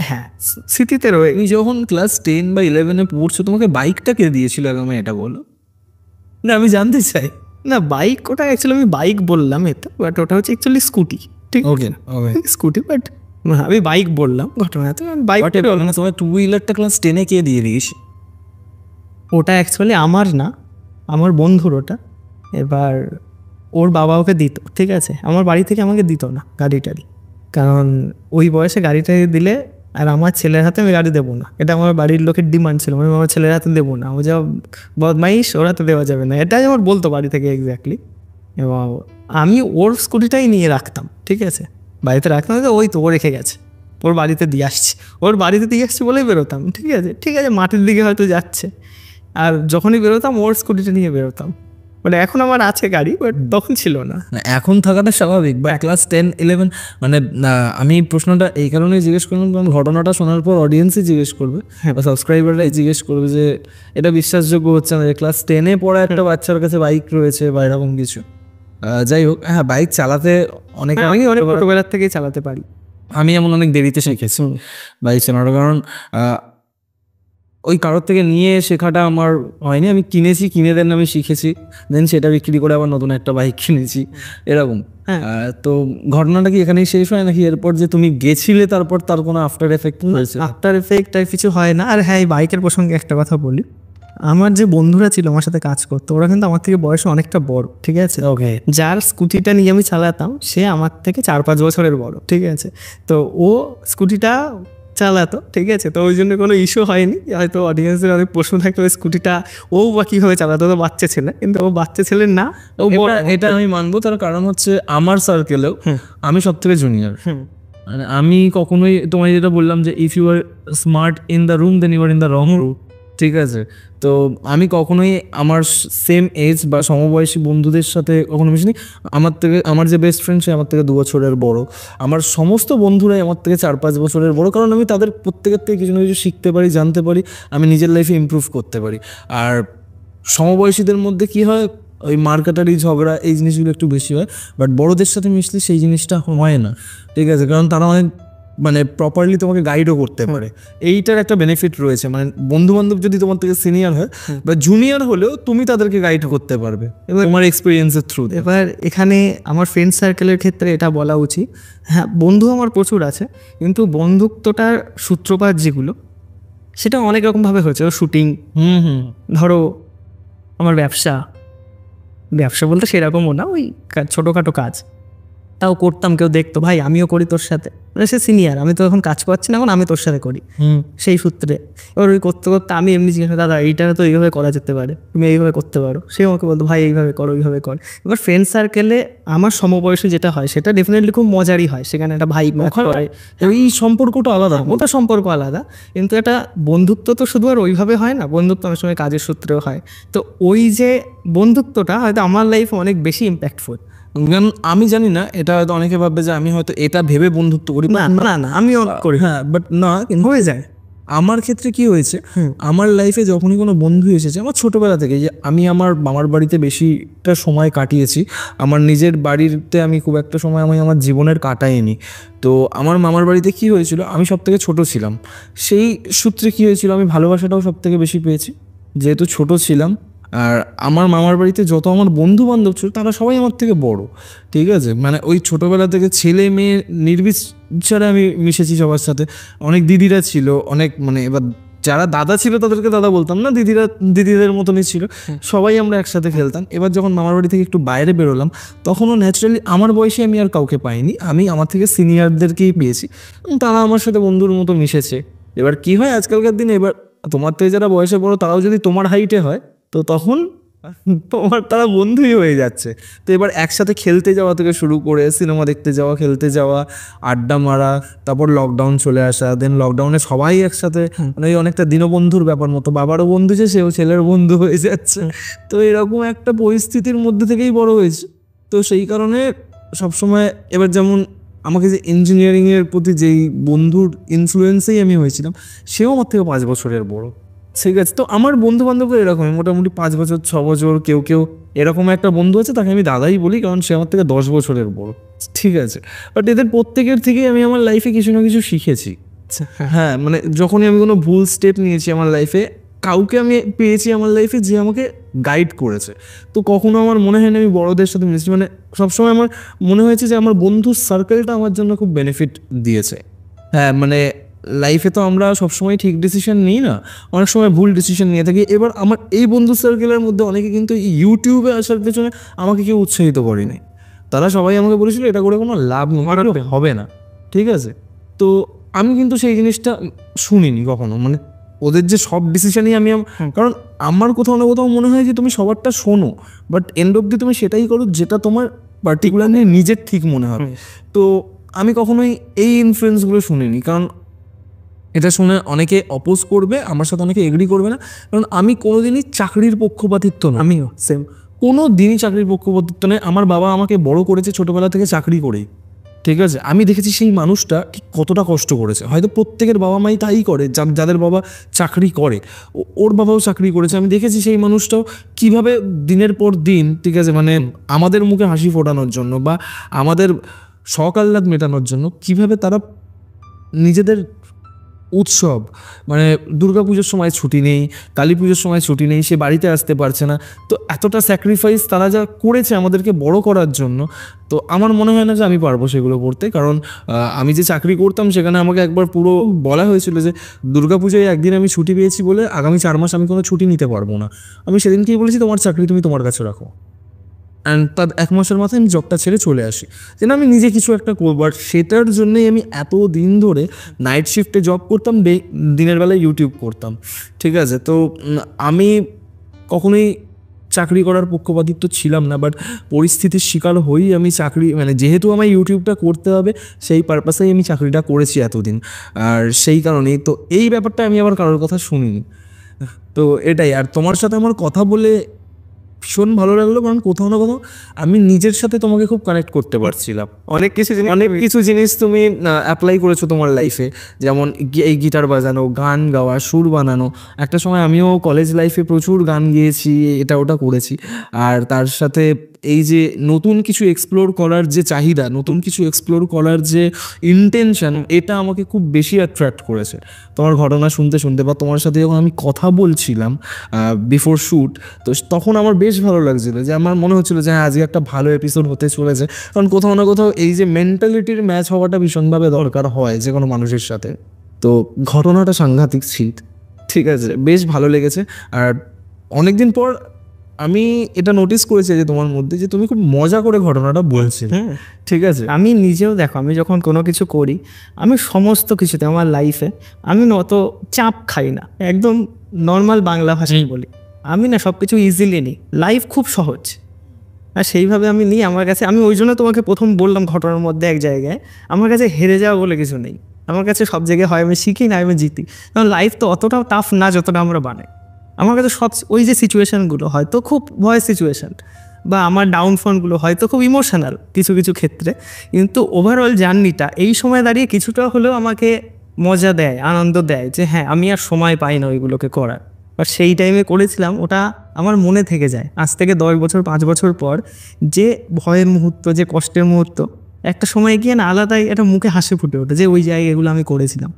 হ্যাঁ স্মৃতিতে রয়ে। তুমি যখন ক্লাস 10 বা 11-এ পড়ছো, তোমাকে বাইকটা কে দিয়েছিল আগে, আমি এটা বলো না, আমি জানতে চাই। না বাইক, ওটা অ্যাকচুয়ালি আমি বাইক বললাম এটা, বাট ওটা হচ্ছে অ্যাকচুয়ালি স্কুটি, ঠিক ওকে ওকে। স্কুটি, বাট আমি বাইক বললাম ঘটনাতে, বাইক। তোমার 2 হুইলারটা ক্লাস 10-এ কে দিয়ে দিয়েছে? ওটা অ্যাকচুয়ালি আমার না, আমার বন্ধুর ওটা। এবার ওর বাবা ওকে দিত, ঠিক আছে, আমার বাড়ি থেকে আমাকে দিত না গাড়ি টাড়ি, কারণ ওই বয়সে গাড়ি টাড়ি দিলে আর আমার ছেলের হাতে আমি গাড়ি দেবো না, এটা আমার বাড়ির লোকের ডিমান্ড ছিল, আমি আমার ছেলের হাতে দেবো না, ও যা বদমাইশ ওর হাতে দেওয়া যাবে না, এটাই আমার বলতো বাড়ি থেকে এক্স্যাক্টলি। এবং আমি ওর স্কুটিটাই নিয়ে রাখতাম, ঠিক আছে, বাড়িতে রাখতাম, ওই তো ও রেখে গেছে, ওর বাড়িতে দিয়ে আসছি, ওর বাড়িতে দিয়ে আসছি বলেই বেরোতাম, ঠিক আছে, ঠিক আছে, মাটির দিকে হয়তো যাচ্ছে, আর যখনই বেরোতাম ওর স্কুটিটা নিয়ে বেরোতাম। মানে এখন আমার আছে গাড়ি, বাট তখন ছিল না। এখন থাকাটা স্বাভাবিক, বা ক্লাস 10-11 মানে আমি প্রশ্নটা এই কারণেই জিজ্ঞেস করলাম, কারণ ঘটনাটা শোনার পর অডিয়েন্সই জিজ্ঞেস করবে, বা সাবস্ক্রাইবাররাই জিজ্ঞেস করবে যে এটা বিশ্বাসযোগ্য হচ্ছে না যে ক্লাস 10-এ পড়া একটা বাচ্চার কাছে বাইক রয়েছে বা এরকম কিছু। যাই হোক, হ্যাঁ বাইক চালাতে অনেক আমি অনেক ছোটোবেলার থেকেই চালাতে পারি। আমি এমন অনেক দেরিতে শিখেছি বাইক চালানোর, কারণ ওই কারোর থেকে নিয়ে শেখাটা আমার হয়নি, আমি কিনে দেন আমি শিখেছি, দেন সেটা বিক্রি করে আবার নতুন একটা বাইক কিনেছি এরকম। তো ঘটনাটা কি এখানেই শেষ হয় নাকি এরপর যে তুমি গেছিলে তারপর তার কোনো আফটার এফেক্ট হয়েছে? আফটার এফেক্ট আর কিছু হয় না। আর হ্যাঁ, এই বাইকের প্রসঙ্গে একটা কথা বলি, আমার যে বন্ধুরা ছিল আমার সাথে কাজ করতো, ওরা কিন্তু আমার থেকে বয়সে অনেকটা বড়, ঠিক আছে। ওকে। যার স্কুটিটা নিয়ে আমি চালাতাম সে আমার থেকে 4-5 বছরের বড়, ঠিক আছে। তো ও স্কুটিটা চালাতো, ঠিক আছে, তো ওই জন্য কোনো ইস্যু হয়নি। হয়তো অডিয়েন্সের অনেক প্রশ্ন থাকতো ওই স্কুটিটা ও বা কীভাবে চালাতো, তো বাচ্চা ছেলে, কিন্তু ও বাচ্চা ছেলে না, ও এটা আমি মানবো, তার কারণ হচ্ছে আমার সার্কেলেও আমি সব থেকে জুনিয়র। মানে আমি কখনোই তোমায় যেটা বললাম যে if you are smart in the room then you are in the wrong room, ঠিক আছে। তো আমি কখনোই আমার সেম এজ বা সমবয়সী বন্ধুদের সাথে কখনো মিশিনি। আমার যে বেস্ট ফ্রেন্ড সে আমার থেকে 2 বছরের বড়, আমার সমস্ত বন্ধুরাই আমার থেকে 4-5 বছরের বড়, কারণ আমি তাদের প্রত্যেকের থেকে কিছু না কিছু শিখতে পারি, জানতে পারি, আমি নিজের লাইফে ইমপ্রুভ করতে পারি। আর সমবয়সীদের মধ্যে কি হয়, ওই মার্কাটারি ঝগড়া এই জিনিসগুলো একটু বেশি হয়, বাট বড়দের সাথে মিশলে সেই জিনিসটা হয় না, ঠিক আছে, কারণ তারা অনেক মানে প্রপারলি তোমাকে গাইডও করতে পারে। এইটার একটা বেনিফিট রয়েছে, মানে বন্ধু বান্ধব যদি তোমার থেকে সিনিয়র হয় বা জুনিয়র হলেও তুমি তাদেরকে গাইড করতে পারবে তোমার এক্সপিরিয়েন্সের থ্রু। এবার এখানে আমার ফ্রেন্ড সার্কেলের ক্ষেত্রে এটা বলা উচিত, হ্যাঁ বন্ধু আমার প্রচুর আছে, কিন্তু বন্ধুত্বটার সূত্রপাত যেগুলো সেটা অনেক রকমভাবে হয়েছে। শুটিং, ধরো আমার ব্যবসা বলতে সেরকমও না, ওই ছোটোখাটো কাজ তাও করতাম, কেউ দেখতো, ভাই আমিও করি তোর সাথে, মানে সে সিনিয়র, আমি তো এখন কাজ পাচ্ছি না, এখন আমি তোর সাথে করি, সেই সূত্রে। এবার ওই করতে করতে আমি এমনি জিজ্ঞেস, দাদা এইটা তো এইভাবে করা যেতে পারে, তুমি এইভাবে করতে পারো, সে আমাকে বলতো ভাই এইভাবে করো, ওইভাবে কর। এবার ফ্রেন্ড সার্কেলে আমার সমবয়সী যেটা হয় সেটা ডেফিনেটলি খুব মজারই হয়, সেখানে একটা ভাই এই সম্পর্কটা আলাদা, ওটা সম্পর্ক আলাদা, কিন্তু এটা বন্ধুত্ব তো শুধু আর ওইভাবে হয় না, বন্ধুত্ব অনেক সময় কাজের সূত্রেও হয়। তো ওই যে বন্ধুত্বটা হয়তো আমার লাইফে অনেক বেশি ইম্প্যাক্টফুল। আমি জানি না, এটা হয়তো অনেকে ভাববে যে আমি হয়তো এটা ভেবে বন্ধুত্ব করি, না না না, আমিও করি, হ্যাঁ, বাট না, কিন্তু হয়ে যায়। আমার ক্ষেত্রে কি হয়েছে, আমার লাইফে যখনই কোনো বন্ধু এসেছে, আমার ছোটোবেলা থেকে, যে আমি আমার মামার বাড়িতে বেশিটা সময় কাটিয়েছি, আমার নিজের বাড়িতে আমি খুব একটা সময় আমি আমার জীবনের কাটাইনি। তো আমার মামার বাড়িতে কি হয়েছিল, আমি সব থেকে ছোটো ছিলাম, সেই সূত্রে কি হয়েছিল, আমি ভালোবাসাটাও সব থেকে বেশি পেয়েছি যেহেতু ছোট ছিলাম। আর আমার মামার বাড়িতে যত আমার বন্ধু বান্ধব ছিল তারা সবাই আমার থেকে বড়, ঠিক আছে, মানে ওই ছোটোবেলা থেকে ছেলে মেয়ে নির্বিচারে আমি মিশেছি সবার সাথে। অনেক দিদিরা ছিল, অনেক মানে এবার যারা দাদা ছিল তাদেরকে দাদা বলতাম না, দিদিদের মতনই ছিল, সবাই আমরা একসাথে খেলতাম। এবার যখন মামার বাড়ি থেকে একটু বাইরে বেরোলাম, তখনও ন্যাচারালি আমার বয়সে আমি আর কাউকে পাইনি, আমি আমার থেকে সিনিয়রদেরকেই পেয়েছি, তারা আমার সাথে বন্ধুর মতো মিশেছে। এবার কি হয় আজকালকার দিনে, এবার তোমার থেকে যারা বয়সে বড় তারাও যদি তোমার হাইটে হয়, তো তখন তারা বন্ধুই হয়ে যাচ্ছে। তো এবার একসাথে খেলতে যাওয়া থেকে শুরু করে সিনেমা দেখতে যাওয়া, খেলতে যাওয়া, আড্ডা মারা, তারপর লকডাউন চলে আসা, দেন লকডাউনে সবাই একসাথে, মানে অনেকটা দীনবন্ধুর ব্যাপার মতো, বাবারও বন্ধু যে সেও ছেলের বন্ধু হয়ে যাচ্ছে। তো এরকম একটা পরিস্থিতির মধ্যে থেকেই বড় হয়েছে। তো সেই কারণে সবসময়, এবার যেমন আমাকে যে ইঞ্জিনিয়ারিংয়ের প্রতি যেই বন্ধুর ইনফ্লুয়েন্সেই আমি হয়েছিলাম, সেও আমার থেকে 5 বছরের বড়, ঠিক আছে। তো আমার বন্ধু বান্ধবরা এরকমই, মোটামুটি 5 বছর 6 বছর, কেউ এরকম একটা বন্ধু আছে, তাকে আমি দাদাই বলি, কারণ সে আমার থেকে 10 বছরের বড়, ঠিক আছে। বাট এদের প্রত্যেকের থেকেই আমি আমার লাইফে কিছু না কিছু শিখেছি। হ্যাঁ, মানে যখনই আমি কোনো ভুল স্টেপ নিয়েছি আমার লাইফে, কাউকে আমি পেয়েছি আমার লাইফে যে আমাকে গাইড করেছে। তো কখনো আমার মনে হয় না আমি বড়দের সাথে মিশেছি, মানে সবসময় আমার মনে হয়েছে যে আমার বন্ধুর সার্কেলটা আমার জন্য খুব বেনিফিট দিয়েছে। হ্যাঁ, মানে লাইফে তো আমরা সবসময় ঠিক ডিসিশন নিই না, অনেক সময় ভুল ডিসিশন নিয়ে থাকি। এবার আমার এই বন্ধু সার্কেলের মধ্যে অনেকে কিন্তু ইউটিউবে আসার পেছনে আমাকে কেউ উৎসাহিত করেনি, তারা সবাই আমাকে বলেছিল এটা করে কোনো লাভ হবে না, ঠিক আছে। তো আমি কিন্তু সেই জিনিসটা শুনিনি কখনো, মানে ওদের যে সব ডিসিশনই আমি, কারণ আমার কোথাও না কোথাও মনে হয় যে তুমি সবারটা শোনো, বাট এন্ড অব্দি তুমি সেটাই করো যেটা তোমার পার্টিকুলারলি নিজের ঠিক মনে হবে। তো আমি কখনোই এই ইনফ্লুয়েন্সগুলো শুনিনি, কারণ এটা শুনে অনেকে অপোজ করবে, আমার সাথে অনেকে এগ্রি করবে না, কারণ আমি কোনোদিনই চাকরির পক্ষপাতিত্ব না, আমিও সেম, কোনো দিনই চাকরির পক্ষপাতিত্ব নেই। আমার বাবা আমাকে বড় করেছে ছোটোবেলা থেকে চাকরি করেই, ঠিক আছে। আমি দেখেছি সেই মানুষটা ঠিক কতটা কষ্ট করেছে, হয়তো প্রত্যেকের বাবা মাই তাই করে, যাদের বাবা চাকরি করে, ওর বাবাও চাকরি করেছে। আমি দেখেছি সেই মানুষটাও কীভাবে দিনের পর দিন, ঠিক আছে, মানে আমাদের মুখে হাসি ফোটানোর জন্য বা আমাদের শখ আহ্লাদ মেটানোর জন্য কীভাবে তারা নিজেদের উৎসব, মানে দুর্গাপুজোর সময় ছুটি নেই, কালী পুজোর সময় ছুটি নেই, সে বাড়িতে আসতে পারছে না, তো এতটা স্যাক্রিফাইস তারা যা করেছে আমাদেরকে বড় করার জন্য। তো আমার মনে হয় না যে আমি পারবো সেগুলো করতে, কারণ আমি যে চাকরি করতাম সেখানে আমাকে একবার পুরো বলা হয়েছিল যে দুর্গাপুজোয় একদিন আমি ছুটি পেয়েছি বলে আগামী 4 মাস আমি কোনো ছুটি নিতে পারবো না। আমি সেদিনকেই বলেছি তোমার চাকরি তুমি তোমার কাছে রাখো, অ্যান্ড তার 1 মাসের মাথায় আমি জবটা ছেড়ে চলে আসি, যেন আমি নিজে কিছু একটা করবো। আর সেটার জন্যই আমি এত দিন ধরে নাইট শিফটে জব করতাম, দিনের বেলায় ইউটিউব করতাম, ঠিক আছে। তো আমি কখনোই চাকরি করার পক্ষপাতিত্ব ছিলাম না, বাট পরিস্থিতির শিকার হয়েই আমি চাকরি, মানে যেহেতু আমার ইউটিউবটা করতে হবে সেই পারপাসেই আমি চাকরিটা করেছি এতদিন। আর সেই কারণেই তো এই ব্যাপারটা আমি আবার কারোর কথা শুনিনি। তো এটাই। আর তোমার সাথে আমার কথা বলে ভীষণ ভালো লাগলো, কারণ কোথাও না কোথাও আমি নিজের সাথে তোমাকে খুব কানেক্ট করতে পারছিলাম। অনেক কিছু জিনিস তুমি অ্যাপ্লাই করেছো তোমার লাইফে, যেমন এই গিটার বাজানো, গান গাওয়া, সুর বানানো। একটা সময় আমিও কলেজ লাইফে প্রচুর গান গেয়েছি, এটা ওটা করেছি। আর তার সাথে এই যে নতুন কিছু এক্সপ্লোর করার যে চাহিদা, নতুন কিছু এক্সপ্লোর করার যে ইন্টেনশন, এটা আমাকে খুব বেশি অ্যাট্রাক্ট করেছে তোমার ঘটনা শুনতে শুনতে। বা তোমার সাথে যখন আমি কথা বলছিলাম বিফোর শ্যুট, তো তখন আমার বেশ ভালো লাগছিলো, যে আমার মনে হচ্ছিলো যে হ্যাঁ আজকে একটা ভালো এপিসোড হতে চলেছে। কারণ কোথাও না কোথাও এই যে মেন্টালিটির ম্যাচ হওয়াটা ভীষণভাবে দরকার হয় যে কোনো মানুষের সাথে। তো ঘটনাটা সাংঘাতিক ছিল, ঠিক আছে, বেশ ভালো লেগেছে। আর অনেকদিন পর আমি এটা নোটিস করেছি যে তোমার মধ্যে, যে তুমি খুব মজা করে ঘটনাটা বলছিলে। হ্যাঁ, ঠিক আছে। আমি নিজেও দেখো, আমি যখন কোনো কিছু করি, আমি সমস্ত কিছুতে আমার লাইফে আমি না অত চাপ খাই না, একদম নর্মাল বাংলা ভাষায় বলি। আমি না সব কিছু ইজিলি নিই, লাইফ খুব সহজ। আর সেইভাবে আমি নিই আমার কাছে। আমি ওই জন্য তোমাকে প্রথম বললাম ঘটনার মধ্যে এক জায়গায়, আমার কাছে হেরে যাওয়া বলে কিছু নেই। আমার কাছে সব জায়গায় হয় আমি শিখি, না আমি জিতি। কারণ লাইফ তো অতটাও টাফ না যতটা আমরা বানাই। আমার কাছে সব ওই যে সিচুয়েশানগুলো হয়তো খুব ভয়ের সিচুয়েশান, বা আমার ডাউনফলগুলো হয়তো খুব ইমোশনাল কিছু কিছু ক্ষেত্রে, কিন্তু ওভারঅল জার্নিটা এই সময় দাঁড়িয়ে কিছুটা হলেও আমাকে মজা দেয়, আনন্দ দেয়, যে হ্যাঁ আমি আর সময় পাই না ওইগুলোকে করার। আর সেই টাইমে করেছিলাম, ওটা আমার মনে থেকে যায়। আজ থেকে 10 বছর 5 বছর পর যে ভয়ের মুহূর্ত, যে কষ্টের মুহূর্ত, একটা সময় গিয়ে না আলাদাই একটা মুখে হাসি ফুটে ওঠে, যে ওই জায়গাগুলো আমি করেছিলাম।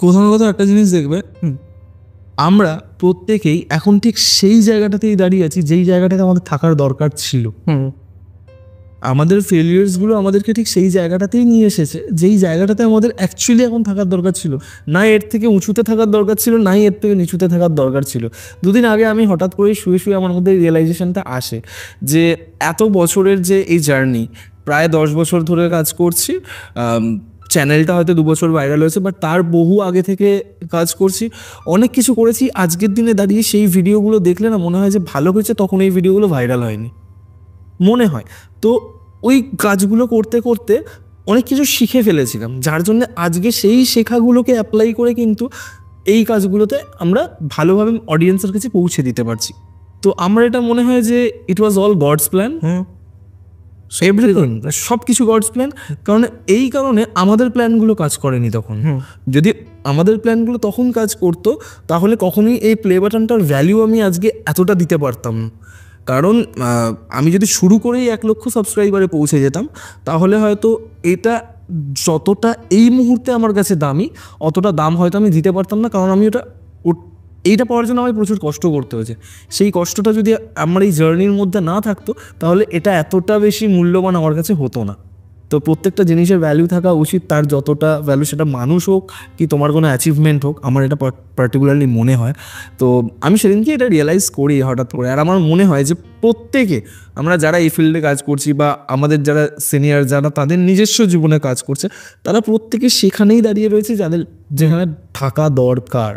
কোথাও না কোথাও একটা জিনিস দেখবে, আমরা প্রত্যেকেই এখন ঠিক সেই জায়গাটাতেই দাঁড়িয়ে আছি যেই জায়গাটাতে আমাদের থাকার দরকার ছিল। আমাদের ফেলিয়ার্সগুলো আমাদেরকে ঠিক সেই জায়গাটাতেই নিয়ে এসেছে যেই জায়গাটাতে আমাদের অ্যাকচুয়ালি এখন থাকার দরকার ছিল। না এর থেকে উঁচুতে থাকার দরকার ছিল, নাই এর থেকে নিচুতে থাকার দরকার ছিল। দুদিন আগে আমি হঠাৎ করেই শুয়ে শুয়ে আমার মধ্যে রিয়েলাইজেশনটা আসে যে এত বছরের যে এই জার্নি, প্রায় 10 বছর ধরে কাজ করছি, চ্যানেলটা হয়তো 2 বছর ভাইরাল হয়েছে, বাট তার বহু আগে থেকে কাজ করছি, অনেক কিছু করেছি। আজকের দিনে দাঁড়িয়ে সেই ভিডিওগুলো দেখলে না মনে হয় যে ভালো হয়েছে, তখন এই ভিডিওগুলো ভাইরাল হয়নি মনে হয়। তো ওই কাজগুলো করতে করতে অনেক কিছু শিখে ফেলেছিলাম, যার জন্য আজকে সেই শেখাগুলোকে অ্যাপ্লাই করে কিন্তু এই কাজগুলোতে আমরা ভালোভাবে অডিয়েন্সের কাছে পৌঁছে দিতে পারছি। তো আমার এটা মনে হয় যে it was all God's plan, everything, সব কিছু গডস প্ল্যান। কারণ এই কারণে আমাদের প্ল্যানগুলো কাজ করেনি তখন। যদি আমাদের প্ল্যানগুলো তখন কাজ করতো, তাহলে কখনোই এই প্লে বাটনটার ভ্যালিউ আমি আজকে এতটা দিতে পারতাম না। কারণ আমি যদি শুরু করেই 1 লক্ষ সাবস্ক্রাইবারে পৌঁছে যেতাম, তাহলে হয়তো এটা যতটা এই মুহূর্তে আমার কাছে দামি, অতটা দাম হয়তো আমি দিতে পারতাম না। কারণ আমি এইটা পাওয়ার জন্য আমায় প্রচুর কষ্ট করতে হয়েছে। সেই কষ্টটা যদি আমার এই জার্নির মধ্যে না থাকতো, তাহলে এটা এতটা বেশি মূল্যবান আমার কাছে হতো না। তো প্রত্যেকটা জিনিসের ভ্যালু থাকা উচিত, তার যতটা ভ্যালু, সেটা মানুষ হোক কি তোমার কোনো অ্যাচিভমেন্ট হোক, আমার এটা পার্টিকুলারলি মনে হয়। তো আমি সেদিনকে এটা রিয়েলাইজ করি হঠাৎ করে। আর আমার মনে হয় যে প্রত্যেকে, আমরা যারা এই ফিল্ডে কাজ করছি বা আমাদের যারা সিনিয়র, যারা তাদের নিজস্ব জীবনে কাজ করছে, তারা প্রত্যেকে সেখানেই দাঁড়িয়ে রয়েছে যাদের যেখানে থাকা দরকার।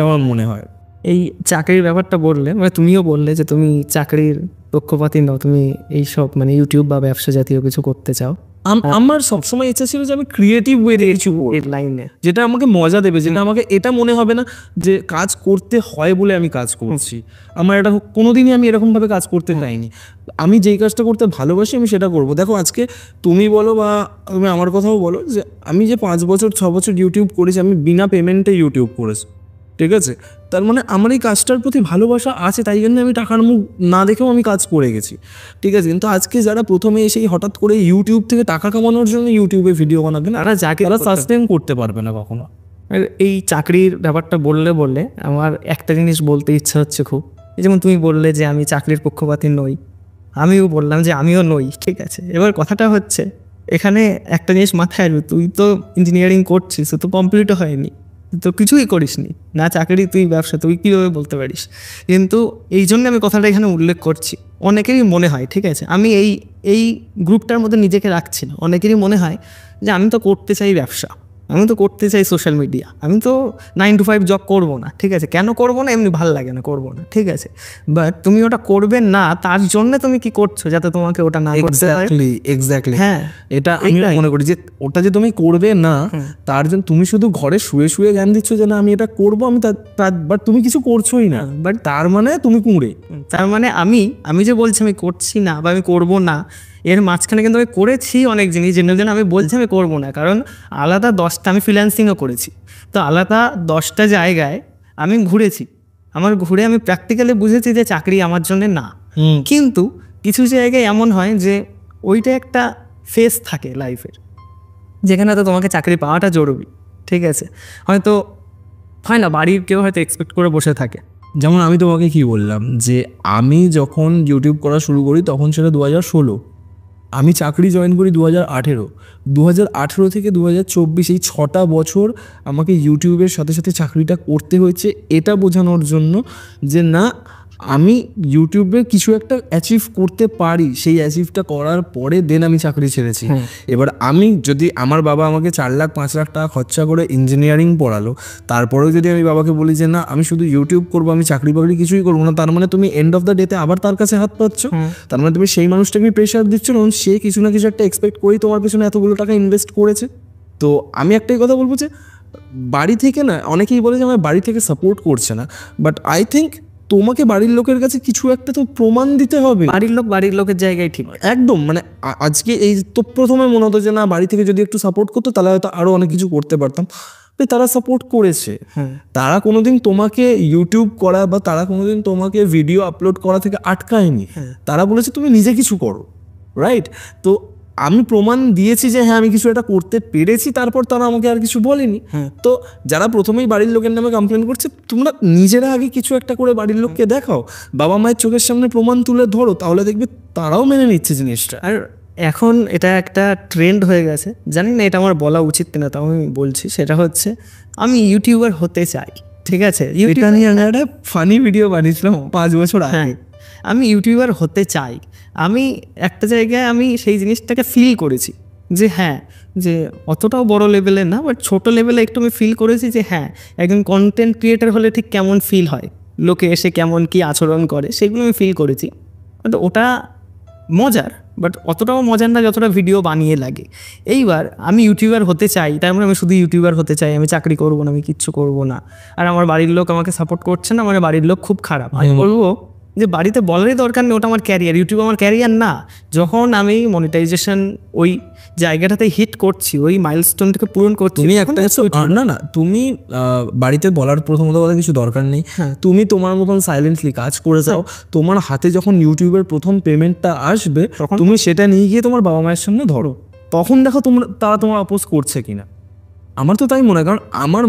আমার মনে হয় এই চাকরির ব্যাপারটা বললে, মানে তুমিও বললে যে তুমি চাকরির পক্ষপাতী নও, তুমি এইসব মানে ইউটিউব বা ব্যবসা জাতীয় কিছু করতে চাও। আমার সবসময় ইচ্ছা ছিল যে আমি ক্রিয়েটিভ ওয়েতে কিছু লাইনে, যেটা আমাকে মজা দেবে, যেটা আমাকে এটা মনে হবে না যে কাজ করতে হয় বলে আমি কাজ করছি। আমার এটা কোনোদিনই আমি এরকমভাবে কাজ করতে চাইনি। আমি যেই কাজটা করতে ভালোবাসি আমি সেটা করব। দেখো আজকে তুমি বলো বা তুমি আমার কথাও বলো, যে আমি যে 5 বছর 6 বছর ইউটিউব করেছি, আমি বিনা পেমেন্টে ইউটিউব করেছি, ঠিক আছে। তার মানে আমার এই কাজটার প্রতি ভালোবাসা আছে, তাই জন্য আমি টাকার মুখ না দেখেও আমি কাজ করে গেছি, ঠিক আছে। কিন্তু আজকে যারা প্রথমে এসেই হঠাৎ করে ইউটিউব থেকে টাকা কামানোর জন্য ইউটিউবে ভিডিও বানাবে না, তারা সাস্টেন করতে পারবে না কখনো। এই চাকরির ব্যাপারটা বললে আমার একটা জিনিস বলতে ইচ্ছা হচ্ছে খুব। যেমন তুমি বললে যে আমি চাকরির পক্ষপাতী নই, আমিও বললাম যে আমিও নই, ঠিক আছে। এবার কথাটা হচ্ছে এখানে একটা জিনিস মাথায় আসবে, তুই তো ইঞ্জিনিয়ারিং করছিস, তো কমপ্লিটও হয়নি, তো কিছুই করিসনি, না চাকরি তুই ব্যবসা, তুই কীভাবে বলতে পারিস? কিন্তু এই জন্য আমি কথাটা এখানে উল্লেখ করছি। অনেকেরই মনে হয়, ঠিক আছে, আমি এই গ্রুপটার মধ্যে নিজেকে রাখছি না, অনেকেরই মনে হয় যে আমি তো করতে চাই ব্যবসা, আমি তো করতে চাই সোশ্যাল মিডিয়া, আমি তো 9 to 5 জব করবো না, ঠিক আছে, কেন করবো না, এমনি ভালো লাগে না, করবো না, ঠিক আছে, বাট তুমি ওটা করবে না, তার জন্য তুমি কি করছো যাতে তোমাকে ওটা না করতে হয়? এক্স্যাক্টলি হ্যাঁ, এটা আমি মনে করি যে ওটা যে তুমি করবে না তার জন্য তুমি শুধু ঘরে শুয়ে শুয়ে জ্ঞান দিচ্ছ যে না আমি এটা করবো, আমি বাট তুমি কিছু করছোই না, বাট তার মানে তুমি কুঁড়ে। তার মানে আমি যে বলছি আমি করছি না বা আমি করবো না, এর মাঝখানে কিন্তু আমি করেছি অনেক জিনিস যেন আমি বলছি আমি করবো না, কারণ আলাদা 10টা আমি ফ্রিল্যান্সিংও করেছি, তো আলাদা 10টা জায়গায় আমি ঘুরেছি, ঘুরে আমি প্র্যাকটিক্যালি বুঝেছি যে চাকরি আমার জন্য না। কিন্তু কিছু জায়গায় এমন হয় যে ওইটা একটা ফেজ থাকে লাইফের, যেখানে তো তোমাকে চাকরি পাওয়াটা জরুরি, ঠিক আছে, হয়তো হয় না, বাড়ির কেউ হয়তো এক্সপেক্ট করে বসে থাকে। যেমন আমি তোমাকে কি বললাম যে আমি যখন ইউটিউব করা শুরু করি তখন সেটা 2016, আমি চাকরি জয়েন করি 2018 থেকে 2024, এই 6টা বছর আমাকে ইউটিউবের সাথে সাথে চাকরিটা করতে হয়েছে এটা বোঝানোর জন্য যে না আমি ইউটিউবে কিছু একটা অ্যাচিভ করতে পারি, সেই অ্যাচিভটা করার পরে দেন আমি চাকরি ছেড়েছি। এবার আমি যদি আমার বাবা আমাকে 4 লাখ 5 লাখ টাকা খরচা করে ইঞ্জিনিয়ারিং পড়ালো, তারপরেও যদি আমি বাবাকে বলি যে না আমি শুধু ইউটিউব করবো, আমি চাকরি বাকরি কিছুই করবো না, তার মানে তুমি এন্ড অফ দ্য ডেতে আবার তার কাছে হাত পাচ্ছ, তার মানে তুমি সেই মানুষটাকে প্রেশার দিচ্ছ, কারণ সে কিছু না কিছু একটা এক্সপেক্ট করেই তোমার পেছনে এতগুলো টাকা ইনভেস্ট করেছে। তো আমি একটাই কথা বলবো যে বাড়ি থেকে না, অনেকেই বলে যে আমার বাড়ি থেকে সাপোর্ট করছে না, বাট আই থিঙ্ক তোমাকে বাড়ির লোকের কাছে কিছু একটা তো প্রমাণ দিতে হবে। বাড়ির লোকের জায়গায় ঠিক একদম, মানে আজকে এই তো প্রথমে মনে হতো যে না বাড়ি থেকে যদি একটু সাপোর্ট করতো তাহলে হয়তো আরো অনেক কিছু করতে পারতাম, তারা সাপোর্ট করেছে। তারা কোনোদিন তোমাকে ইউটিউব করা বা তারা কোনোদিন তোমাকে ভিডিও আপলোড করা থেকে আটকায়নি, তারা বলেছে তুমি নিজে কিছু করো, রাইট? তো আমি প্রমাণ দিয়েছি যে হ্যাঁ আমি কিছু একটা করতে পেরেছি, তারপর তারা আমাকে আর কিছু বলেনি। তো যারা প্রথমেই বাড়ির লোকের নামে কমপ্লেন করছে, তোমরা নিজেরা আগে কিছু একটা করে বাড়ির লোককে দেখাও, বাবা মায়ের চোখের সামনে প্রমাণ তুলে ধরো, তাহলে দেখবে তারাও মেনে নিচ্ছে জিনিসটা। আর এখন এটা একটা ট্রেন্ড হয়ে গেছে, জানি না এটা আমার বলা উচিত কিনা, তাও আমি বলছি, সেটা হচ্ছে আমি ইউটিউবার হতে চাই, ঠিক আছে, এটা নিয়ে আমি একটা ফানি ভিডিও বানিয়েছিলাম 5 বছর আগে। আমি ইউটিউবার হতে চাই, আমি একটা জায়গায় আমি সেই জিনিসটাকে ফিল করেছি যে হ্যাঁ, যে অতটাও বড় লেভেলে না, বাট ছোটো লেভেলে একটু আমি ফিল করেছি যে হ্যাঁ একজন কন্টেন্ট ক্রিয়েটার হলে ঠিক কেমন ফিল হয়, লোকে এসে কেমন কি আচরণ করে, সেগুলো আমি ফিল করেছি। তো ওটা মজার, বাট অতটাও মজার না যতটা ভিডিও বানিয়ে লাগে। এইবার আমি ইউটিউবার হতে চাই, তার মানে আমি শুধু ইউটিউবার হতে চাই, আমি চাকরি করবো না, আমি কিচ্ছু করবো না, আর আমার বাড়ির লোক আমাকে সাপোর্ট করছে না, আমার বাড়ির লোক খুব খারাপ। আমি বলবো যে বাড়িতে বলারই দরকার নেই, ওটা আমার ক্যারিয়ার, ইউটিউব আমার ক্যারিয়ার না। যখন আমি মনিটাইজেশন ওই জায়গাটাতে হিট করছি, ওই মাইলস্টোনটাকে পূরণ করছি, তুমি একটা না তুমি বাড়িতে বলার প্রথমত কথা কিছু দরকার নেই, তুমি তোমার মতন সাইলেন্টলি কাজ করে যাও, তোমার হাতে যখন ইউটিউবের প্রথম পেমেন্টটা আসবে তুমি সেটা নিয়ে গিয়ে তোমার বাবা মায়ের সামনে ধরো, তখন দেখো তারা তোমার অপোজ করছে কিনা। আমার তো তাই মনে হয়, কারণ আমার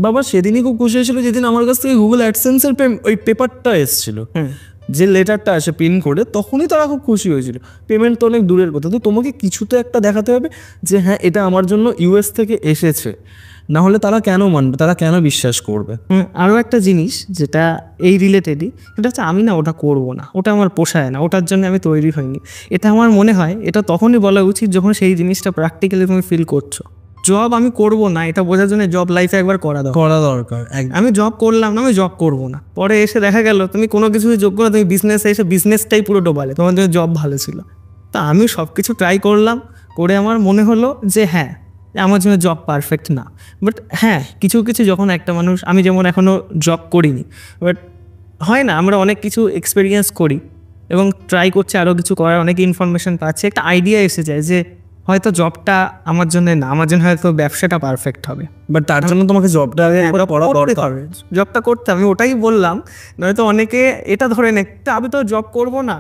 বাবা সেদিনই খুব খুশি হয়েছিল যেদিন আমার কাছ থেকে গুগল অ্যাডসেন্সের ওই পেপারটা এসেছিল, যে লেটারটা আসে পিন করে, তখনই তারা খুব খুশি হয়েছিল। পেমেন্ট তো অনেক দূরের কথা, তো তোমাকে কিছু তো একটা দেখাতে হবে যে হ্যাঁ এটা আমার জন্য ইউএস থেকে এসেছে, না হলে তারা কেন মানবে, তারা কেন বিশ্বাস করবে? আরও একটা জিনিস যেটা এই রিলেটেডই, সেটা হচ্ছে আমি না ওটা করবো না, ওটা আমার পোষায় না, ওটার জন্য আমি তৈরি হইনি। এটা আমার মনে হয় এটা তখনই বলা উচিত যখন সেই জিনিসটা প্র্যাকটিক্যালি তুমি ফিল করছো। জব আমি করবো না এটা বোঝার জন্য জব লাইফে একবার করা দরকার। আমি জব করলাম না, আমি জব করবো না, পরে এসে দেখা গেল তুমি কোনো কিছুই যোগ্য না, তুমি বিজনেসে এসে বিজনেসটাই পুরো ডোবালে, তোমার জন্য জব ভালো ছিল। তা আমি সব কিছু ট্রাই করলাম, করে আমার মনে হলো যে হ্যাঁ আমার জন্য জব পারফেক্ট না। বাট হ্যাঁ কিছু কিছু যখন একটা মানুষ, আমি যেমন এখনও জব করিনি, বাট হয় না আমরা অনেক কিছু এক্সপিরিয়েন্স করি এবং ট্রাই করছি আরও কিছু করার, অনেক ইনফরমেশন পাচ্ছি, একটা আইডিয়া এসে যায় যে হয়তো জবটা আমার জন্য না, আমার জন্য হয়তো ব্যবসাটা পারফেক্ট হবে, বাট তার জন্য তোমাকে জবটা জবটা করতে, আমি ওটাই বললাম। নয়তো অনেকে এটা ধরে নেয় আমি তো জব করবো না,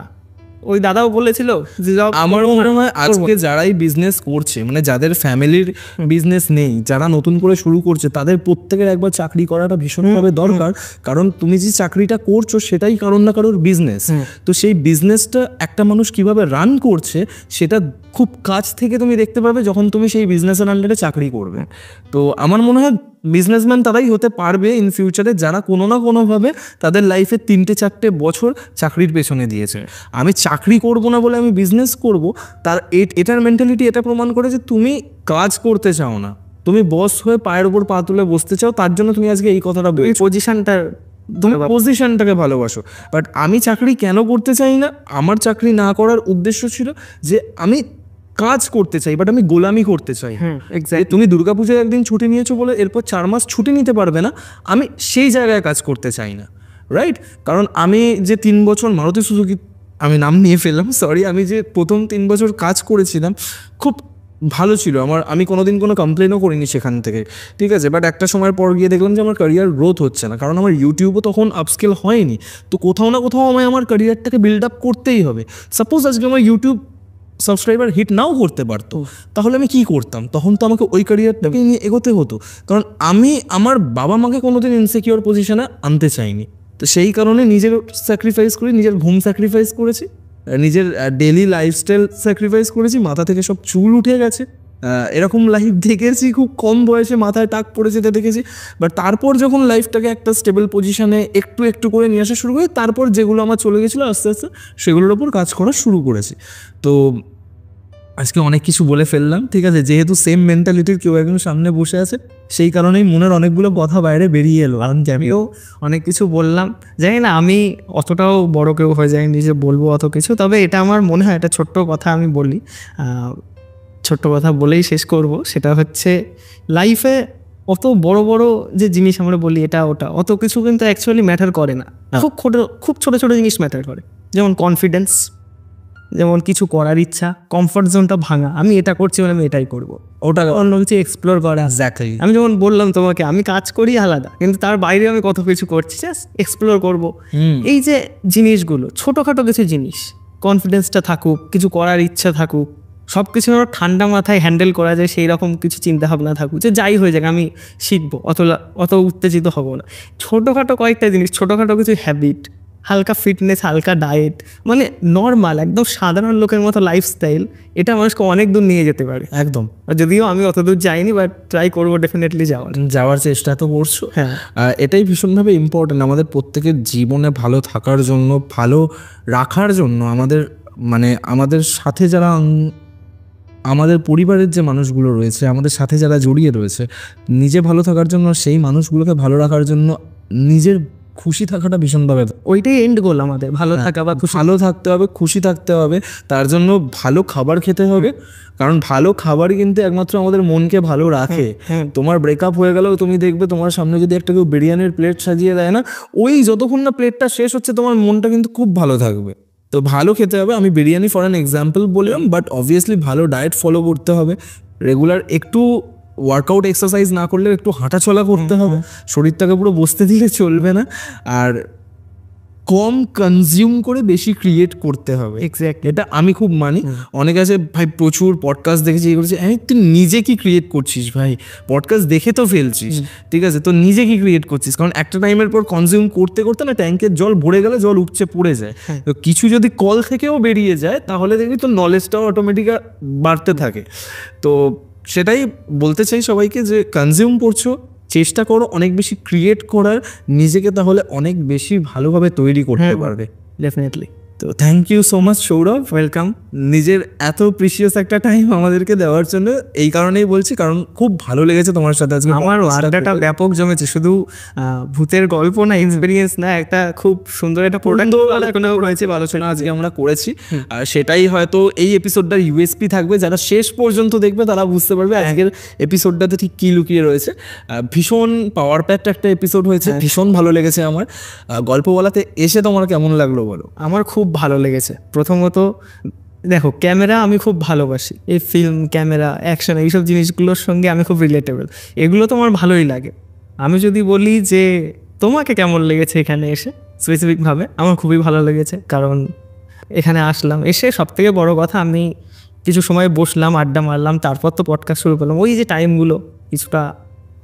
ওই দাদাও বলেছিল যে জব। আমার মনে হয় আজকে যারাই বিজনেস করছে, মানে যাদের ফ্যামিলির বিজনেস নেই, যারা নতুন করে শুরু করছে, তাদের প্রত্যেকের একবার চাকরি করাটা ভীষণভাবে দরকার, কারণ তুমি যে চাকরিটা করছো সেটাই কারোর না কারোর বিজনেস। তো সেই বিজনেসটা একটা মানুষ কিভাবে রান করছে সেটা খুব কাছ থেকে তুমি দেখতে পাবে যখন তুমি সেই বিজনেসের আন্ডারে চাকরি করবে। তো আমার মনে হয় বিজনেসম্যান তারাই হতে পারবে ইন ফিউচারে যারা কোনো না কোনোভাবে তাদের লাইফে 3-4 বছর চাকরির পেছনে দিয়েছে। আমি চাকরি করব না বলে আমি বিজনেস করব, তার এটার মেন্টালিটি এটা প্রমাণ করে যে তুমি কাজ করতে চাও না, তুমি বস হয়ে পায়ের উপর পা তুলে বসতে চাও, তার জন্য তুমি আজকে এই কথাটা বলছো, পজিশনটা তুমি পজিশনটাকে ভালোবাসো। বাট আমি চাকরি কেন করতে চাই না, আমার চাকরি না করার উদ্দেশ্য ছিল যে আমি কাজ করতে চাই, বাট আমি গোলামি করতে চাই। যে তুমি দুর্গাপূজায় একদিন ছুটি নিয়েছো বলে এরপর 4 মাস ছুটি নিতে পারবে না, আমি সেই জায়গায় কাজ করতে চাই না, রাইট? কারণ আমি যে 3 বছর মারুতি সুজুকি, আমি নাম নিয়ে ফেললাম, সরি, আমি যে প্রথম 3 বছর কাজ করেছিলাম খুব ভালো ছিল আমার, আমি কোনোদিন কোনো কমপ্লেনও করিনি সেখান থেকে, ঠিক আছে। বাট একটা সময়ের পর গিয়ে দেখলাম যে আমার ক্যারিয়ার গ্রোথ হচ্ছে না, কারণ আমার ইউটিউবও তখন আপস্কেল হয়নি। তো কোথাও না কোথাও আমায় আমার ক্যারিয়ারটাকে বিল্ড আপ করতেই হবে। সাপোজ আজকে আমার ইউটিউব সাবস্ক্রাইবার হিট নাও করতে পারতো, তাহলে আমি কী করতাম? তখন তো আমাকে ওই ক্যারিয়ারটাকে নিয়ে এগোতে হতো, কারণ আমি আমার বাবা মাকে কোনোদিন ইনসিকিউর পজিশনে আনতে চাইনি। তো সেই কারণে নিজের স্যাক্রিফাইস করি, নিজের ঘুম স্যাক্রিফাইস করেছি, নিজের ডেলি লাইফস্টাইল স্যাক্রিফাইস করেছি, মাথা থেকে সব চুল উঠে গেছে, এরকম লাইফ দেখেছি, খুব কম বয়সে মাথায় টাক পড়ে যেতে দেখেছি। বাট তারপর যখন লাইফটাকে একটা স্টেবল পজিশনে একটু একটু করে নিয়ে আসা শুরু করি, তারপর যেগুলো আমার চলে গেছিলো আস্তে আস্তে সেগুলোর ওপর কাজ করা শুরু করেছি। তো আজকে অনেক কিছু বলে ফেললাম, ঠিক আছে, যেহেতু সেম মেন্টালিটির কেউ একজন সামনে বসে আছে সেই কারণেই মনের অনেকগুলো কথা বাইরে বেরিয়ে এলো। কারণ আমিও অনেক কিছু বললাম, জানি না আমি অতটাও বড় কেউ হয়ে যায়নি যে বলবো অত কিছু, তবে এটা আমার মনে হয় একটা ছোট্ট কথা আমি বলি, ছোট্ট কথা বলেই শেষ করব। সেটা হচ্ছে লাইফে অত বড় বড় যে জিনিস আমরা বলি এটা ওটা, অত কিছু কিন্তু অ্যাকচুয়ালি ম্যাটার করে না, খুব ছোট ছোট জিনিস ম্যাটার করে। যেমন কনফিডেন্স, যেমন কিছু করার ইচ্ছা, কমফর্ট জোনটা ভাঙা, আমি এটা করছি মানে আমি এটাই করবো, ওটা অন্য কিছু এক্সপ্লোর করা। আমি যেমন বললাম তোমাকে, আমি কাজ করি আলাদা, কিন্তু তার বাইরে আমি কত কিছু করছি, জাস্ট এক্সপ্লোর করবো। এই যে জিনিসগুলো, ছোটোখাটো কিছু জিনিস, কনফিডেন্সটা থাকুক, কিছু করার ইচ্ছা থাকুক, সব কিছু ঠান্ডা মাথায় হ্যান্ডেল করা যায় সেই রকম কিছু চিন্তাভাবনা থাকুক, যে যাই হয়ে যাক আমি শিখবো, অত উত্তেজিত হব না। ছোটোখাটো কয়েকটা জিনিস, ছোটোখাটো কিছু হ্যাবিট, হালকা ফিটনেস, হালকা ডায়েট, মানে নর্মাল একদম সাধারণ লোকের মতো লাইফস্টাইল, এটা মানুষকে অনেক দূর নিয়ে যেতে পারে। একদম, যদিও আমি অত দূর যাইনি, বাট ট্রাই করবো ডেফিনেটলি যাওয়ার চেষ্টা তো করছো। হ্যাঁ, এটাই ভীষণভাবে ইম্পর্টেন্ট আমাদের প্রত্যেকের জীবনে ভালো থাকার জন্য, ভালো রাখার জন্য। আমাদের সাথে যারা, আমাদের পরিবারের যে মানুষগুলো রয়েছে, আমাদের সাথে যারা জড়িয়ে রয়েছে, নিজে ভালো থাকার জন্য, সেই মানুষগুলোকে ভালো রাখার জন্য নিজের খুশি থাকাটা ভীষণভাবে, ওইটাই এন্ড গোল আমাদের, ভালো থাকা বা ভালো থাকতে হবে, খুশি থাকতে হবে। তার জন্য ভালো খাবার খেতে হবে, কারণ ভালো খাবারই কিন্তু একমাত্র আমাদের মনকে ভালো রাখে। তোমার ব্রেকআপ হয়ে গেলেও তুমি দেখবে তোমার সামনে যদি একটা কেউ বিরিয়ানির প্লেট সাজিয়ে দেয় না, ওই যতক্ষণ না প্লেটটা শেষ হচ্ছে তোমার মনটা কিন্তু খুব ভালো থাকবে। তো ভালো খেতে হবে। আমি বিরিয়ানি ফর অ্যান এক্সাম্পল বললাম, বাট অবভিয়াসলি ভালো ডায়েট ফলো করতে হবে, রেগুলার একটু ওয়ার্কআউট এক্সারসাইজ না করলে একটু হাঁটাচলা করতে হবে, শরীরটাকে পুরো বসতে দিলে চলবে না, আর কম কনজিউম করে বেশি ক্রিয়েট করতে হবে। এক্স্যাক্টলি, এটা আমি খুব মানি। অনেকে আছে ভাই প্রচুর পডকাস্ট দেখেছি, এই করেছি, তুই নিজে কি ক্রিয়েট করছিস ভাই? পডকাস্ট দেখে তো ফেলছিস, ঠিক আছে, তো নিজে কি ক্রিয়েট করছিস? কারণ একটা টাইমের পর কনজিউম করতে করতে না ট্যাঙ্কের জল ভরে গেলে জল উপচে পড়ে যায়। তো কিছু যদি কল থেকেও বেরিয়ে যায় তাহলে দেখবি তো নলেজটাও অটোমেটিক বাড়তে থাকে। তো সেটাই বলতে চাই সবাইকে, যে কনজিউম করছো, চেষ্টা করো অনেক বেশি ক্রিয়েট করার, নিজেকে তাহলে অনেক বেশি ভালোভাবে তৈরি করতে পারবে। ডেফিনেটলি। তো thank you so much Sourav, welcome, নিজের এত প্রিসিয়াস একটা টাইম আমাদেরকে দেওয়ার জন্য। এই কারণেই বলছি, কারণ খুব ভালো লেগেছে তোমার সাথে আজকে। আমার আড্ডাটা ব্যাপক জমেছে, শুধু ভূতের গল্প না, এক্সপিরিয়েন্স না, একটা খুব সুন্দর একটা প্রোডাক্ট রয়েছে আলোচনা আজকে আমরা করেছি। আর সেটাই হয়তো এই এপিসোডটার ইউএসপি থাকবে, যারা শেষ পর্যন্ত দেখবে তারা বুঝতে পারবে আজকের এপিসোডটাতে ঠিক কী লুকিয়ে রয়েছে। ভীষণ পাওয়ার প্যাকড একটা এপিসোড হয়েছে, ভীষণ ভালো লেগেছে আমার। গল্প বলাতে এসে তোমার কেমন লাগলো বলো? আমার খুব ভালো লেগেছে। প্রথমত দেখো, ক্যামেরা আমি খুব ভালোবাসি, এই ফিল্ম, ক্যামেরা, অ্যাকশন, এইসব জিনিসগুলোর সঙ্গে আমি খুব রিলেটেবল, এগুলো তো আমার ভালোই লাগে। আমি যদি বলি যে তোমাকে কেমন লেগেছে এখানে এসে স্পেসিফিকভাবে, আমার খুবই ভালো লেগেছে। কারণ এখানে আসলাম, এসে সবথেকে বড় কথা আমি কিছু সময় বসলাম, আড্ডা মারলাম, তারপর তো পডকাস্ট শুরু করলাম। ওই যে টাইমগুলো কিছুটা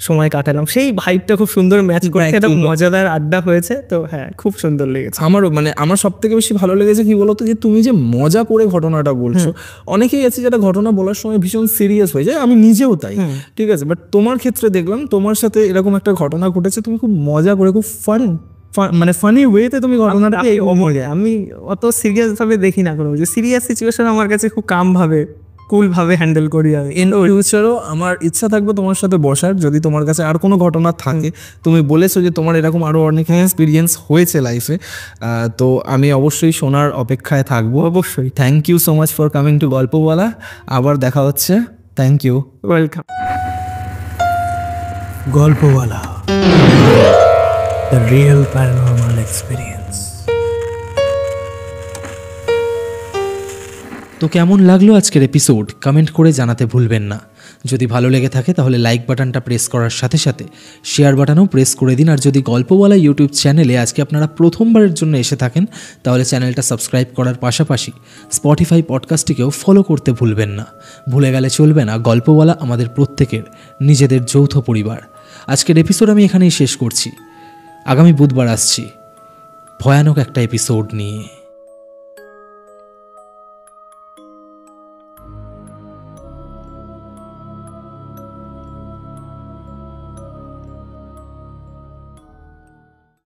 সময় কাটালাম, সেই ভাইবটা খুব সুন্দর ম্যাচ করে একটা মজাদার আড্ডা হয়েছে। তো হ্যাঁ, খুব সুন্দর লেগেছে। আমারও মানে আমার সব থেকে বেশি ভালো লেগেছে কি বলতো, যে তুমি যে মজা করে ঘটনাটা বলছো। অনেকেই আছে যেটা ঘটনা বলার সময় ভীষণ সিরিয়াস হয়ে যায়, আমি নিজেও তাই, ঠিক আছে, বাট তোমার ক্ষেত্রে দেখলাম তোমার সাথে এরকম একটা ঘটনা ঘটেছে, তুমি খুব মজা করে, খুব মানে ফানি ওয়েতে তুমি ঘটনাটা আমি অত সিরিয়াস ভাবে দেখি না কোনো, যে সিরিয়াস সিচুয়েশন আমার কাছে খুব কাম ভাবে, কুল ভাবে হ্যান্ডেল করি আমি। ইন ফিউচারও আমার ইচ্ছা থাকবে তোমার সাথে বসার, যদি তোমার কাছে আর কোনো ঘটনা থাকে। তুমি বলেছো যে তোমার এরকম আরো অনেক এক্সপিরিয়েন্স হয়েছে লাইফে, তো আমি অবশ্যই শোনার অপেক্ষায় থাকবো। অবশ্যই। Thank you so much for coming to Golpowala. আবার দেখা হচ্ছে। Thank you. Welcome. Golpowala, the real paranormal experience. তো কেমন লাগলো আজকের এপিসোড কমেন্ট করে জানাতে ভুলবেন না। যদি ভালো লেগে থাকে তাহলে লাইক বাটনটা প্রেস করার সাথে সাথে শেয়ার বাটনও প্রেস করে দিন। আর যদি গল্পওয়ালা ইউটিউব চ্যানেলে আজকে আপনারা প্রথমবারের জন্য এসে থাকেন তাহলে চ্যানেলটা সাবস্ক্রাইব করার পাশাপাশি স্পটিফাই পডকাস্টটিকেও ফলো করতে ভুলবেন না। ভুলে গেলে চলবে না, গল্পওয়ালা আমাদের প্রত্যেকের নিজেদের যৌথ পরিবার। আজকের এপিসোড আমি এখানেই শেষ করছি। আগামী বুধবার আসছি ভয়ানক একটা এপিসোড নিয়ে।